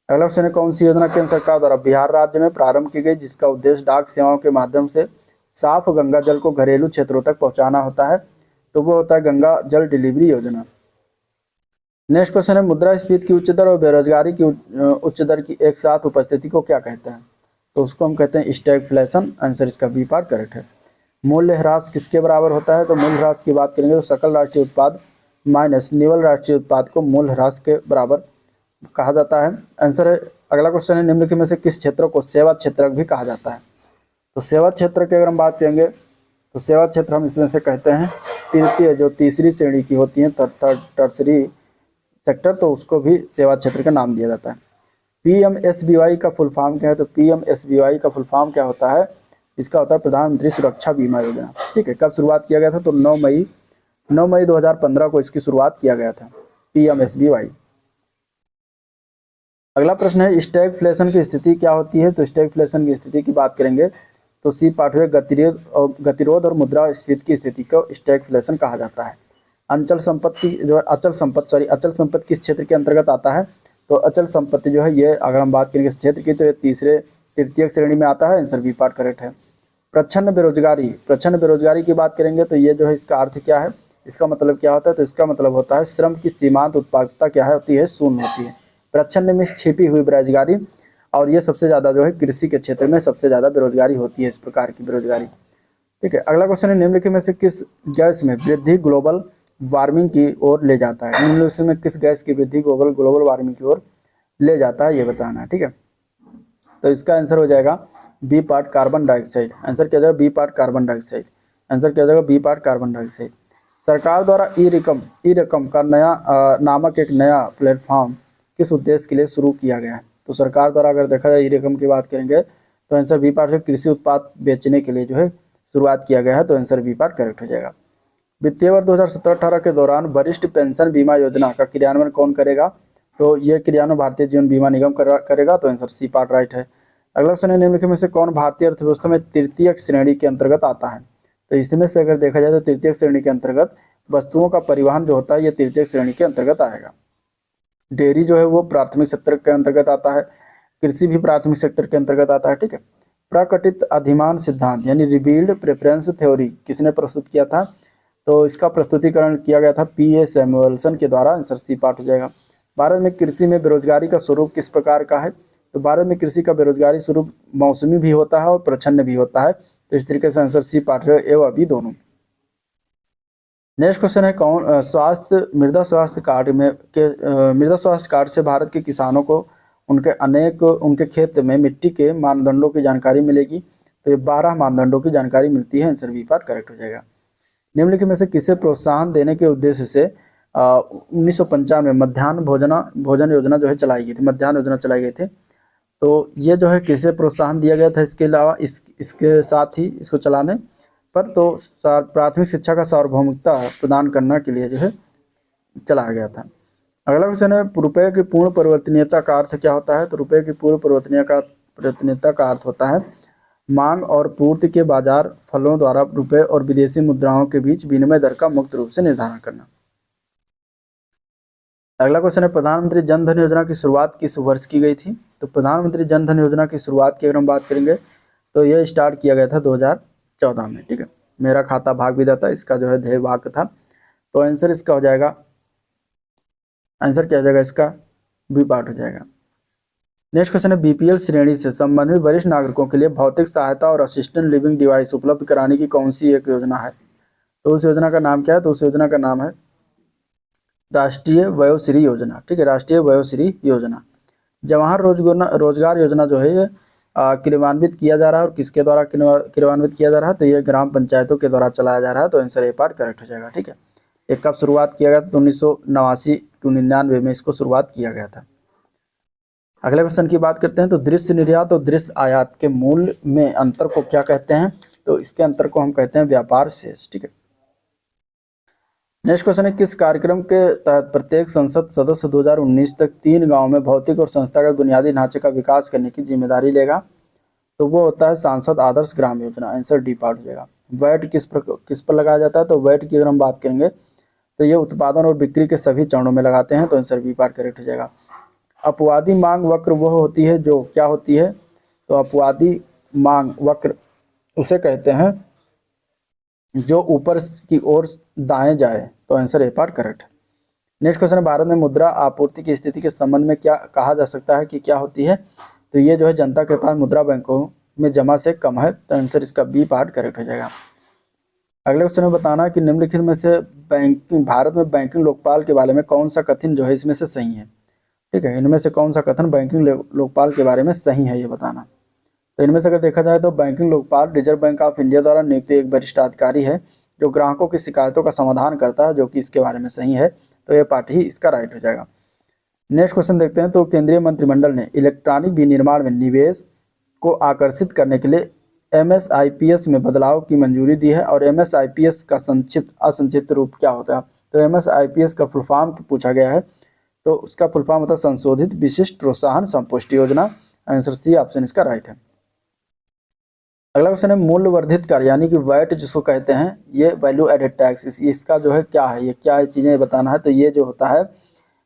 अगला क्वेश्चन है कौन सी योजना केंद्र सरकार द्वारा बिहार राज्य में प्रारंभ की गई जिसका उद्देश्य डाक सेवाओं के माध्यम से साफ गंगा जल को घरेलू क्षेत्रों तक पहुंचाना होता है, तो वो होता है गंगा जल डिलीवरी योजना। नेक्स्ट क्वेश्चन है मुद्रास्फीति की उच्च दर और बेरोजगारी की उच्च दर की एक साथ उपस्थिति को क्या कहते हैं, तो उसको हम कहते हैं स्टैगफ्लेशन। आंसर इसका बी पार्ट करेक्ट है। मूल्य ह्रास किसके बराबर होता है, तो मूल्य ह्रास की बात करेंगे तो सकल राष्ट्रीय उत्पाद माइनस निवल राष्ट्रीय उत्पाद को मूल्य ह्रास के बराबर कहा जाता है। आंसर है। अगला क्वेश्चन है निम्नलिखित में से किस क्षेत्र को सेवा क्षेत्र भी कहा जाता है, तो सेवा क्षेत्र की अगर हम बात करेंगे तो सेवा क्षेत्र हम इसमें से कहते हैं तृतीय जो तीसरी श्रेणी की होती है टर्सरी सेक्टर, तो उसको भी सेवा क्षेत्र का नाम दिया जाता है। PMSBY का फुल फॉर्म क्या है, तो PMSBY का फुल फॉर्म क्या होता है, इसका होता है प्रधानमंत्री सुरक्षा बीमा योजना। ठीक है, कब शुरुआत किया गया था, तो 9 मई 2015 को इसकी शुरुआत किया गया था PMSBY। अगला प्रश्न है स्टैगफ्लेशन की स्थिति क्या होती है, तो स्टैगफ्लेशन की स्थिति की बात करेंगे तो सी पार्ट में गतिरोध और मुद्रास्फीति की स्थिति को स्टैगफ्लेशन कहा जाता है। अचल संपत्ति किस क्षेत्र के अंतर्गत आता है, तो अचल संपत्ति जो है ये अगर हम बात करेंगे इस क्षेत्र की तो ये तृतीय श्रेणी में आता है। आंसर बी पार्ट करेक्ट है। प्रच्छन्न बेरोजगारी की बात करेंगे तो ये जो है इसका अर्थ क्या है, इसका मतलब क्या होता है, तो इसका मतलब होता है श्रम की सीमांत उत्पादकता क्या है होती है, शून्य होती है। प्रच्छन्न में छिपी हुई बेरोजगारी, और ये सबसे ज़्यादा जो है कृषि के क्षेत्र में सबसे ज़्यादा बेरोजगारी होती है, इस प्रकार की बेरोजगारी। ठीक है, अगला क्वेश्चन है निम्नलिखित में से किस गैस में वृद्धि ग्लोबल वार्मिंग की ओर ले जाता है, निम्नलिखित में किस गैस की वृद्धि ग्लोबल वार्मिंग की ओर ले जाता है, ये बताना है। ठीक है, तो इसका आंसर हो जाएगा B part carbon dioxide. Answer क्या हो जाएगा, B part carbon dioxide. Answer क्या हो जाएगा, बी पार्ट कार्बन डाइऑक्साइड। सरकार द्वारा ई रकम का नामक एक नया प्लेटफॉर्म किस उद्देश्य के लिए शुरू किया गया है, तो सरकार द्वारा अगर देखा जाए ई रकम की बात करेंगे तो आंसर बी पार्ट है, कृषि उत्पाद बेचने के लिए जो है शुरुआत किया गया है, तो आंसर बी पार्ट करेक्ट हो जाएगा। वित्तीय वर्ष 2017-18 के दौरान वरिष्ठ पेंशन बीमा योजना का क्रियान्वयन कौन करेगा, तो ये क्रियान्वयन भारतीय जीवन बीमा निगम करेगा, तो आंसर सी पार्ट राइट है। अगला क्वेश्चन है निम्नलिखित में से कौन भारतीय अर्थव्यवस्था में तृतीयक श्रेणी के अंतर्गत आता है, तो इसमें से अगर देखा जाए तो तृतीयक श्रेणी के अंतर्गत वस्तुओं का परिवहन जो होता है ये तृतीयक श्रेणी के अंतर्गत आएगा। डेयरी जो है वो प्राथमिक सेक्टर के अंतर्गत आता है, कृषि भी प्राथमिक सेक्टर के अंतर्गत आता है। ठीक है, प्रकटित अधिमान सिद्धांत यानी रिवील्ड प्रेफरेंस थ्योरी किसने प्रस्तुत किया था, तो इसका प्रस्तुतिकरण किया गया था P.A. सैमुअल्सन के द्वारा। आंसर सी पार्ट हो जाएगा। भारत में कृषि में बेरोजगारी का स्वरूप किस प्रकार का है, तो भारत में कृषि का बेरोजगारी स्वरूप मौसमी भी होता है और प्रच्छन्न भी होता है, तो इस तरीके से आंसर सी पार्ट है, ए व बी दोनों। नेक्स्ट क्वेश्चन है कौन मृदा स्वास्थ्य कार्ड में के मृदा स्वास्थ्य कार्ड से भारत के किसानों को उनके खेत में मिट्टी के मानदंडों की जानकारी मिलेगी। तो ये 12 मानदंडों की जानकारी मिलती है। आंसर बी पार्ट करेक्ट हो जाएगा। निम्नलिखित में से किसे प्रोत्साहन देने के उद्देश्य से 1995 में मध्याह्न भोजन योजना जो है चलाई गई थी, मध्याह्न योजना चलाई गई थी। तो ये जो है किसे प्रोत्साहन दिया गया था, इसके अलावा इसके साथ ही इसको चलाने पर तो प्राथमिक शिक्षा का सार्वभौमिकता प्रदान करने के लिए जो है चलाया गया था। अगला क्वेश्चन है रुपये की पूर्ण परिवर्तनीयता का अर्थ क्या होता है। तो रुपये की पूर्ण परिवर्तनीयता का अर्थ होता है मांग और पूर्ति के बाजार फलों द्वारा रुपये और विदेशी मुद्राओं के बीच विनिमय दर का मुक्त रूप से निर्धारण करना। अगला क्वेश्चन है प्रधानमंत्री जन धन योजना की शुरुआत किस वर्ष की गई थी। तो प्रधानमंत्री जन धन योजना की शुरुआत की अगर हम बात करेंगे तो यह स्टार्ट किया गया था 2014 में। ठीक है, मेरा खाता भाग विधाता इसका जो है ध्येय वाक्य था। तो आंसर इसका हो जाएगा, आंसर क्या हो जाएगा इसका, बी पार्ट हो जाएगा। नेक्स्ट क्वेश्चन है बीपीएल श्रेणी से संबंधित वरिष्ठ नागरिकों के लिए भौतिक सहायता और असिस्टेंट लिविंग डिवाइस उपलब्ध कराने की कौन सी एक योजना है। तो उस योजना का नाम क्या है। तो उस योजना का नाम है राष्ट्रीय वयोश्री योजना। ठीक है, राष्ट्रीय वयोश्री योजना। जवाहर रोजगार योजना जो है ये क्रियान्वित किया जा रहा है और किसके द्वारा क्रियान्वित किया जा रहा है। तो ये ग्राम पंचायतों के द्वारा चलाया जा रहा है। तो आंसर ए पार्ट करेक्ट हो जाएगा। ठीक है, ये कब शुरुआत किया गया था। तो 1989 में इसको शुरुआत किया गया था। अगले क्वेश्चन की बात करते हैं। तो दृश्य निर्यात और दृश्य आयात के मूल्य में अंतर को क्या कहते हैं। तो इसके अंतर को हम कहते हैं व्यापार शेष। ठीक है, नेक्स्ट क्वेश्चन है किस कार्यक्रम के तहत प्रत्येक संसद सदस्य 2019 तक 3 गांव में भौतिक और संस्थागत बुनियादी ढांचे का विकास करने की जिम्मेदारी लेगा। तो वो होता है सांसद Adarsh Gram Yojana. Answer D part हो जाएगा। वैट किस पर लगाया जाता है। तो वैट की अगर हम बात करेंगे तो ये उत्पादन और बिक्री के सभी चरणों में लगाते हैं। तो आंसर बी पार्ट करेक्ट हो जाएगा। अपवादी मांग वक्र वह होती है जो क्या होती है। तो अपवादी मांग वक्र उसे कहते हैं जो ऊपर की ओर दाएं जाए। तो आंसर ए पार्ट करेक्ट है। नेक्स्ट क्वेश्चन है भारत में मुद्रा आपूर्ति की स्थिति के संबंध में क्या कहा जा सकता है कि क्या होती है। तो ये जो है जनता के पास मुद्रा बैंकों में जमा से कम है। तो आंसर इसका बी पार्ट करेक्ट हो जाएगा। अगले क्वेश्चन में बताना कि निम्नलिखित में से भारत में बैंकिंग लोकपाल के बारे में कौन सा कथन जो है इसमें से सही है। ठीक है, इनमें से कौन सा कथन बैंकिंग लोकपाल के बारे में सही है ये बताना। तो इनमें से अगर देखा जाए तो banking Lokpal reserve bank of India द्वारा नियुक्त एक वरिष्ठ अधिकारी है जो ग्राहकों की शिकायतों का समाधान करता है, जो कि इसके बारे में सही है। तो ये पार्ट ही इसका राइट हो जाएगा। नेक्स्ट क्वेश्चन देखते हैं। तो केंद्रीय मंत्रिमंडल ने इलेक्ट्रॉनिक विनिर्माण में निवेश को आकर्षित करने के लिए MSIPS में बदलाव की मंजूरी दी है। और MSIPS का असंक्षिप्त रूप क्या होता है। तो MSIPS का फुल फॉर्म पूछा गया है। तो उसका फुल फॉर्म होता है संशोधित विशिष्ट प्रोत्साहन संपुष्टि योजना। आंसर सी ऑप्शन इसका राइट है। अगला क्वेश्चन है मूल्य वर्धित कर यानी कि वैट जिसको कहते हैं, ये वैल्यू एडेड टैक्स, इसका जो है क्या है, ये क्या चीज़ें बताना है। तो ये जो होता है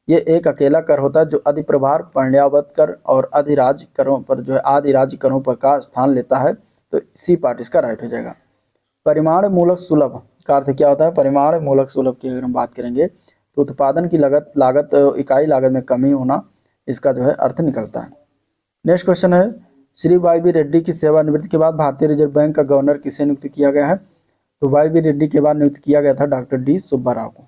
ये एक अकेला कर होता है जो अधिप्रभार पर्यावरण कर और अधिराज्य करों पर जो है आदिराज्य करों पर का स्थान लेता है। तो सी पार्ट इसका राइट हो जाएगा। परिमाण मूलक सुलभ का अर्थ क्या होता है। परिमाण मूलक सुलभ की अगर हम बात करेंगे तो उत्पादन की लागत इकाई लागत में कमी होना इसका जो है अर्थ निकलता है। नेक्स्ट क्वेश्चन है श्री वाई रेड्डी की सेवानिवृत्ति के बाद भारतीय रिजर्व बैंक का गवर्नर किसे नियुक्त किया गया है। तो वाई रेड्डी के बाद नियुक्त किया गया था डॉक्टर डी सुब्बाराव को।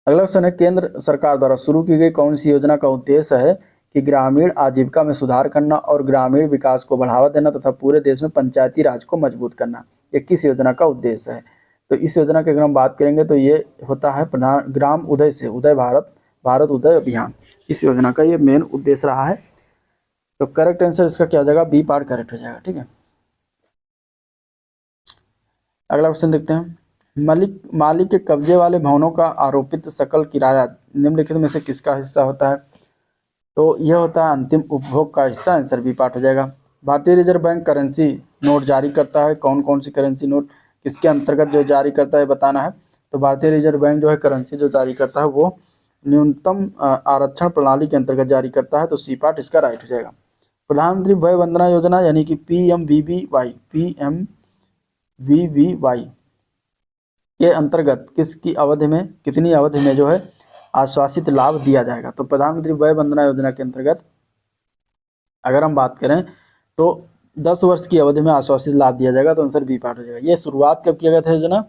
अगला क्वेश्चन है केंद्र सरकार द्वारा शुरू की गई कौन सी योजना का उद्देश्य है कि ग्रामीण आजीविका में सुधार करना और ग्रामीण विकास को बढ़ावा देना तथा पूरे देश में पंचायती राज को मजबूत करना। ये किस योजना का उद्देश्य है। तो इस योजना की अगर हम बात करेंगे तो ये होता है प्रधान ग्राम उदय से उदय भारत उदय अभियान। इस योजना का ये मेन उद्देश्य रहा है। तो करेक्ट आंसर इसका क्या हो जाएगा, बी पार्ट करेक्ट हो जाएगा। ठीक है, अगला क्वेश्चन देखते हैं। मालिक के कब्जे वाले भवनों का आरोपित सकल किराया निम्नलिखित में से किसका हिस्सा होता है। तो यह होता है अंतिम उपभोग का हिस्सा। आंसर बी पार्ट हो जाएगा। भारतीय रिजर्व बैंक करेंसी नोट जारी करता है। कौन कौन सी करेंसी नोट किसके अंतर्गत जो जारी करता है बताना है। तो भारतीय रिजर्व बैंक जो है करेंसी जो जारी करता है वो न्यूनतम आरक्षण प्रणाली के अंतर्गत जारी करता है। तो सी पार्ट इसका राइट हो जाएगा। प्रधानमंत्री वय वंदना योजना यानी कि PMVVY के अंतर्गत किसकी अवधि में कितनी अवधि में जो है आश्वासित लाभ दिया जाएगा। तो प्रधानमंत्री वय वंदना योजना के अंतर्गत अगर हम बात करें तो 10 वर्ष की अवधि में आश्वासित लाभ दिया जाएगा। तो आंसर बी पार्ट हो जाएगा। ये शुरुआत कब किया गया था योजना,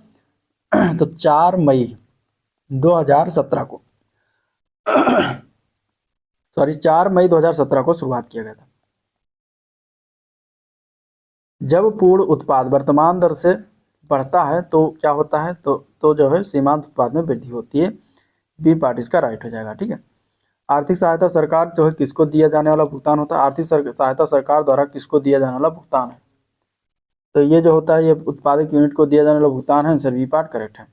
तो 4 मई 2017 को सॉरी 4 मई 2017 को शुरुआत किया गया था। जब पूर्ण उत्पाद वर्तमान दर से बढ़ता है तो क्या होता है, तो जो है सीमांत उत्पाद में वृद्धि होती है। बी पार्ट इसका राइट हो जाएगा। ठीक है। आर्थिक सहायता सरकार जो है किसको दिया जाने वाला भुगतान होता है, आर्थिक सहायता सरकार द्वारा किसको दिया जाने वाला भुगतान है। तो ये जो होता है ये उत्पादक यूनिट को दिया जाने वाला भुगतान है। आंसर बी पार्ट करेक्ट है।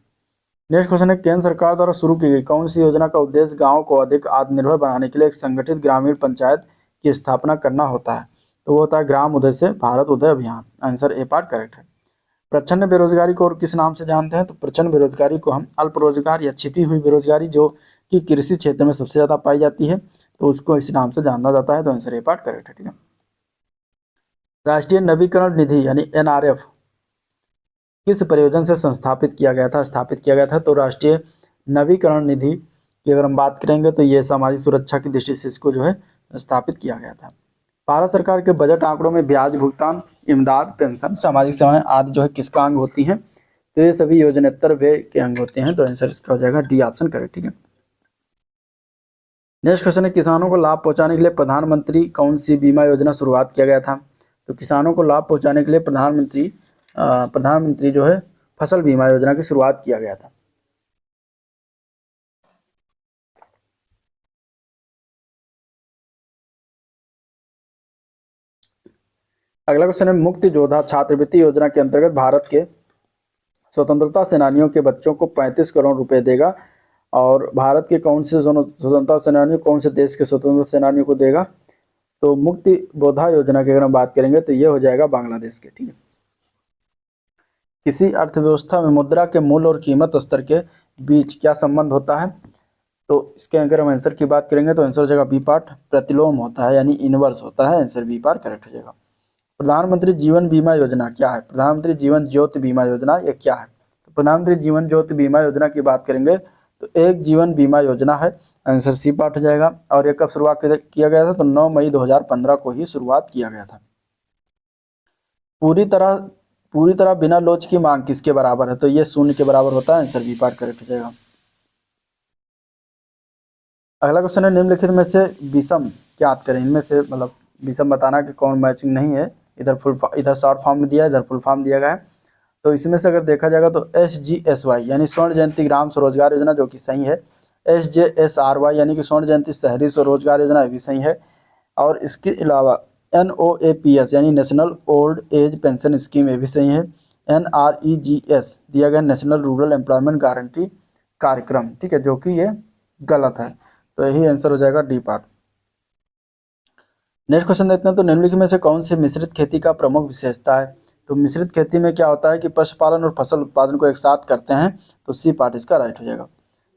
नेक्स्ट क्वेश्चन है, केंद्र सरकार द्वारा शुरू की गई कौन सी योजना का उद्देश्य गाँव को अधिक आत्मनिर्भर बनाने के लिए एक संगठित ग्रामीण पंचायत की स्थापना करना होता है। तो वो होता है ग्राम उदय से भारत उदय अभियान। आंसर ए पार्ट करेक्ट है। प्रच्छन्न बेरोजगारी को और किस नाम से जानते हैं, तो प्रच्छन्न बेरोजगारी को हम अल्प रोजगार या छिपी हुई बेरोजगारी जो कि कृषि क्षेत्र में सबसे ज़्यादा पाई जाती है, तो उसको इस नाम से जाना जाता है। तो आंसर ए पार्ट करेक्ट है। ठीक है। राष्ट्रीय नवीकरण निधि यानी एनआरएफ किस प्रयोजन से संस्थापित किया गया था, स्थापित किया गया था। तो राष्ट्रीय नवीकरण निधि की अगर हम बात करेंगे तो ये सामाजिक सुरक्षा की दृष्टि से इसको जो है स्थापित किया गया था। भारत सरकार के बजट आंकड़ों में ब्याज भुगतान, इमदाद, पेंशन, सामाजिक सेवाएं आदि जो है किसका अंग होती हैं, तो ये सभी योजनेतर व्यय के अंग होते हैं। तो आंसर इसका हो जाएगा डी ऑप्शन करेक्ट। ठीक है। नेक्स्ट क्वेश्चन है, किसानों को लाभ पहुंचाने के लिए प्रधानमंत्री कौन सी बीमा योजना शुरुआत किया गया था। तो किसानों को लाभ पहुंचाने के लिए प्रधानमंत्री जो है फसल बीमा योजना की शुरुआत किया गया था। अगला क्वेश्चन है, मुक्ति योद्धा छात्रवृत्ति योजना के अंतर्गत भारत के स्वतंत्रता सेनानियों के बच्चों को 35 करोड़ रुपए देगा, और भारत के कौन से स्वतंत्रता सेनानियों, कौन से देश के स्वतंत्रता सेनानियों को देगा। तो मुक्ति बोधा योजना की अगर हम बात करेंगे तो ये हो जाएगा बांग्लादेश के। ठीक है। किसी अर्थव्यवस्था में मुद्रा के मूल्य और कीमत स्तर के बीच क्या संबंध होता है, तो इसके अगर हम आंसर की बात करेंगे तो आंसर हो जाएगा बी पार्ट, प्रतिलोम होता है यानी इनवर्स होता है। आंसर बी पार्ट करेक्ट हो जाएगा। प्रधानमंत्री जीवन बीमा योजना क्या है, प्रधानमंत्री जीवन ज्योति बीमा योजना ये क्या है। तो प्रधानमंत्री जीवन ज्योति बीमा योजना की बात करेंगे तो एक जीवन बीमा योजना है। आंसर सी पार्ट हो जाएगा। और ये कब शुरुआत किया गया था, तो 9 मई 2015 को ही शुरुआत किया गया था। पूरी तरह बिना लोच की मांग किसके बराबर है, तो ये 0 के बराबर होता है। आंसर बी पार्ट करेक्ट हो जाएगा। अगला क्वेश्चन है, निम्नलिखित में से विषम ज्ञात करें। इनमें से मतलब विषम बताना कि कौन मैचिंग नहीं है। इधर शॉर्ट फॉर्म में दिया है, इधर फुल फॉर्म दिया गया है। तो इसमें से अगर देखा जाएगा तो SGSY यानी स्वर्ण जयंती ग्राम स्वरोजगार योजना जो कि सही है। SJSRY यानी कि स्वर्ण जयंती शहरी स्वरोजगार योजना भी सही है। और इसके अलावा NOAPS यानी national old age pension scheme ये भी सही है। NREGS दिया गया नेशनल रूरल एम्प्लॉयमेंट गारंटी कार्यक्रम, ठीक है, जो कि ये गलत है। तो यही आंसर हो जाएगा डी पार्ट। नेक्स्ट क्वेश्चन देखते हैं, तो निम्नलिखित में से कौन सी मिश्रित खेती का प्रमुख विशेषता है। तो मिश्रित खेती में क्या होता है कि पशुपालन और फसल उत्पादन को एक साथ करते हैं। तो सी पार्ट इसका राइट हो जाएगा।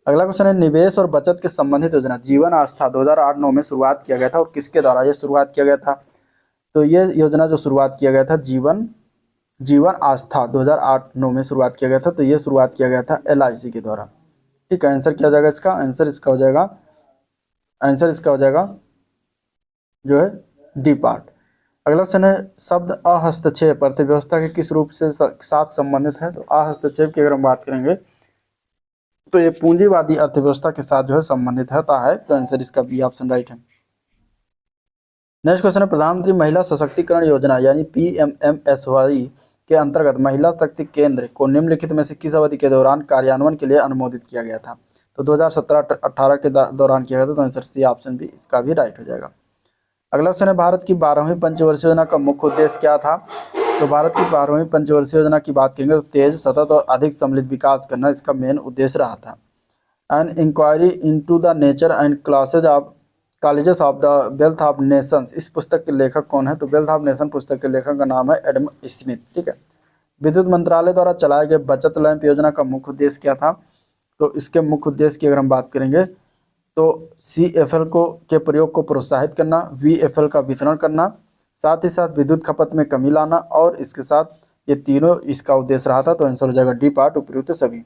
अगला क्वेश्चन है, निवेश और बचत के संबंधित योजना जीवन आस्था 2008-9 में शुरुआत किया गया था, और किसके द्वारा ये शुरुआत किया गया था। तो ये योजना जो शुरुआत किया गया था जीवन आस्था 2008-9 में शुरुआत किया गया था। तो ये शुरुआत किया गया था LIC के द्वारा। ठीक है। आंसर क्या हो जाएगा इसका, आंसर इसका हो जाएगा जो है डी पार्ट। अगला क्वेश्चन है, शब्द अहस्तक्षेप अर्थव्यवस्था के किस रूप से साथ संबंधित है। तो अहस्तक्षेप की अगर हम बात करेंगे तो ये पूंजीवादी अर्थव्यवस्था के साथ जो है संबंधित होता है। तो आंसर इसका बी ऑप्शन राइट है। नेक्स्ट क्वेश्चन है, प्रधानमंत्री महिला सशक्तिकरण योजना यानी PMMSY के अंतर्गत महिला शक्ति केंद्र को निम्नलिखित में से किस अवधि के दौरान कार्यान्वयन के लिए अनुमोदित किया गया था। तो 2017-18 के दौरान किया गया था। तो आंसर सी ऑप्शन भी इसका भी राइट हो जाएगा। अगला क्वेश्चन है, भारत की 12वीं पंचवर्षीय योजना का मुख्य उद्देश्य क्या था। तो भारत की 12वीं पंचवर्षीय योजना की बात करेंगे तो तेज, सतत और अधिक सम्मिलित विकास करना इसका मेन उद्देश्य रहा था। An inquiry into the nature and causes of the wealth of nations, इस पुस्तक के लेखक कौन है। तो वेल्थ ऑफ नेशन पुस्तक के लेखक का नाम है एडम स्मिथ। ठीक है। विद्युत मंत्रालय द्वारा चलाए गए बचत लैंप योजना का मुख्य उद्देश्य क्या था। तो इसके मुख्य उद्देश्य की अगर हम बात करेंगे तो CFL के प्रयोग को प्रोत्साहित करना, VFL का वितरण करना, साथ ही साथ विद्युत खपत में कमी लाना, और इसके साथ ये तीनों इसका उद्देश्य रहा था। तो आंसर हो जाएगा डी पार्ट, उपयुक्त सभी।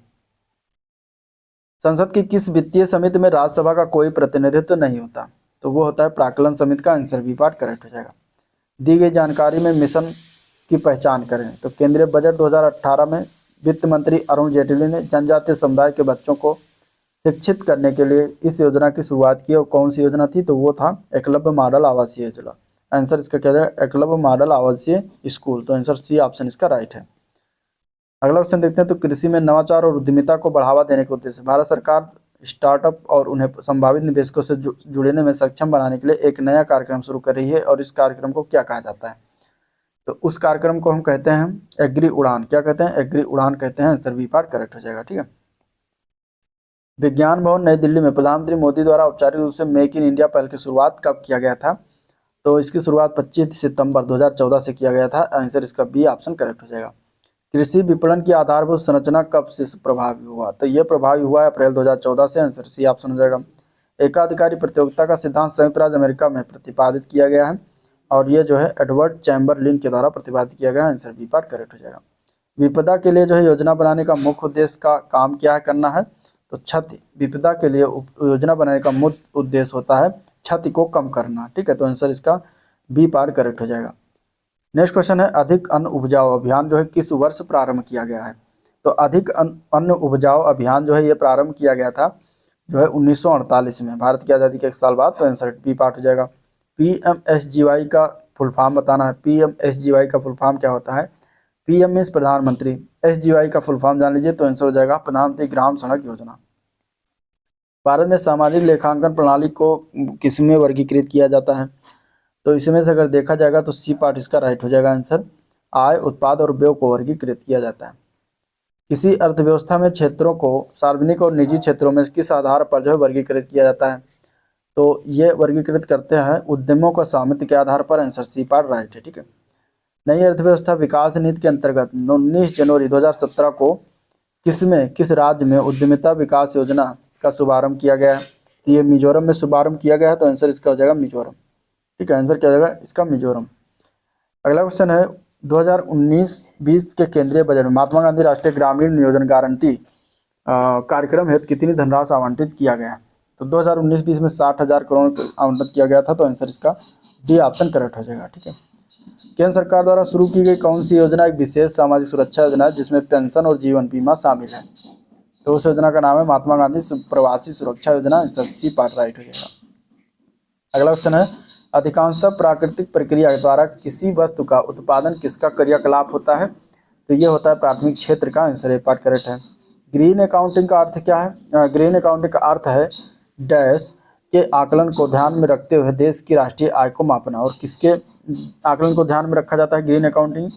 संसद की किस वित्तीय समिति में राज्यसभा का कोई प्रतिनिधित्व नहीं होता। तो वो होता है प्राक्कलन समिति का। आंसर बी पार्ट करेक्ट हो जाएगा। दी गई जानकारी में मिशन की पहचान करें। तो केंद्रीय बजट 2018 में वित्त मंत्री अरुण जेटली ने जनजातीय समुदाय के बच्चों को शिक्षित करने के लिए इस योजना की शुरुआत की, और कौन सी योजना थी? तो वो था एकलव्य मॉडल आवासीय योजना। आंसर इसका क्या है? एकलव्य मॉडल आवासीय स्कूल। तो आंसर सी ऑप्शन इसका राइट है। अगला क्वेश्चन देखते हैं। तो कृषि में नवाचार और उद्यमिता को बढ़ावा देने के उद्देश्य भारत सरकार स्टार्टअप और उन्हें संभावित निवेशकों से जुड़ने में सक्षम बनाने के लिए एक नया कार्यक्रम शुरू कर रही है, और इस कार्यक्रम को क्या कहा जाता है? तो उस कार्यक्रम को हम कहते हैं एग्री उड़ान। क्या कहते हैं? एग्री उड़ान कहते हैं। आंसर बी पार्ट करेक्ट हो जाएगा। ठीक है। विज्ञान भवन नई दिल्ली में प्रधानमंत्री मोदी द्वारा औपचारिक रूप से मेक इन इंडिया पहल की शुरुआत कब किया गया था? तो इसकी शुरुआत 25 सितंबर 2014 से किया गया था। आंसर इसका बी ऑप्शन करेक्ट हो जाएगा। कृषि विपणन की आधारभूत संरचना कब से प्रभावी हुआ? तो ये प्रभावी हुआ है अप्रैल 2014 से। आंसर सी ऑप्शन हो जाएगा। एकाधिकारी प्रतियोगिता का सिद्धांत संयुक्त राज्य अमेरिका में प्रतिपादित किया गया है, और ये जो है एडवर्ड चैम्बरलिन के द्वारा प्रतिपादित किया गया है। आंसर बी पार्ट करेक्ट हो जाएगा। विपदा के लिए जो है योजना बनाने का मुख्य उद्देश्य का काम क्या है करना है? तो क्षति। विपदा के लिए योजना बनाने का मुख्य उद्देश्य होता है क्षति को कम करना। ठीक है। तो आंसर इसका बी पार्ट करेक्ट हो जाएगा। नेक्स्ट क्वेश्चन है अधिक अन्न उपजाओ अभियान जो है किस वर्ष प्रारंभ किया गया है? तो अधिक अन्न उपजाओ अभियान जो है ये प्रारंभ किया गया था जो है 1948 में, भारत की आज़ादी के 1 साल बाद। तो आंसर बी पार्ट हो जाएगा। PMSGY का फुल फॉर्म बताना है। PMSGY का फुल फॉर्म क्या होता है? PM मीन्स प्रधानमंत्री, SGY का फुल फॉर्म जान लीजिए। तो आंसर हो जाएगा प्रधानमंत्री ग्राम सड़क योजना। भारत में सामाजिक लेखांकन प्रणाली को किसमें वर्गीकृत किया जाता है? तो इसमें से अगर देखा जाएगा तो सी पार्ट इसका राइट हो जाएगा। आंसर आय, उत्पाद और व्यय को वर्गीकृत किया जाता है। किसी अर्थव्यवस्था में क्षेत्रों को सार्वजनिक और निजी क्षेत्रों में किस आधार पर जो है वर्गीकृत किया जाता है? तो ये वर्गीकृत करते हैं उद्यमों का स्वामित्व के आधार पर। आंसर सी पार्ट राइट है। ठीक है। नई अर्थव्यवस्था विकास नीति के अंतर्गत 19 जनवरी 2017 को किस राज्य में उद्यमिता विकास योजना का शुभारंभ किया गया है? तो ये मिजोरम में शुभारंभ किया गया है। तो आंसर इसका हो जाएगा मिजोरम। ठीक है। आंसर क्या हो जाएगा इसका? मिजोरम। अगला क्वेश्चन है 2019-20 के केंद्रीय बजट में महात्मा गांधी राष्ट्रीय ग्रामीण नियोजन गारंटी कार्यक्रम हेतु कितनी धनराशि आवंटित किया गया? तो 2019-20 में 60,000 करोड़ आवंटित किया गया था। तो आंसर इसका डी ऑप्शन करेक्ट हो जाएगा। ठीक है। केंद्र सरकार द्वारा शुरू की गई कौन सी योजना एक विशेष सामाजिक सुरक्षा योजना है जिसमें पेंशन और जीवन बीमा शामिल है? तो उस योजना का नाम है महात्मा गांधी प्रवासी सुरक्षा योजना। आंसर सी पार्ट राइट हो जाएगा। अगला क्वेश्चन है अधिकांशतः प्राकृतिक प्रक्रिया द्वारा किसी वस्तु का उत्पादन किसका क्रियाकलाप होता है? तो ये होता है प्राथमिक क्षेत्र का। आंसर ए पार्ट करेक्ट है। ग्रीन अकाउंटिंग का अर्थ क्या है? ग्रीन अकाउंटिंग का अर्थ है डैश के आकलन को ध्यान में रखते हुए देश की राष्ट्रीय आय को मापना। और किसके आकलन को ध्यान में रखा जाता है ग्रीन अकाउंटिंग?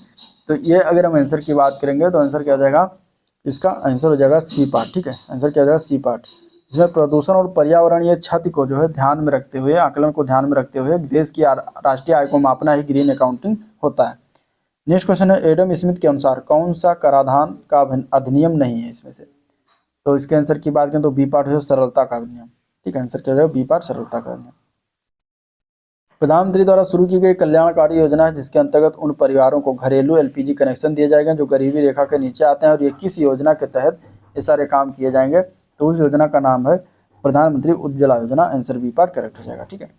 तो ये अगर हम आंसर की बात करेंगे तो आंसर क्या हो जाएगा? इसका आंसर हो जाएगा सी पार्ट। ठीक है। आंसर क्या हो जाएगा? C part. जिसमें प्रदूषण और पर्यावरणीय क्षति को जो है ध्यान में रखते हुए, आकलन को ध्यान में रखते हुए देश की राष्ट्रीय आय को मापना ही ग्रीन अकाउंटिंग होता है। नेक्स्ट क्वेश्चन है एडम स्मिथ के अनुसार कौन सा कराधान का अधिनियम नहीं है इसमें से? तो इसके आंसर की बात करें तो बी पार्ट हो सरलता का अधिनियम। ठीक है। आंसर क्या हो जाएगा? बी पार्ट सरलता का अधिनियम। प्रधानमंत्री द्वारा शुरू की गई कल्याणकारी योजना है जिसके अंतर्गत उन परिवारों को घरेलू LPG कनेक्शन दिए जाएंगे जो गरीबी रेखा के नीचे आते हैं, और ये किस योजना के तहत ये सारे काम किए जाएंगे? तो उस योजना का नाम है प्रधानमंत्री उज्ज्वला योजना। आंसर बी पार्ट करेक्ट हो जाएगा। ठीक है।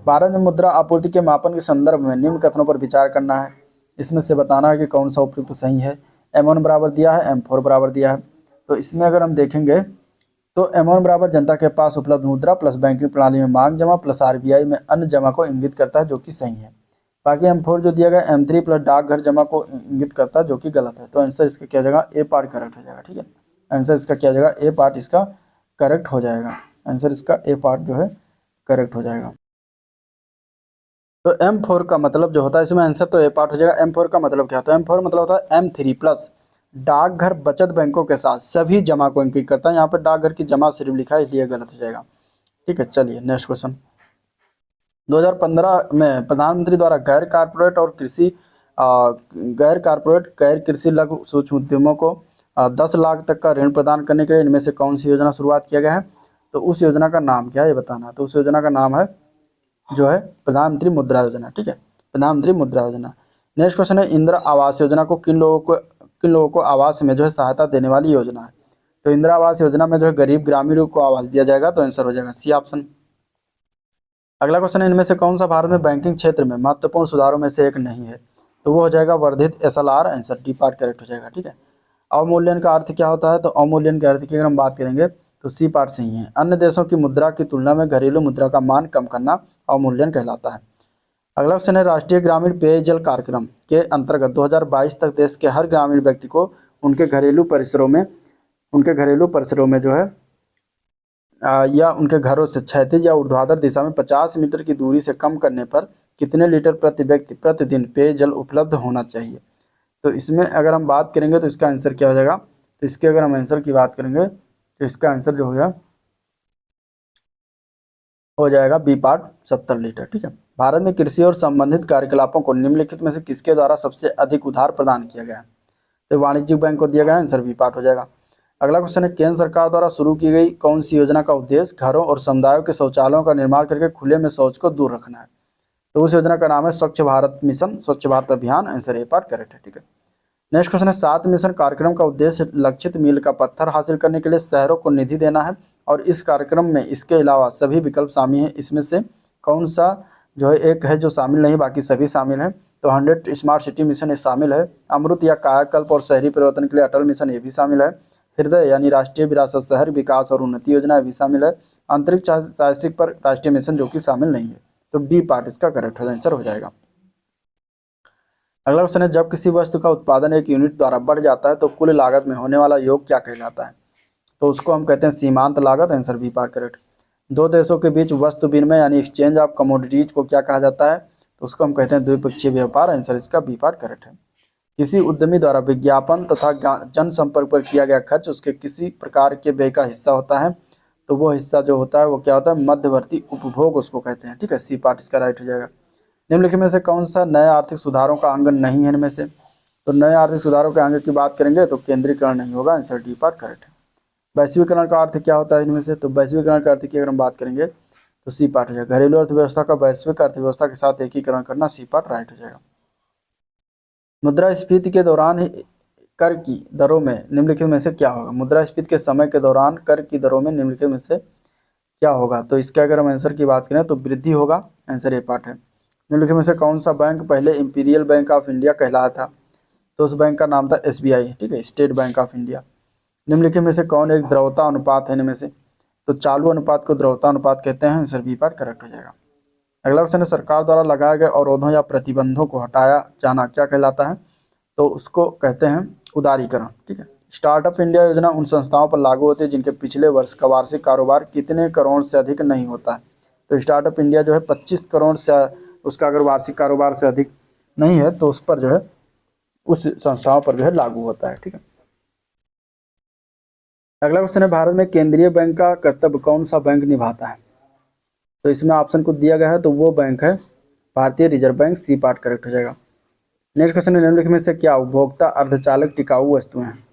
भारत में मुद्रा आपूर्ति के मापन के संदर्भ में निम्न कथनों पर विचार करना है। इसमें से बताना है कि कौन सा उपयुक्त सही है। M1 बराबर दिया है, M4 बराबर दिया है। तो इसमें अगर हम देखेंगे तो M1 बराबर जनता के पास उपलब्ध मुद्रा प्लस बैंकिंग प्रणाली में मांग जमा प्लस RBI में अन्य जमा को इंगित करता है, जो कि सही है। बाकी M4 जो दिया गया M3 प्लस डाकघर जमा को इंगित करता है, जो कि गलत है। तो आंसर इसका क्या हो जाएगा? ए पार्ट करेक्ट हो जाएगा। ठीक है। आंसर इसका क्या हो जाएगा? ए पार्ट इसका करेक्ट हो जाएगा। आंसर इसका ए पार्ट जो है करेक्ट हो जाएगा। तो M4 का मतलब जो होता है इसमें आंसर तो ए पार्ट हो जाएगा। M4 का मतलब क्या होता है? M4 मतलब होता है M3 प्लस डाकघर बचत बैंकों के साथ सभी जमा को इंगित करता है। यहाँ पर डाकघर की जमा सिर्फ लिखा है इसलिए गलत हो जाएगा। ठीक है। चलिए नेक्स्ट क्वेश्चन। 2015 में प्रधानमंत्री द्वारा गैर कृषि लघु सूक्ष्म उद्यमों को 10 लाख तक का ऋण प्रदान करने के लिए इनमें से कौन सी योजना शुरुआत किया गया है? तो उस योजना का नाम क्या है ये बताना है। तो उस योजना का नाम है जो है प्रधानमंत्री मुद्रा योजना। ठीक है। प्रधानमंत्री मुद्रा योजना। नेक्स्ट क्वेश्चन है इंदिरा आवास योजना को किन लोगों को आवास में जो है सहायता देने वाली योजना है? तो इंदिरा आवास योजना में जो है गरीब ग्रामीणों को आवास दिया जाएगा। तो आंसर हो जाएगा सी ऑप्शन। अगला क्वेश्चन है इनमें से कौन सा भारत में बैंकिंग क्षेत्र में महत्वपूर्ण सुधारों में से एक नहीं है? तो वो हो जाएगा वर्धित SLR। Answer D part correct हो जाएगा। ठीक है। अवमूल्यन का अर्थ क्या होता है? तो अवमूल्यन के अर्थ की अगर हम बात करेंगे तो सी पार्ट सही है। अन्य देशों की मुद्रा की तुलना में घरेलू मुद्रा का मान कम करना अवमूल्यन कहलाता है। अगला क्वेश्चन है, राष्ट्रीय ग्रामीण पेयजल कार्यक्रम के अंतर्गत 2022 तक देश के हर ग्रामीण व्यक्ति को उनके घरेलू परिसरों में जो है या उनके घरों से क्षैतिज या ऊर्ध्वाधर दिशा में 50 मीटर की दूरी से कम करने पर कितने लीटर प्रति व्यक्ति प्रतिदिन पेयजल उपलब्ध होना चाहिए? तो इसमें अगर हम बात करेंगे तो इसका आंसर क्या हो जाएगा? तो इसके अगर हम आंसर की बात करेंगे तो इसका आंसर जो हो जाएगा बी पार्ट 70 लीटर। ठीक है। भारत में कृषि और संबंधित कार्यकलापों को निम्नलिखित में से किसके द्वारा सबसे अधिक उधार प्रदान किया गया है? तो वाणिज्यिक बैंक को दिया गया, आंसर बी पार्ट हो जाएगा। अगला क्वेश्चन है, केंद्र सरकार द्वारा शुरू की गई कौन सी योजना का उद्देश्य घरों और समुदायों के शौचालयों का निर्माण करके खुले में शौच को दूर रखना है? तो उस योजना का नाम है स्वच्छ भारत मिशन, स्वच्छ भारत अभियान, आंसर ए पार्ट करेक्ट है। ठीक है। नेक्स्ट क्वेश्चन है, 7 मिशन कार्यक्रम का उद्देश्य लक्षित मील का पत्थर हासिल करने के लिए शहरों को निधि देना है और इस कार्यक्रम में इसके अलावा सभी विकल्प शामिल हैं। इसमें से कौन सा जो है एक है जो शामिल नहीं, बाकी सभी शामिल हैं? तो 100 स्मार्ट सिटी मिशन ये शामिल है। अमृत या कायाकल्प और शहरी परिवर्तन के लिए अटल मिशन ये भी शामिल है। हृदय यानी राष्ट्रीय विरासत शहर विकास और उन्नति योजना भी शामिल है। अंतरिक्ष साहसिक पर राष्ट्रीय मिशन जो कि शामिल नहीं है। तो डी पार्ट इसका करेक्ट आंसर हो जाएगा। अगला क्वेश्चन है, जब किसी वस्तु का उत्पादन एक यूनिट द्वारा बढ़ जाता है तो कुल लागत में होने वाला योग क्या कहलाता है? तो उसको हम कहते हैं सीमांत लागत, आंसर बी पार्ट करेक्ट। दो देशों के बीच वस्तु विनिमय यानी एक्सचेंज ऑफ कमोडिटीज को क्या कहा जाता है? तो उसको हम कहते हैं द्विपक्षीय व्यापार, आंसर इसका बी पार्ट करेक्ट है। किसी उद्यमी द्वारा विज्ञापन तथा जनसंपर्क पर किया गया खर्च उसके किसी प्रकार के व्यय का हिस्सा होता है, तो वो हिस्सा जो होता है वो क्या होता है? मध्यवर्ती उपभोग उसको कहते हैं। ठीक है, सी पार्ट इसका राइट हो जाएगा। निम्नलिखित में से कौन सा नए आर्थिक सुधारों का अंग नहीं है इनमें से? तो नए आर्थिक सुधारों के अंग की बात करेंगे तो केंद्रीकरण नहीं होगा, आंसर डी पार्ट करेक्ट है। वैश्वीकरण का अर्थ क्या होता है इनमें से? तो वैश्वीकरण का अर्थ की अगर हम बात करेंगे तो सी पार्ट हो जाएगा। घरेलू अर्थव्यवस्था का वैश्विक अर्थव्यवस्था के साथ एकीकरण करना, सी पार्ट राइट हो जाएगा। मुद्रास्फीति के दौरान कर की दरों में निम्नलिखित में से क्या होगा? मुद्रास्फीति के समय के दौरान कर की दरों में निम्नलिखित में से क्या होगा? तो इसके अगर हम आंसर की बात करें तो वृद्धि होगा, आंसर ए पार्ट है। निम्नलिखित में से कौन सा बैंक पहले इंपीरियल बैंक ऑफ इंडिया कहलाया था? तो उस बैंक का नाम था SBI। ठीक है, स्टेट बैंक ऑफ इंडिया। निम्नलिखित में से कौन एक द्रव्यता अनुपात है इनमें से? तो चालू अनुपात को द्रव्यता अनुपात कहते हैं, आंसर बी पार्ट करेक्ट हो जाएगा। अगला क्वेश्चन है, सरकार द्वारा लगाए गए अवरोधों या प्रतिबंधों को हटाया जाना क्या कहलाता है? तो उसको कहते हैं उदारीकरण। ठीक है। स्टार्टअप इंडिया योजना उन संस्थाओं पर लागू होती है जिनके पिछले वर्ष का वार्षिक कारोबार कितने करोड़ से अधिक नहीं होता है? तो स्टार्टअप इंडिया जो है 25 करोड़ से उसका अगर वार्षिक कारोबार से अधिक नहीं है तो उस पर जो है उस संस्थाओं पर जो है लागू होता है। ठीक है। अगला क्वेश्चन है, भारत में केंद्रीय बैंक का कर्तव्य कौन सा बैंक निभाता है? तो इसमें ऑप्शन को दिया गया है तो वो बैंक है भारतीय reserve bank, C part correct हो जाएगा। नेक्स्ट क्वेश्चन है, निम्नलिखित में से क्या उपभोक्ता अर्धचालक टिकाऊ वस्तुएं हैं?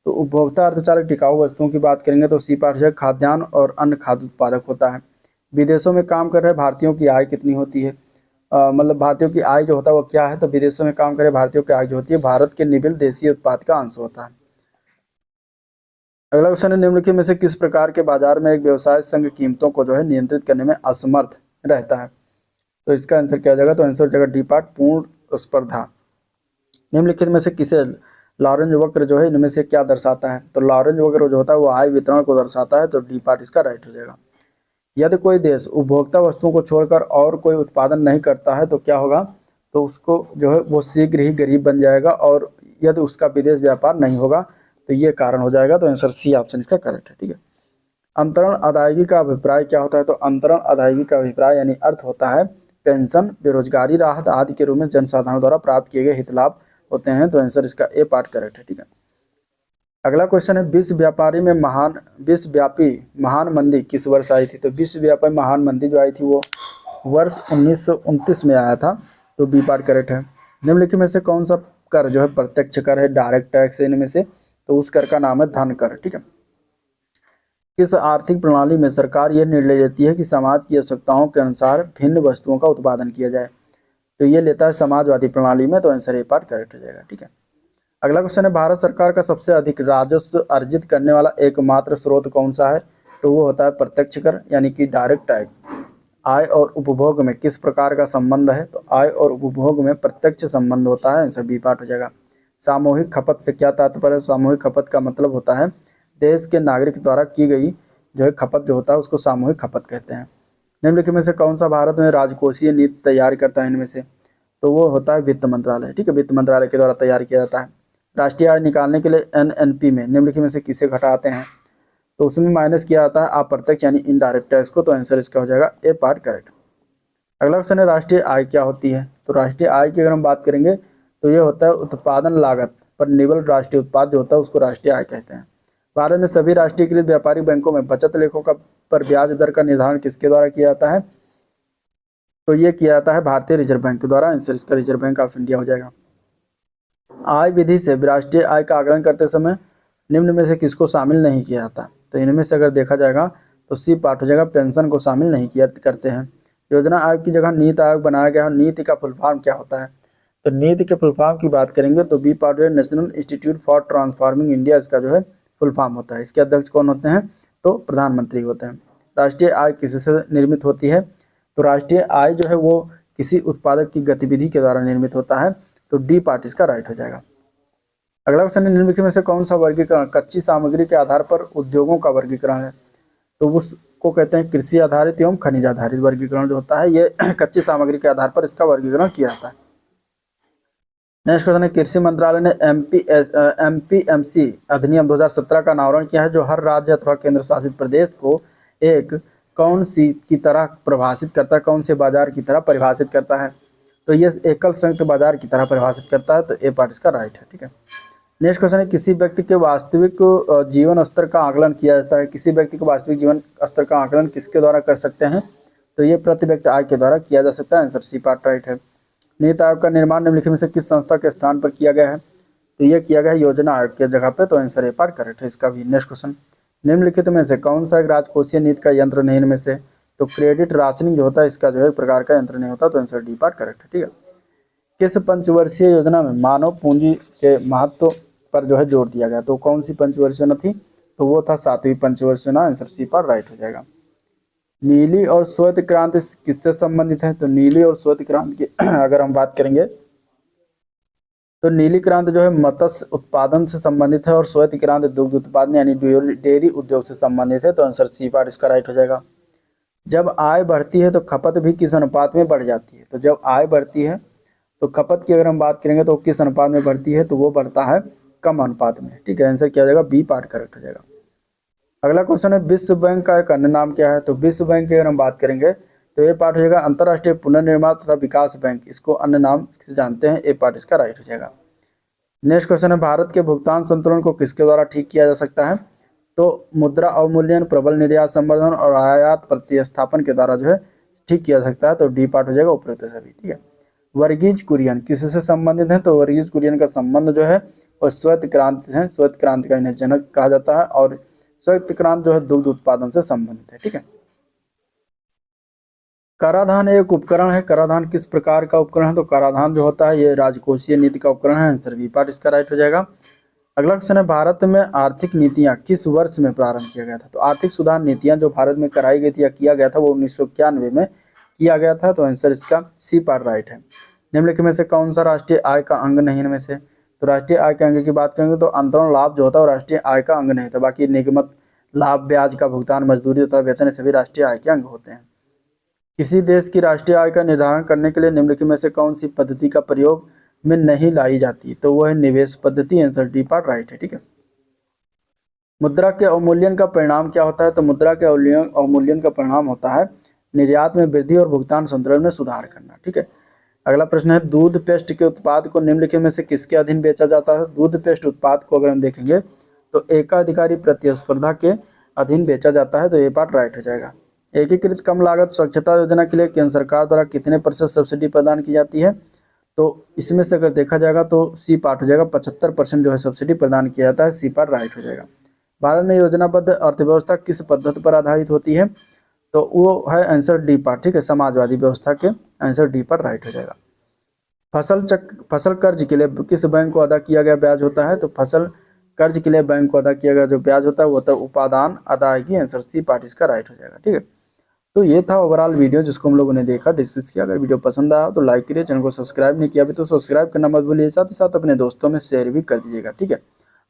तो उपभोक्ता अर्धचालक टिकाऊ वस्तुओं की बात करेंगे तो सी पार्ट है खाद्यान्न और अन्य खाद्य उत्पादक होता है। विदेशों में काम कर रहे भारतीयों की आय कितनी होती है? मतलब भारतीयों की आय जो होता है वो क्या है? तो विदेशों में काम करे भारतीयों की आय जो होती है भारत के निबिल देशीय उत्पाद का अंश होता है। अगला क्वेश्चन है, निम्नलिखित में से किस प्रकार के बाजार में एक व्यवसाय संघ कीमतों को जो है नियंत्रित करने में असमर्थ रहता है? तो इसका आंसर क्या हो जाएगा? तो आंसर हो जाएगा डी पार्ट पूर्ण स्पर्धा। निम्नलिखित में से किसे लॉरेंज वक्र जो है इनमें से क्या दर्शाता है? तो लॉरेंज वक्र जो होता है वो आय वितरण को दर्शाता है, तो डी पार्ट इसका राइट हो जाएगा। यदि कोई देश उपभोक्ता वस्तुओं को छोड़कर और कोई उत्पादन नहीं करता है तो क्या होगा? तो उसको जो है वो शीघ्र ही गरीब बन जाएगा, और यदि उसका विदेश व्यापार नहीं होगा तो ये कारण हो जाएगा, तो आंसर सी ऑप्शन इसका करेक्ट है। ठीक है। अंतरण अदायगी का अभिप्राय क्या होता है? तो अंतरण अदायगी का अभिप्राय यानी अर्थ होता है पेंशन, बेरोजगारी राहत आदि के रूप में जनसाधारण द्वारा प्राप्त किए गए हित लाभ होते हैं, तो आंसर इसका ए पार्ट करेक्ट है। ठीक है। अगला क्वेश्चन है, विश्वव्यापी महान मंदी किस वर्ष आई थी? तो विश्वव्यापी महान मंदी जो आई थी वो वर्ष 1929 में आया था, तो बी पार्ट करेक्ट है। निम्नलिखित में से कौन सा कर जो है प्रत्यक्ष कर है, डायरेक्ट टैक्स है इनमें से? तो उस कर का नाम है धन कर। ठीक है। किस आर्थिक प्रणाली में सरकार यह निर्णय लेती है कि समाज की आवश्यकताओं के अनुसार भिन्न वस्तुओं का उत्पादन किया जाए? तो ये लेता है समाजवादी प्रणाली में, तो आंसर ए पार्ट करेक्ट हो जाएगा। ठीक है। अगला क्वेश्चन है, भारत सरकार का सबसे अधिक राजस्व अर्जित करने वाला एकमात्र स्रोत कौन सा है? तो वो होता है प्रत्यक्ष कर यानी कि डायरेक्ट टैक्स। आय और उपभोग में किस प्रकार का संबंध है? तो आय और उपभोग में प्रत्यक्ष संबंध होता है, आंसर बी पार्ट हो जाएगा। सामूहिक खपत से क्या तात्पर्य है? सामूहिक खपत का मतलब होता है देश के नागरिक द्वारा की गई जो है खपत जो होता है उसको सामूहिक खपत कहते हैं। निम्नलिखित में से कौन सा भारत में राजकोषीय नीति तैयार करता है? इनमें से तो वो होता है वित्त मंत्रालय, ठीक है, वित्त मंत्रालय के द्वारा तैयार किया जाता है। राष्ट्रीय आय निकालने के लिए एनएनपी में निम्नलिखित में से किसे घटाते हैं? तो उसमें माइनस किया जाता है अप्रत्यक्ष यानी इनडायरेक्ट टैक्स को, तो आंसर इसका हो जाएगा ए पार्ट करेक्ट। अगला क्वेश्चन है राष्ट्रीय आय क्या होती है? तो राष्ट्रीय आय की अगर हम बात करेंगे तो ये होता है उत्पादन लागत पर निर्भर राष्ट्रीय उत्पाद जो होता है उसको राष्ट्रीय आय कहते हैं। भारत में सभी राष्ट्रीयकृत व्यापारिक बैंकों में बचत लेखों का पर ब्याज दर का निर्धारण किसके द्वारा किया जाता है? तो ये किया जाता है भारतीय रिजर्व बैंक के द्वारा, आंसर इसका रिजर्व बैंक ऑफ इंडिया हो जाएगा। आय विधि से राष्ट्रीय आय का आकलन करते समय निम्न में से किसको शामिल नहीं किया जाता? तो इनमें से अगर देखा जाएगा तो सी पार्ट हो जाएगा, पेंशन को शामिल नहीं किया करते हैं। योजना आयोग की जगह नीति आयोग बनाया गया है। नीति का फुल फॉर्म क्या होता है? तो नीति के फुल फॉर्म की बात करेंगे तो बी पार्ट है national institute for transforming India, इसका जो है फुल फॉर्म होता है। इसके अध्यक्ष कौन होते हैं? तो प्रधानमंत्री होते हैं। राष्ट्रीय आय किससे निर्मित होती है? तो राष्ट्रीय आय जो है वो किसी उत्पादक की गतिविधि के द्वारा निर्मित होता है, तो डी पार्ट इसका राइट हो जाएगा। अगला क्वेश्चन है निम्नलिखित में से कौन सा वर्गीकरण कच्ची सामग्री के आधार पर उद्योगों का वर्गीकरण है? तो उसको कहते हैं कृषि आधारित एवं खनिज आधारित वर्गीकरण जो होता है ये कच्ची सामग्री के आधार पर इसका वर्गीकरण किया जाता है। नेक्स्ट क्वेश्चन है कृषि मंत्रालय ने एमपीएमसी अधिनियम 2017 का अनावरण किया है जो हर राज्य अथवा केंद्र शासित प्रदेश को एक कौन सी की तरह परिभाषित करता है, कौन से बाजार की तरह परिभाषित करता है? तो ये एकल संयुक्त बाजार की तरह परिभाषित करता है, तो ए पार्ट इसका राइट है, ठीक है। नेक्स्ट क्वेश्चन है किसी व्यक्ति के वास्तविक जीवन स्तर का आकलन किया जाता है। किसी व्यक्ति के वास्तविक जीवन स्तर का आकलन किसके द्वारा कर सकते हैं? तो ये प्रति व्यक्ति आय के द्वारा किया जा सकता है, आंसर सी पार्ट राइट है। नीति आयोग का निर्माण निम्नलिखित में से किस संस्था के स्थान पर किया गया है? तो ये किया गया है योजना आयोग के जगह पे, तो आंसर ए पार्ट करेक्ट है इसका भी। नेक्स्ट क्वेश्चन निम्नलिखित में से कौन सा एक राजकोषीय नीति का यंत्र नहीं इनमें से? तो क्रेडिट राशनिंग जो होता है इसका जो है एक प्रकार का यंत्र नहीं होता, तो आंसर डी पार्ट करेक्ट है, ठीक है। किस पंचवर्षीय योजना में मानव पूंजी के महत्व पर जो है जोर दिया गया? तो कौन सी पंचवर्षीय योजना थी? तो वो था 7वीं पंचवर्षीय योजना, आंसर सी पार्ट राइट हो जाएगा। नीली और श्वेत क्रांति किससे संबंधित है? तो नीली और श्वेत क्रांति की अगर हम बात करेंगे तो नीली क्रांति जो है मत्स्य उत्पादन से संबंधित है और श्वेत क्रांति दुग्ध उत्पादन यानी डेयरी उद्योग से संबंधित है, तो आंसर सी पार्ट इसका राइट हो जाएगा। जब आय बढ़ती है तो खपत भी किस अनुपात में बढ़ जाती है? तो जब आय बढ़ती है तो खपत की अगर हम बात करेंगे तो किस अनुपात में बढ़ती है? तो वो बढ़ता है कम अनुपात में, ठीक है। आंसर क्या हो जाएगा? बी पार्ट करेक्ट हो जाएगा। अगला क्वेश्चन है विश्व बैंक का एक अन्य नाम क्या है? तो विश्व बैंक की अगर हम बात करेंगे तो ये पार्ट हो जाएगा अंतर्राष्ट्रीय पुनर्निर्माण तथा विकास बैंक, इसको अन्य नाम से जानते हैं, ए पार्ट इसका राइट हो जाएगा। नेक्स्ट क्वेश्चन है भारत के भुगतान संतुलन को किसके द्वारा ठीक किया जा सकता है? तो मुद्रा अवमूल्यन, प्रबल निर्यात संवर्धन और आयात प्रतिस्थापन के द्वारा जो है ठीक किया जा सकता है, तो डी पार्ट हो जाएगा उपरोक्त सभी, ठीक है। वर्गीज कुरियन किससे संबंधित है? तो वर्गीज कुरियन का संबंध जो है वो श्वेत क्रांति से, श्वेत क्रांति का इन्हें जनक कहा जाता है और श्वेत क्रांति जो है दुग्ध उत्पादन से संबंधित है, ठीक है। कराधान एक उपकरण है। कराधान किस प्रकार का उपकरण है? तो कराधान जो होता है ये राजकोषीय नीति का उपकरण है, आंसर बी पार्ट इसका राइट हो जाएगा। अगला क्वेश्चन है भारत में आर्थिक नीतियां किस वर्ष में प्रारंभ किया गया था? तो आर्थिक सुधार नीतियां जो भारत में कराई गई थी या किया गया था वो 1991 में किया गया था, तो आंसर इसका सी पार्ट राइट है। निम्नलिखित में से कौन सा राष्ट्रीय आय का अंग नहीं इनमें से? तो राष्ट्रीय आय के अंग की बात करेंगे तो अंतरण लाभ जो होता है वो राष्ट्रीय आय का अंग नहीं होता, बाकी निगमित लाभ, ब्याज का भुगतान, मजदूरी तथा वेतन सभी राष्ट्रीय आय के अंग होते हैं। किसी देश की राष्ट्रीय आय का निर्धारण करने के लिए निम्नलिखित में से कौन सी पद्धति का प्रयोग में नहीं लाई जाती? तो वह है निवेश पद्धति, आंसर डी पार्ट राइट है, ठीक है। मुद्रा के अवमूल्यन का परिणाम क्या होता है? तो मुद्रा के अवमूल्यन का परिणाम होता है निर्यात में वृद्धि और भुगतान संतुलन में सुधार करना, ठीक है। अगला प्रश्न है दूध पेस्ट के उत्पाद को निम्नलिखित में से किसके अधीन बेचा जाता है? दूध पेस्ट उत्पाद को अगर हम देखेंगे तो एकाधिकारी प्रतिस्पर्धा के अधीन बेचा जाता है, तो ये पार्ट राइट हो जाएगा। एकीकृत कम लागत स्वच्छता योजना के लिए केंद्र सरकार द्वारा कितने % सब्सिडी प्रदान की जाती है? तो इसमें से अगर देखा जाएगा तो सी पार्ट हो जाएगा, 75% जो है सब्सिडी प्रदान किया जाता है, सी पार्ट राइट हो जाएगा। भारत में योजनाबद्ध अर्थव्यवस्था किस पद्धति पर आधारित होती है? तो वो है आंसर डी पार्ट, ठीक है, समाजवादी व्यवस्था के, आंसर डी पर राइट हो जाएगा। फसल कर्ज के लिए किस बैंक को अदा किया गया ब्याज होता है? तो फसल कर्ज के लिए बैंक को अदा किया गया जो ब्याज होता है वो होता है उपादान अदायगी, आंसर सी पार्ट इसका राइट हो जाएगा, ठीक है। तो ये था ओवरऑल वीडियो जिसको हम लोगों ने देखा, डिस्कस किया। अगर वीडियो पसंद आया तो लाइक करिए, चैनल को सब्सक्राइब नहीं किया अभी तो सब्सक्राइब करना मत भूलिए, साथ ही साथ अपने दोस्तों में शेयर भी कर दीजिएगा, ठीक है।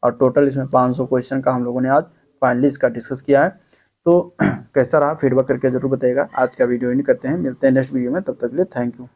और टोटल इसमें 500 क्वेश्चन का हम लोगों ने आज फाइनली इसका डिस्कस किया है। तो कैसा रहा फीडबैक करके जरूर बताइएगा। आज का वीडियो इन करते हैं, मिलते हैं नेक्स्ट वीडियो में, तब तक के लिए थैंक यू।